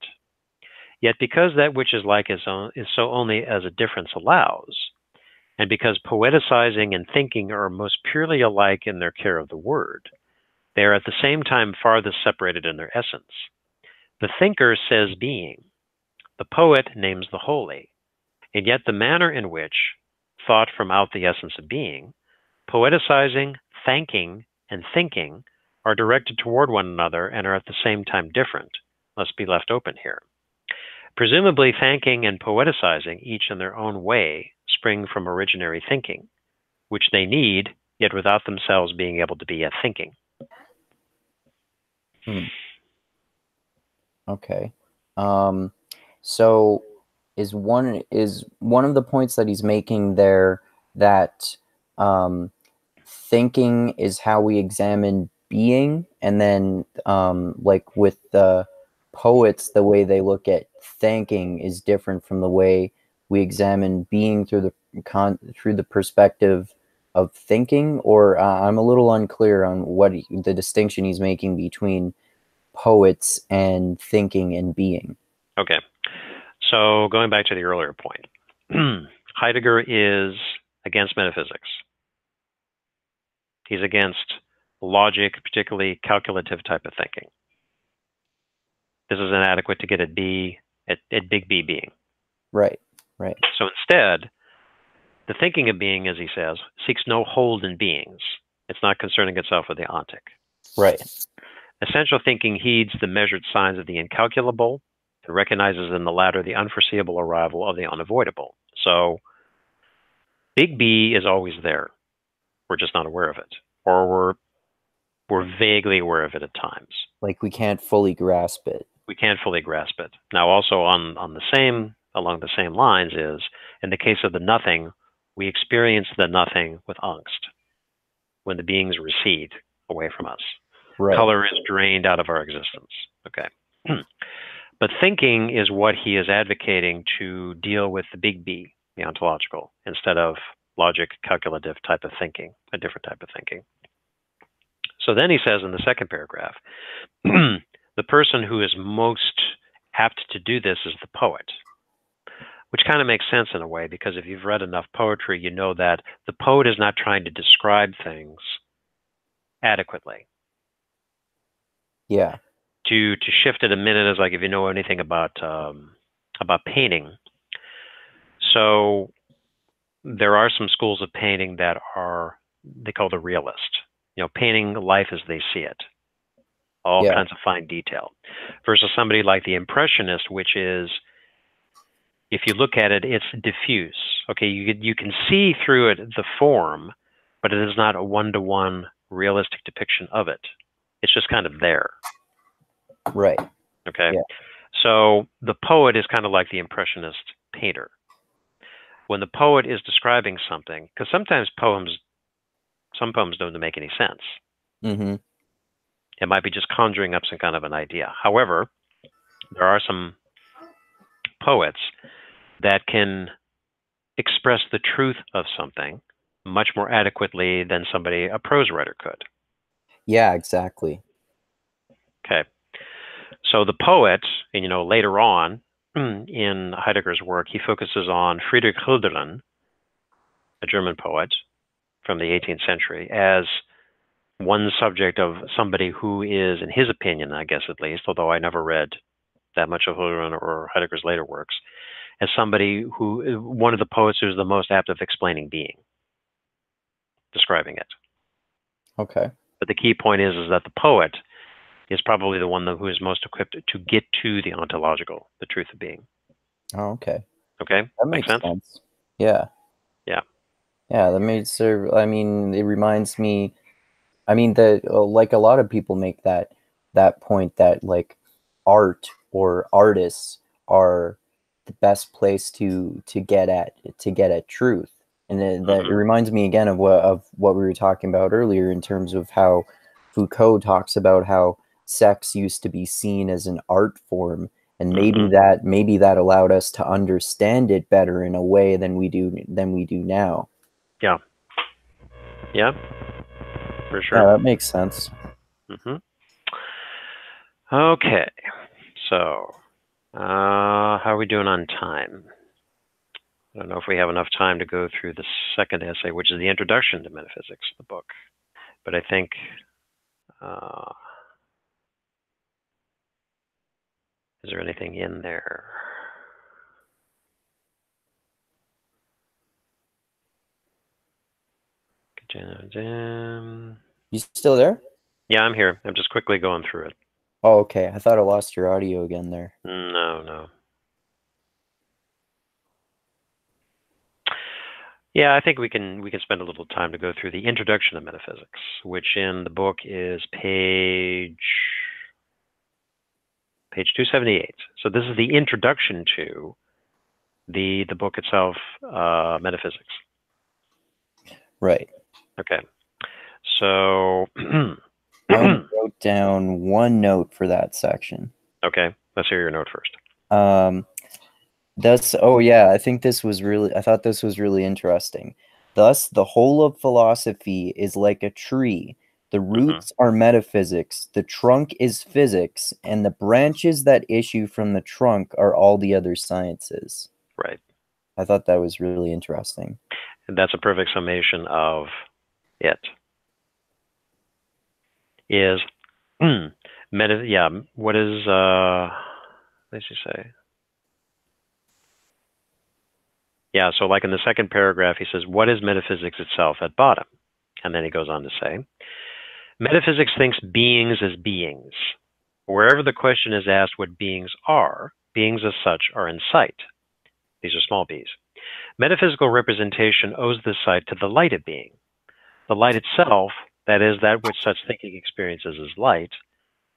Yet because that which is like is so only as a difference allows, and because poeticizing and thinking are most purely alike in their care of the word, they are at the same time farthest separated in their essence. The thinker says being, the poet names the holy, and yet the manner in which, thought from out the essence of being, poeticizing, thanking, and thinking are directed toward one another and are at the same time different, must be left open here. Presumably, thanking and poeticizing, each in their own way, spring from originary thinking, which they need, yet without themselves being able to be a thinking. Okay. So is one of the points that he's making there that thinking is how we examine being, and then like with the poets, the way they look at thinking is different from the way we examine being through the perspective of thinking? Or I'm a little unclear on what the distinction he's making between poets and thinking and being. Okay. So going back to the earlier point, Heidegger is against metaphysics. He's against logic, particularly calculative type of thinking. This is inadequate to get at big B being. Right, right. So instead, the thinking of being, as he says, seeks no hold in beings. It's not concerning itself with the ontic. Right. Essential thinking heeds the measured signs of the incalculable and recognizes in the latter the unforeseeable arrival of the unavoidable. So big B is always there. We're just not aware of it, or we're vaguely aware of it at times. Like we can't fully grasp it. We can't fully grasp it. Now, also along the same lines is, in the case of the nothing, we experience the nothing with angst when the beings recede away from us. Right. Color is drained out of our existence. Okay. But thinking is what he is advocating to deal with the big B, the ontological, instead of logic, calculative type of thinking, a different type of thinking. So then he says in the second paragraph, the person who is most apt to do this is the poet, which kind of makes sense in a way, because if you've read enough poetry, you know that the poet is not trying to describe things adequately. Yeah. To shift it a minute is like if you know anything about painting. So there are some schools of painting that they call the realist. You know, painting life as they see it, all kinds of fine detail, versus somebody like the impressionist, which is, if you look at it, it's diffuse. Okay, you can see through it the form, but it is not a one-to-one realistic depiction of it. It's just kind of there. Right. Okay. Yeah. So the poet is kind of like the impressionist painter. When the poet is describing something, because sometimes some poems don't make any sense. Mm-hmm. It might be just conjuring up some kind of an idea. However, there are some poets that can express the truth of something much more adequately than a prose writer could. Yeah, exactly. Okay. So the poet, and later on in Heidegger's work, he focuses on Friedrich Hölderlin, a German poet from the 18th century, as one subject of somebody who is, in his opinion, I guess at least, although I never read that much of Hölderlin or Heidegger's later works, as one of the poets who's the most apt of explaining being, describing it. Okay. But the key point is that the poet is probably the one who is most equipped to get to the ontological, the truth of being. Oh, okay. Okay? That makes sense. Yeah. Yeah. Yeah, that makes sense. I mean, it reminds me, like a lot of people make that point that like art or artists are the best place to get at truth. And it reminds me again of what we were talking about earlier in terms of how Foucault talks about how sex used to be seen as an art form, and maybe that allowed us to understand it better in a way than we do now. Yeah. Yeah. For sure. Yeah, that makes sense. Okay. So, how are we doing on time? I don't know if we have enough time to go through the second essay, which is the introduction to metaphysics, the book. But I think is there anything in there? You still there? Yeah, I'm here. I'm just quickly going through it. Oh, okay. I thought I lost your audio again there. No. Yeah, I think we can spend a little time to go through the introduction to metaphysics, which in the book is page 278. So this is the introduction to the book itself, Metaphysics. Right. Okay. So I only wrote down one note for that section. Okay, let's hear your note first. I thought this was really interesting. Thus, the whole of philosophy is like a tree. The roots are metaphysics, the trunk is physics, and the branches that issue from the trunk are all the other sciences. Right. I thought that was really interesting. And that's a perfect summation of it. Is what is let's just say. Yeah, so like in the second paragraph, he says, what is metaphysics itself at bottom? And then he goes on to say, metaphysics thinks beings as beings. Wherever the question is asked what beings are, beings as such are in sight. These are small b's. Metaphysical representation owes this sight to the light of being. The light itself, that is, that which such thinking experiences as light,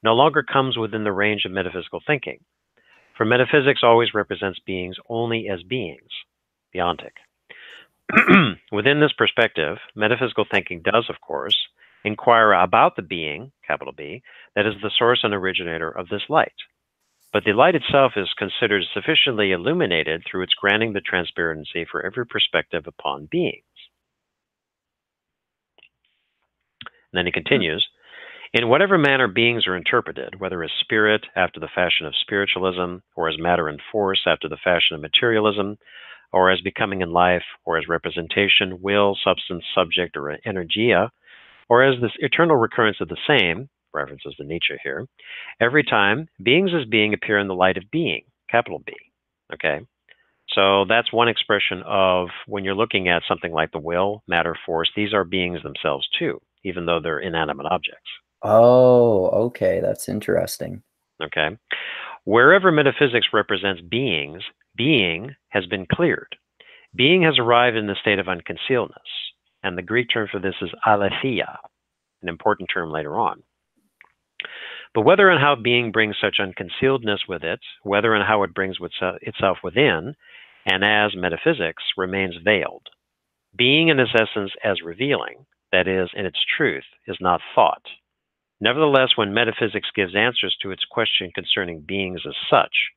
no longer comes within the range of metaphysical thinking. For metaphysics always represents beings only as beings, the ontic. Within this perspective, metaphysical thinking does, of course, inquire about the being, capital B, that is the source and originator of this light. But the light itself is considered sufficiently illuminated through its granting the transparency for every perspective upon beings. And then he continues, in whatever manner beings are interpreted, whether as spirit after the fashion of spiritualism, or as matter and force after the fashion of materialism, or as becoming in life, or as representation, will, substance, subject, or energia, or as this eternal recurrence of the same, references to Nietzsche here, every time, beings as being appear in the light of being, capital B. Okay? So that's one expression of when you're looking at something like the will, matter, force, these are beings themselves too, even though they're inanimate objects. Oh, okay. That's interesting. Okay? Wherever metaphysics represents beings, being has been cleared. Being has arrived in the state of unconcealedness, and the Greek term for this is aletheia, an important term later on. But whether and how being brings such unconcealedness with it, whether and how it brings itself within, and as metaphysics, remains veiled. Being in its essence as revealing, that is, in its truth, is not thought. Nevertheless, when metaphysics gives answers to its question concerning beings as such,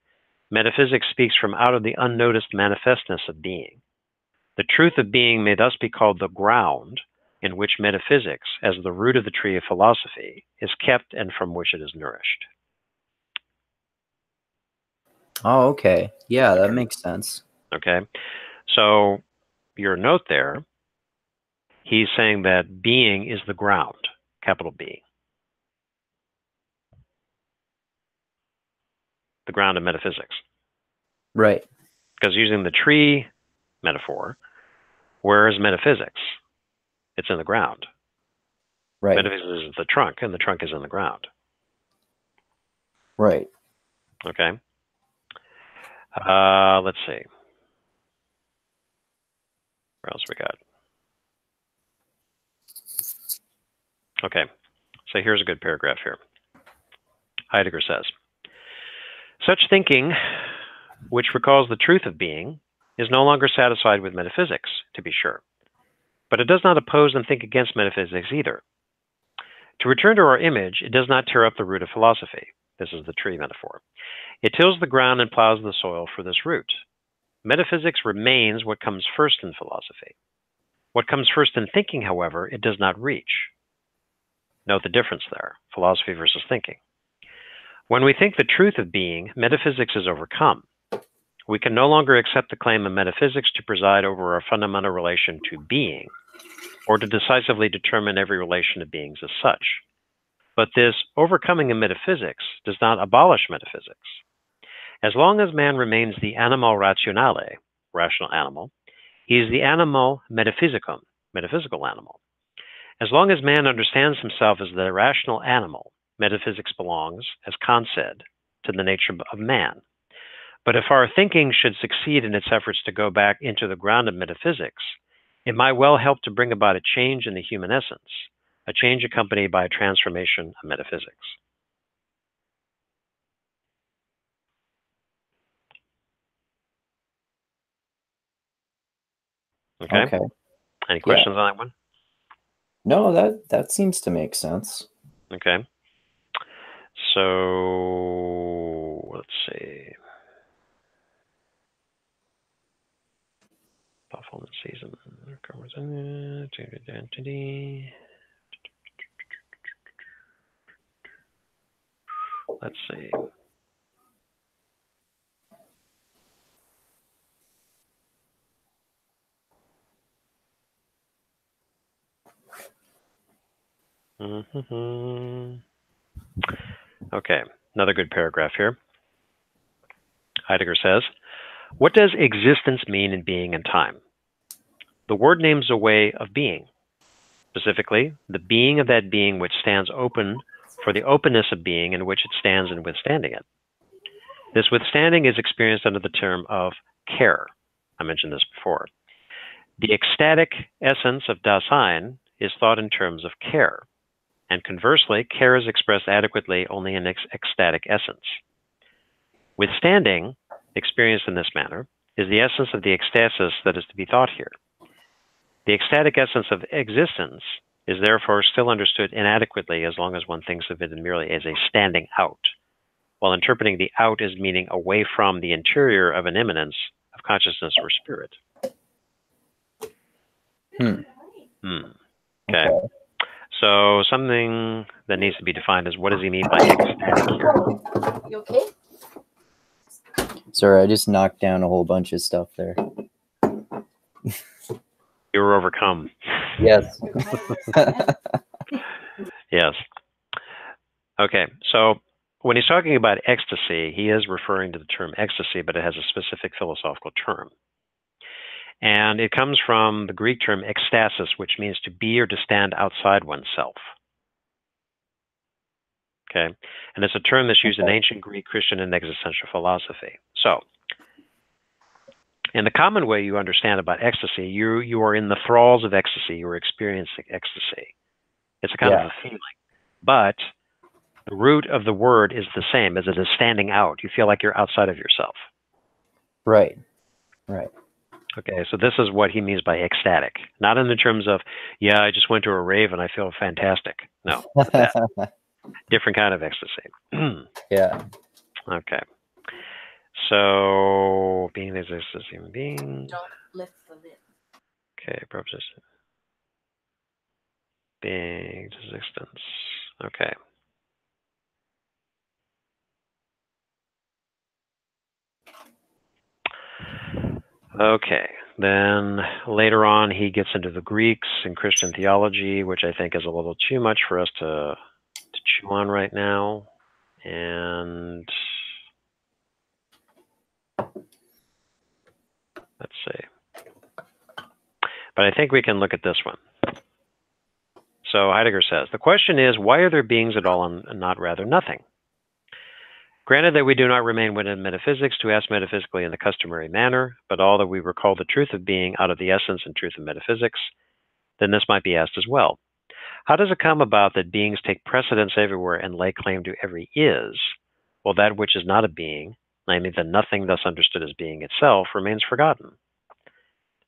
metaphysics speaks from out of the unnoticed manifestness of being. The truth of being may thus be called the ground in which metaphysics, as the root of the tree of philosophy, is kept and from which it is nourished. Oh, okay. Yeah, that makes sense. Okay. So your note there, he's saying that being is the ground, capital B. The ground of metaphysics. Right. Because using the tree metaphor, where is metaphysics? It's in the ground. Right. Metaphysics is the trunk, and the trunk is in the ground. Right. Okay. Let's see. Where else we got? Okay. So here's a good paragraph here. Heidegger says, such thinking, which recalls the truth of being, is no longer satisfied with metaphysics, to be sure. But it does not oppose and think against metaphysics either. To return to our image, it does not tear up the root of philosophy. This is the tree metaphor. It tills the ground and plows the soil for this root. Metaphysics remains what comes first in philosophy. What comes first in thinking, however, it does not reach. Note the difference there, philosophy versus thinking. When we think the truth of being, metaphysics is overcome. We can no longer accept the claim of metaphysics to preside over our fundamental relation to being, or to decisively determine every relation of beings as such. But this overcoming of metaphysics does not abolish metaphysics. As long as man remains the animal rationale, rational animal, he is the animal metaphysicum, metaphysical animal. As long as man understands himself as the rational animal, metaphysics belongs, as Kant said, to the nature of man. But if our thinking should succeed in its efforts to go back into the ground of metaphysics, it might well help to bring about a change in the human essence, a change accompanied by a transformation of metaphysics. Okay. Any questions on that one? No, that seems to make sense. Okay. So let's see. Performance season. Let's see. Okay, another good paragraph here. Heidegger says, what does existence mean in being and time? The word names a way of being. Specifically, the being of that being which stands open for the openness of being in which it stands and withstanding it. This withstanding is experienced under the term of care. I mentioned this before. The ecstatic essence of Dasein is thought in terms of care, and conversely, care is expressed adequately only in ecstatic essence. Withstanding, experienced in this manner, is the essence of the ecstasis that is to be thought here. The ecstatic essence of existence is therefore still understood inadequately as long as one thinks of it merely as a standing out, while interpreting the out as meaning away from the interior of an immanence of consciousness or spirit. Okay. So something that needs to be defined is, what does he mean by ecstatic here? You okay? Sorry, I just knocked down a whole bunch of stuff there. You were overcome. Yes. Yes. Okay, so when he's talking about ecstasy, he is referring to the term ecstasy, but it has a specific philosophical term. And it comes from the Greek term ekstasis, which means to be or to stand outside oneself. Okay, and it's a term that's used in ancient Greek, Christian, and existential philosophy. So, in the common way you understand about ecstasy, you are in the thralls of ecstasy. You are experiencing ecstasy. It's a kind of a feeling. But the root of the word is the same, as it is standing out. You feel like you're outside of yourself. Right. Right. Okay, so this is what he means by ecstatic. Not in the terms of, yeah, I just went to a rave and I feel fantastic. No, not that. Different kind of ecstasy. Yeah. Okay. So, being exists as human being. Don't lift the lid. Okay, proposition. Being existence. Okay. Okay. Then later on, he gets into the Greeks and Christian theology, which I think is a little too much for us to chew on right now. And let's see. But I think we can look at this one. So Heidegger says, the question is, why are there beings at all and not rather nothing? Granted that we do not remain within metaphysics to ask metaphysically in the customary manner, but all that we recall the truth of being out of the essence and truth of metaphysics, then this might be asked as well. How does it come about that beings take precedence everywhere and lay claim to every is, while that which is not a being, namely the nothing thus understood as being itself, remains forgotten?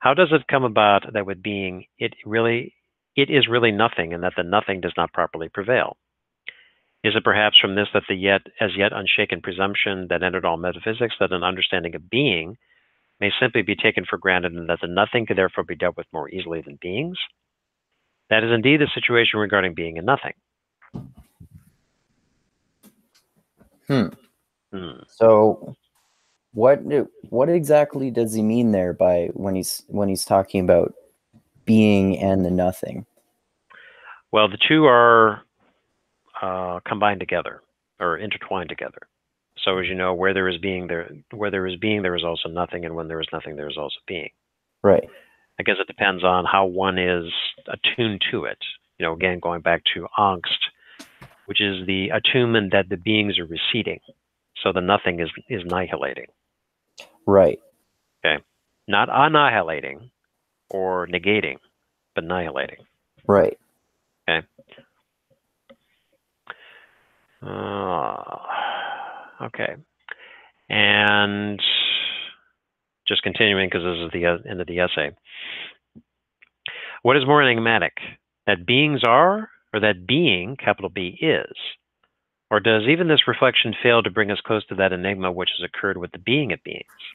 How does it come about that with being, it is really nothing, and that the nothing does not properly prevail? Is it perhaps from this that the as yet unshaken presumption that entered all metaphysics, that an understanding of being may simply be taken for granted, and that the nothing could therefore be dealt with more easily than beings? That is indeed the situation regarding being and nothing. So what exactly does he mean there by when he's talking about being and the nothing? Well, the two are combined together, or intertwined together. So as you know, where there is being, there is also nothing, and when there is nothing, there is also being. Right. I guess it depends on how one is attuned to it. You know, again, going back to angst, which is the attunement that the beings are receding. So the nothing is annihilating. Right. Okay. Not annihilating or negating, but annihilating. Right. Okay. Okay. And just continuing, because this is the end of the essay. What is more enigmatic, that beings are, or that being, capital B, is? Or does even this reflection fail to bring us close to that enigma which has occurred with the being of beings?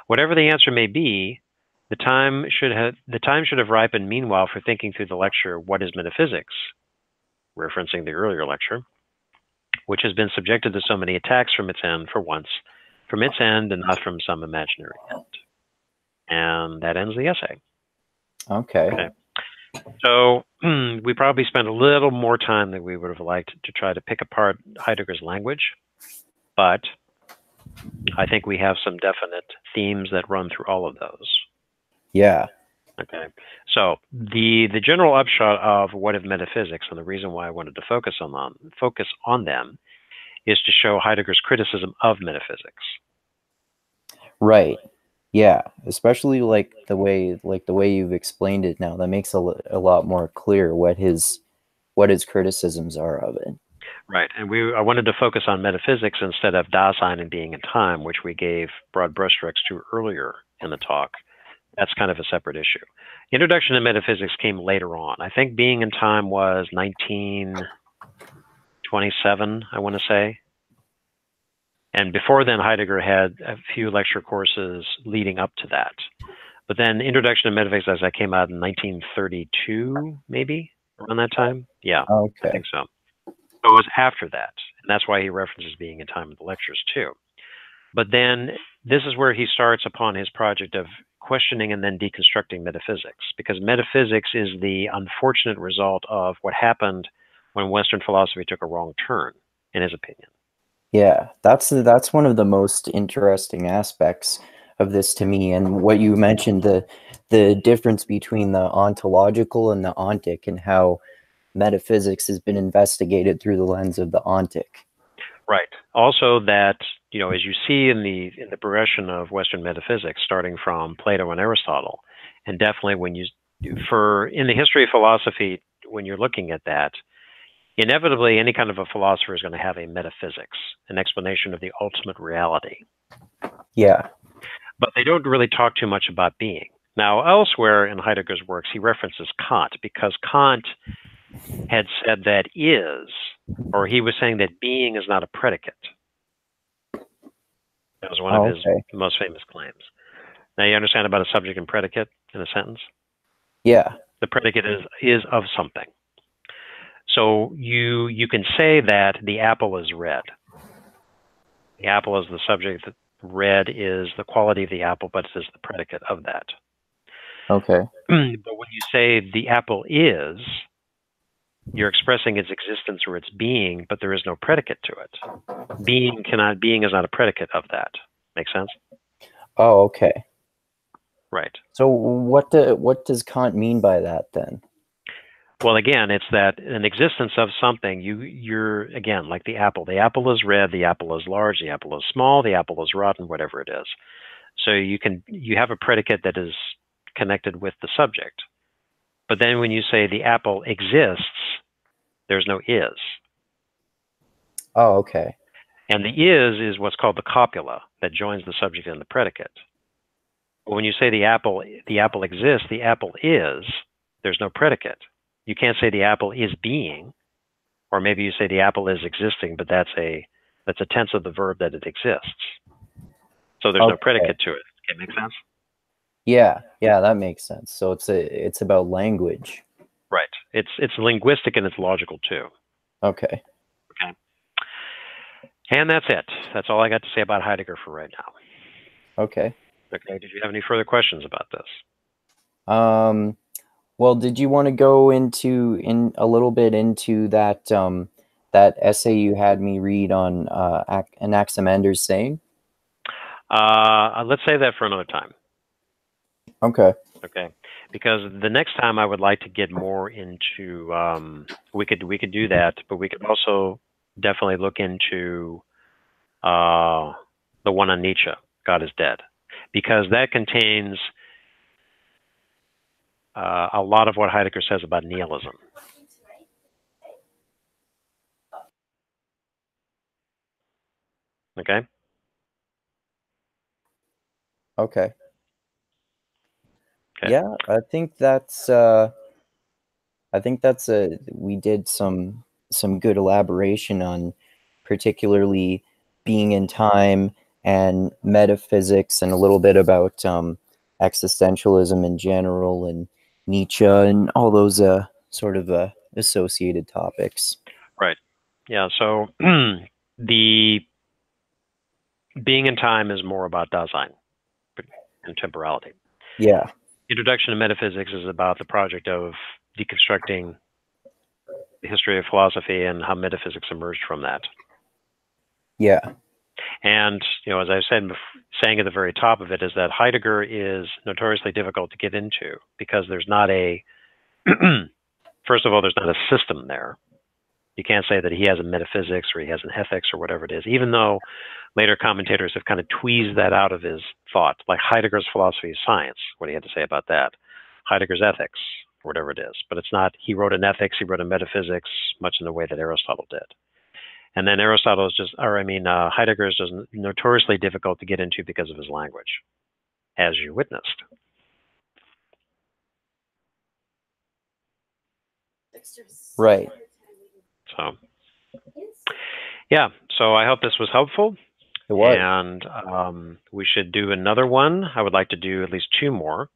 Whatever the answer may be, the time should have ripened meanwhile for thinking through the lecture, What is Metaphysics? Referencing the earlier lecture, which has been subjected to so many attacks from its end, for once, from its end and not from some imaginary end. And that ends the essay. Okay. So we probably spent a little more time than we would have liked to try to pick apart Heidegger's language, but I think we have some definite themes that run through all of those. Yeah. Okay. So the general upshot of What is Metaphysics, and the reason why I wanted to focus on them, is to show Heidegger's criticism of metaphysics. Right. Yeah, especially like the way you've explained it now. That makes a lot more clear what his criticisms are of it. Right, and I wanted to focus on metaphysics instead of Dasein and being and time, which we gave broad brushstrokes to earlier in the talk. That's kind of a separate issue. Introduction to Metaphysics came later on. I think Being and Time was 1927, I want to say. And before then, Heidegger had a few lecture courses leading up to that. But then Introduction to Metaphysics, as that came out in 1932, maybe, around that time? Yeah, Okay. I think so. So it was after that. And that's why he references Being and Time in the lectures, too. But then this is where he starts upon his project of questioning and then deconstructing metaphysics, because metaphysics is the unfortunate result of what happened when Western philosophy took a wrong turn, in his opinion. Yeah, that's one of the most interesting aspects of this to me, and what you mentioned, the difference between the ontological and the ontic, and how metaphysics has been investigated through the lens of the ontic. Right. Also, that, you know, as you see in the progression of Western metaphysics, starting from Plato and Aristotle, and definitely when in the history of philosophy, when you're looking at that, inevitably any kind of a philosopher is going to have a metaphysics, an explanation of the ultimate reality. Yeah. But they don't really talk too much about being. Now, elsewhere in Heidegger's works, he references Kant, because Kant had said that is, or he was saying that being is not a predicate. That was one of his most famous claims. Now, you understand about a subject and predicate in a sentence? Yeah. The predicate is of something. So you can say that the apple is red. The apple is the subject. Red is the quality of the apple, but it is the predicate of that. Okay. But when you say the apple is, you're expressing its existence or its being, but there is no predicate to it. Being is not a predicate of that. Make sense? Oh, okay. Right. So what does Kant mean by that then? Well, again, it's that an existence of something, you're again, like the apple. The apple is red, the apple is large, the apple is small, the apple is rotten, whatever it is. So you have a predicate that is connected with the subject. But then when you say the apple exists, there's no is. Oh, okay. And the is what's called the copula that joins the subject and the predicate. When you say the apple exists, the apple is, there's no predicate. You can't say the apple is being, or maybe you say the apple is existing, but that's a tense of the verb that it exists. So there's no predicate to it. Does that make sense? Yeah, that makes sense. So it's about language. Right. It's linguistic and it's logical too. Okay. Okay. And that's it. That's all I got to say about Heidegger for right now. Okay. Okay. Did you have any further questions about this? Well, did you want to go in a little bit into that that essay you had me read on Anaximander's saying? Let's save that for another time. Okay. Okay. Because the next time I would like to get more into we could do that, but we could also definitely look into the one on Nietzsche, God is Dead, because that contains a lot of what Heidegger says about nihilism. Okay. Okay. Okay. Yeah, I think that's we did some good elaboration on particularly being in time and metaphysics and a little bit about existentialism in general and Nietzsche and all those sort of associated topics. Right. Yeah. So the being in time is more about Dasein and temporality. Yeah. Introduction to Metaphysics is about the project of deconstructing the history of philosophy and how metaphysics emerged from that. Yeah. And, as I said, saying at the very top of it, is that Heidegger is notoriously difficult to get into because there's not a, first of all, there's not a system there. You can't say that he has a metaphysics or he has an ethics or whatever it is, even though later commentators have kind of tweezed that out of his thought, like Heidegger's philosophy of science, what he had to say about that, Heidegger's ethics, whatever it is. But it's not, he wrote an ethics, he wrote a metaphysics, much in the way that Aristotle did. And then Aristotle is Heidegger is just notoriously difficult to get into because of his language, as you witnessed. Right. So, yeah. So I hope this was helpful. It was. And we should do another one. I would like to do at least 2 more.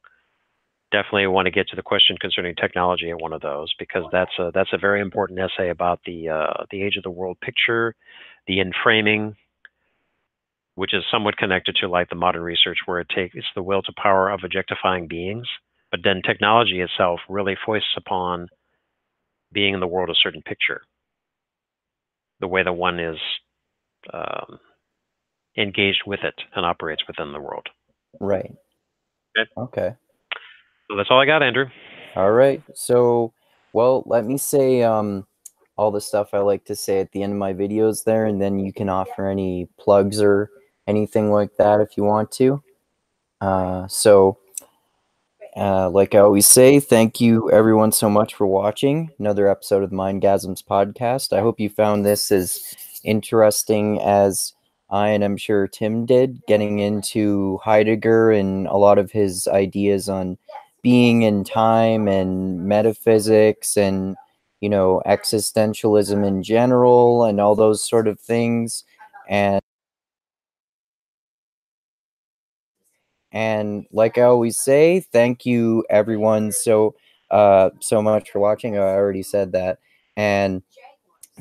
Definitely want to get to the question concerning technology in one of those, because that's a very important essay about the age of the world picture, the inframing, which is somewhat connected to like the modern research where it's the will to power of objectifying beings, but then technology itself really foists upon being in the world a certain picture, the way that one is engaged with it and operates within the world. Right. Okay. So that's all I got, Andrew. All right. So, well, let me say all the stuff I like to say at the end of my videos there, and then you can offer any plugs or anything like that if you want to. Like I always say, thank you everyone so much for watching another episode of the Mindgasms podcast. I hope you found this as interesting as I, and I'm sure Tim did, getting into Heidegger and a lot of his ideas on being in time and metaphysics and, existentialism in general and all those sort of things. And like I always say, thank you everyone so much for watching. I already said that. And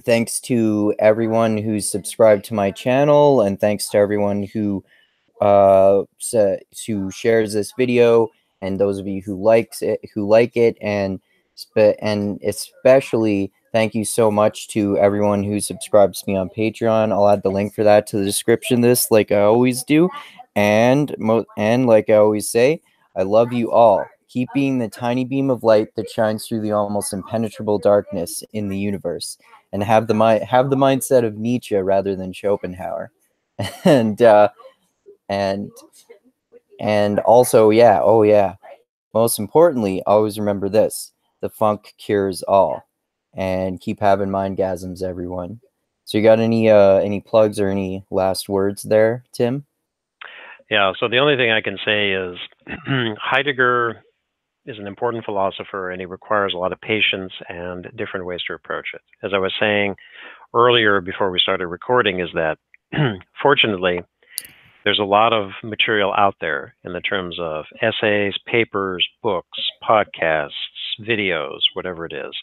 thanks to everyone who's subscribed to my channel, and thanks to everyone who shares this video, and those of you who like it, and especially thank you so much to everyone who subscribes to me on Patreon. I'll add the link for that to the description of this, like I always do. And like I always say, I love you all. Keep being the tiny beam of light that shines through the almost impenetrable darkness in the universe, and have the mindset of Nietzsche rather than Schopenhauer. And also, most importantly, always remember this: the funk cures all. And keep having mindgasms, everyone. So you got any plugs or any last words there, Tim? Yeah, so the only thing I can say is Heidegger is an important philosopher, and he requires a lot of patience and different ways to approach it. As I was saying earlier before we started recording, is that fortunately, there's a lot of material out there in the terms of essays, papers, books, podcasts, videos, whatever it is,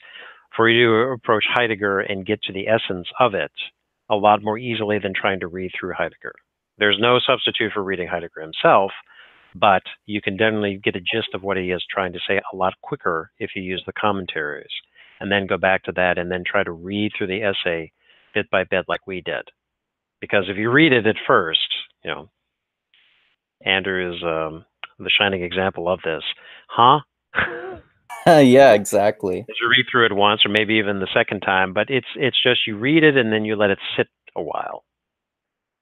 for you to approach Heidegger and get to the essence of it a lot more easily than trying to read through Heidegger. There's no substitute for reading Heidegger himself, but you can definitely get a gist of what he is trying to say a lot quicker if you use the commentaries, and then go back to that and then try to read through the essay bit by bit like we did. Because if you read it at first, you know, Andrew is the shining example of this. Huh? Yeah, exactly. You read through it once, or maybe even the second time, but it's just you read it and then you let it sit a while.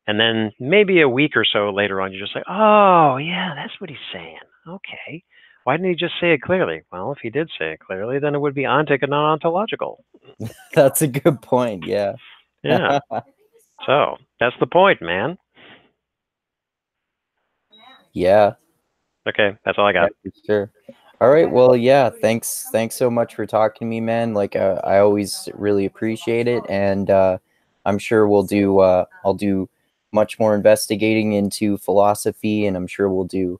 And then maybe a week or so later on, you're just like, oh, yeah, that's what he's saying. Okay. Why didn't he just say it clearly? Well, if he did say it clearly, then it would be ontic and not ontological. That's a good point, yeah. Yeah. So that's the point, man. Yeah. Okay, that's all I got. Yeah, for sure. All right, well, yeah, thanks so much for talking to me, man. Like, I always really appreciate it, and I'm sure we'll do I'll do much more investigating into philosophy, and I'm sure we'll do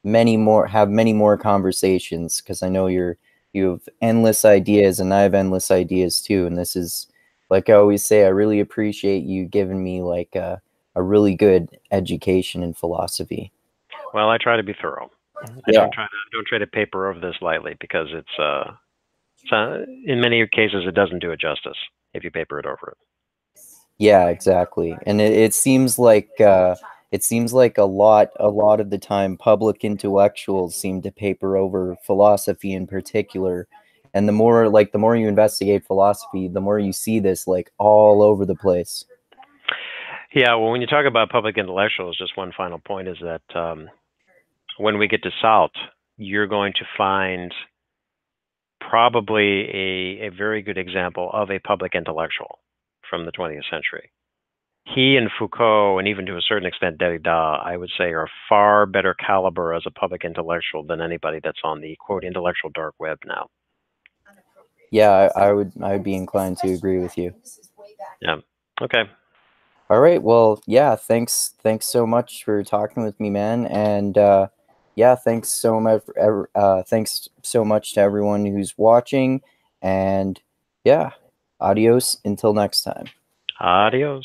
many more conversations, because I know you have endless ideas, and I have endless ideas too, and this is, like I always say, I really appreciate you giving me like a really good education in philosophy. Well, I try to be thorough. I don't try to paper over this lightly, because it's in many cases it doesn't do it justice if you paper it over it. Yeah, exactly. And it seems like a lot of the time public intellectuals seem to paper over philosophy in particular. And the more you investigate philosophy, the more you see this like all over the place. Yeah, well, when you talk about public intellectuals, just one final point is that when we get to Salt, you're going to find probably a very good example of a public intellectual from the 20th century. He and Foucault, and even to a certain extent Derrida, I would say, are far better caliber as a public intellectual than anybody that's on the, quote, intellectual dark web now. Yeah, I would be inclined to agree with you. Yeah. Okay. All right. Well, yeah, thanks so much for talking with me, man. And yeah, thanks so much to everyone who's watching. And yeah, adios until next time. Adios.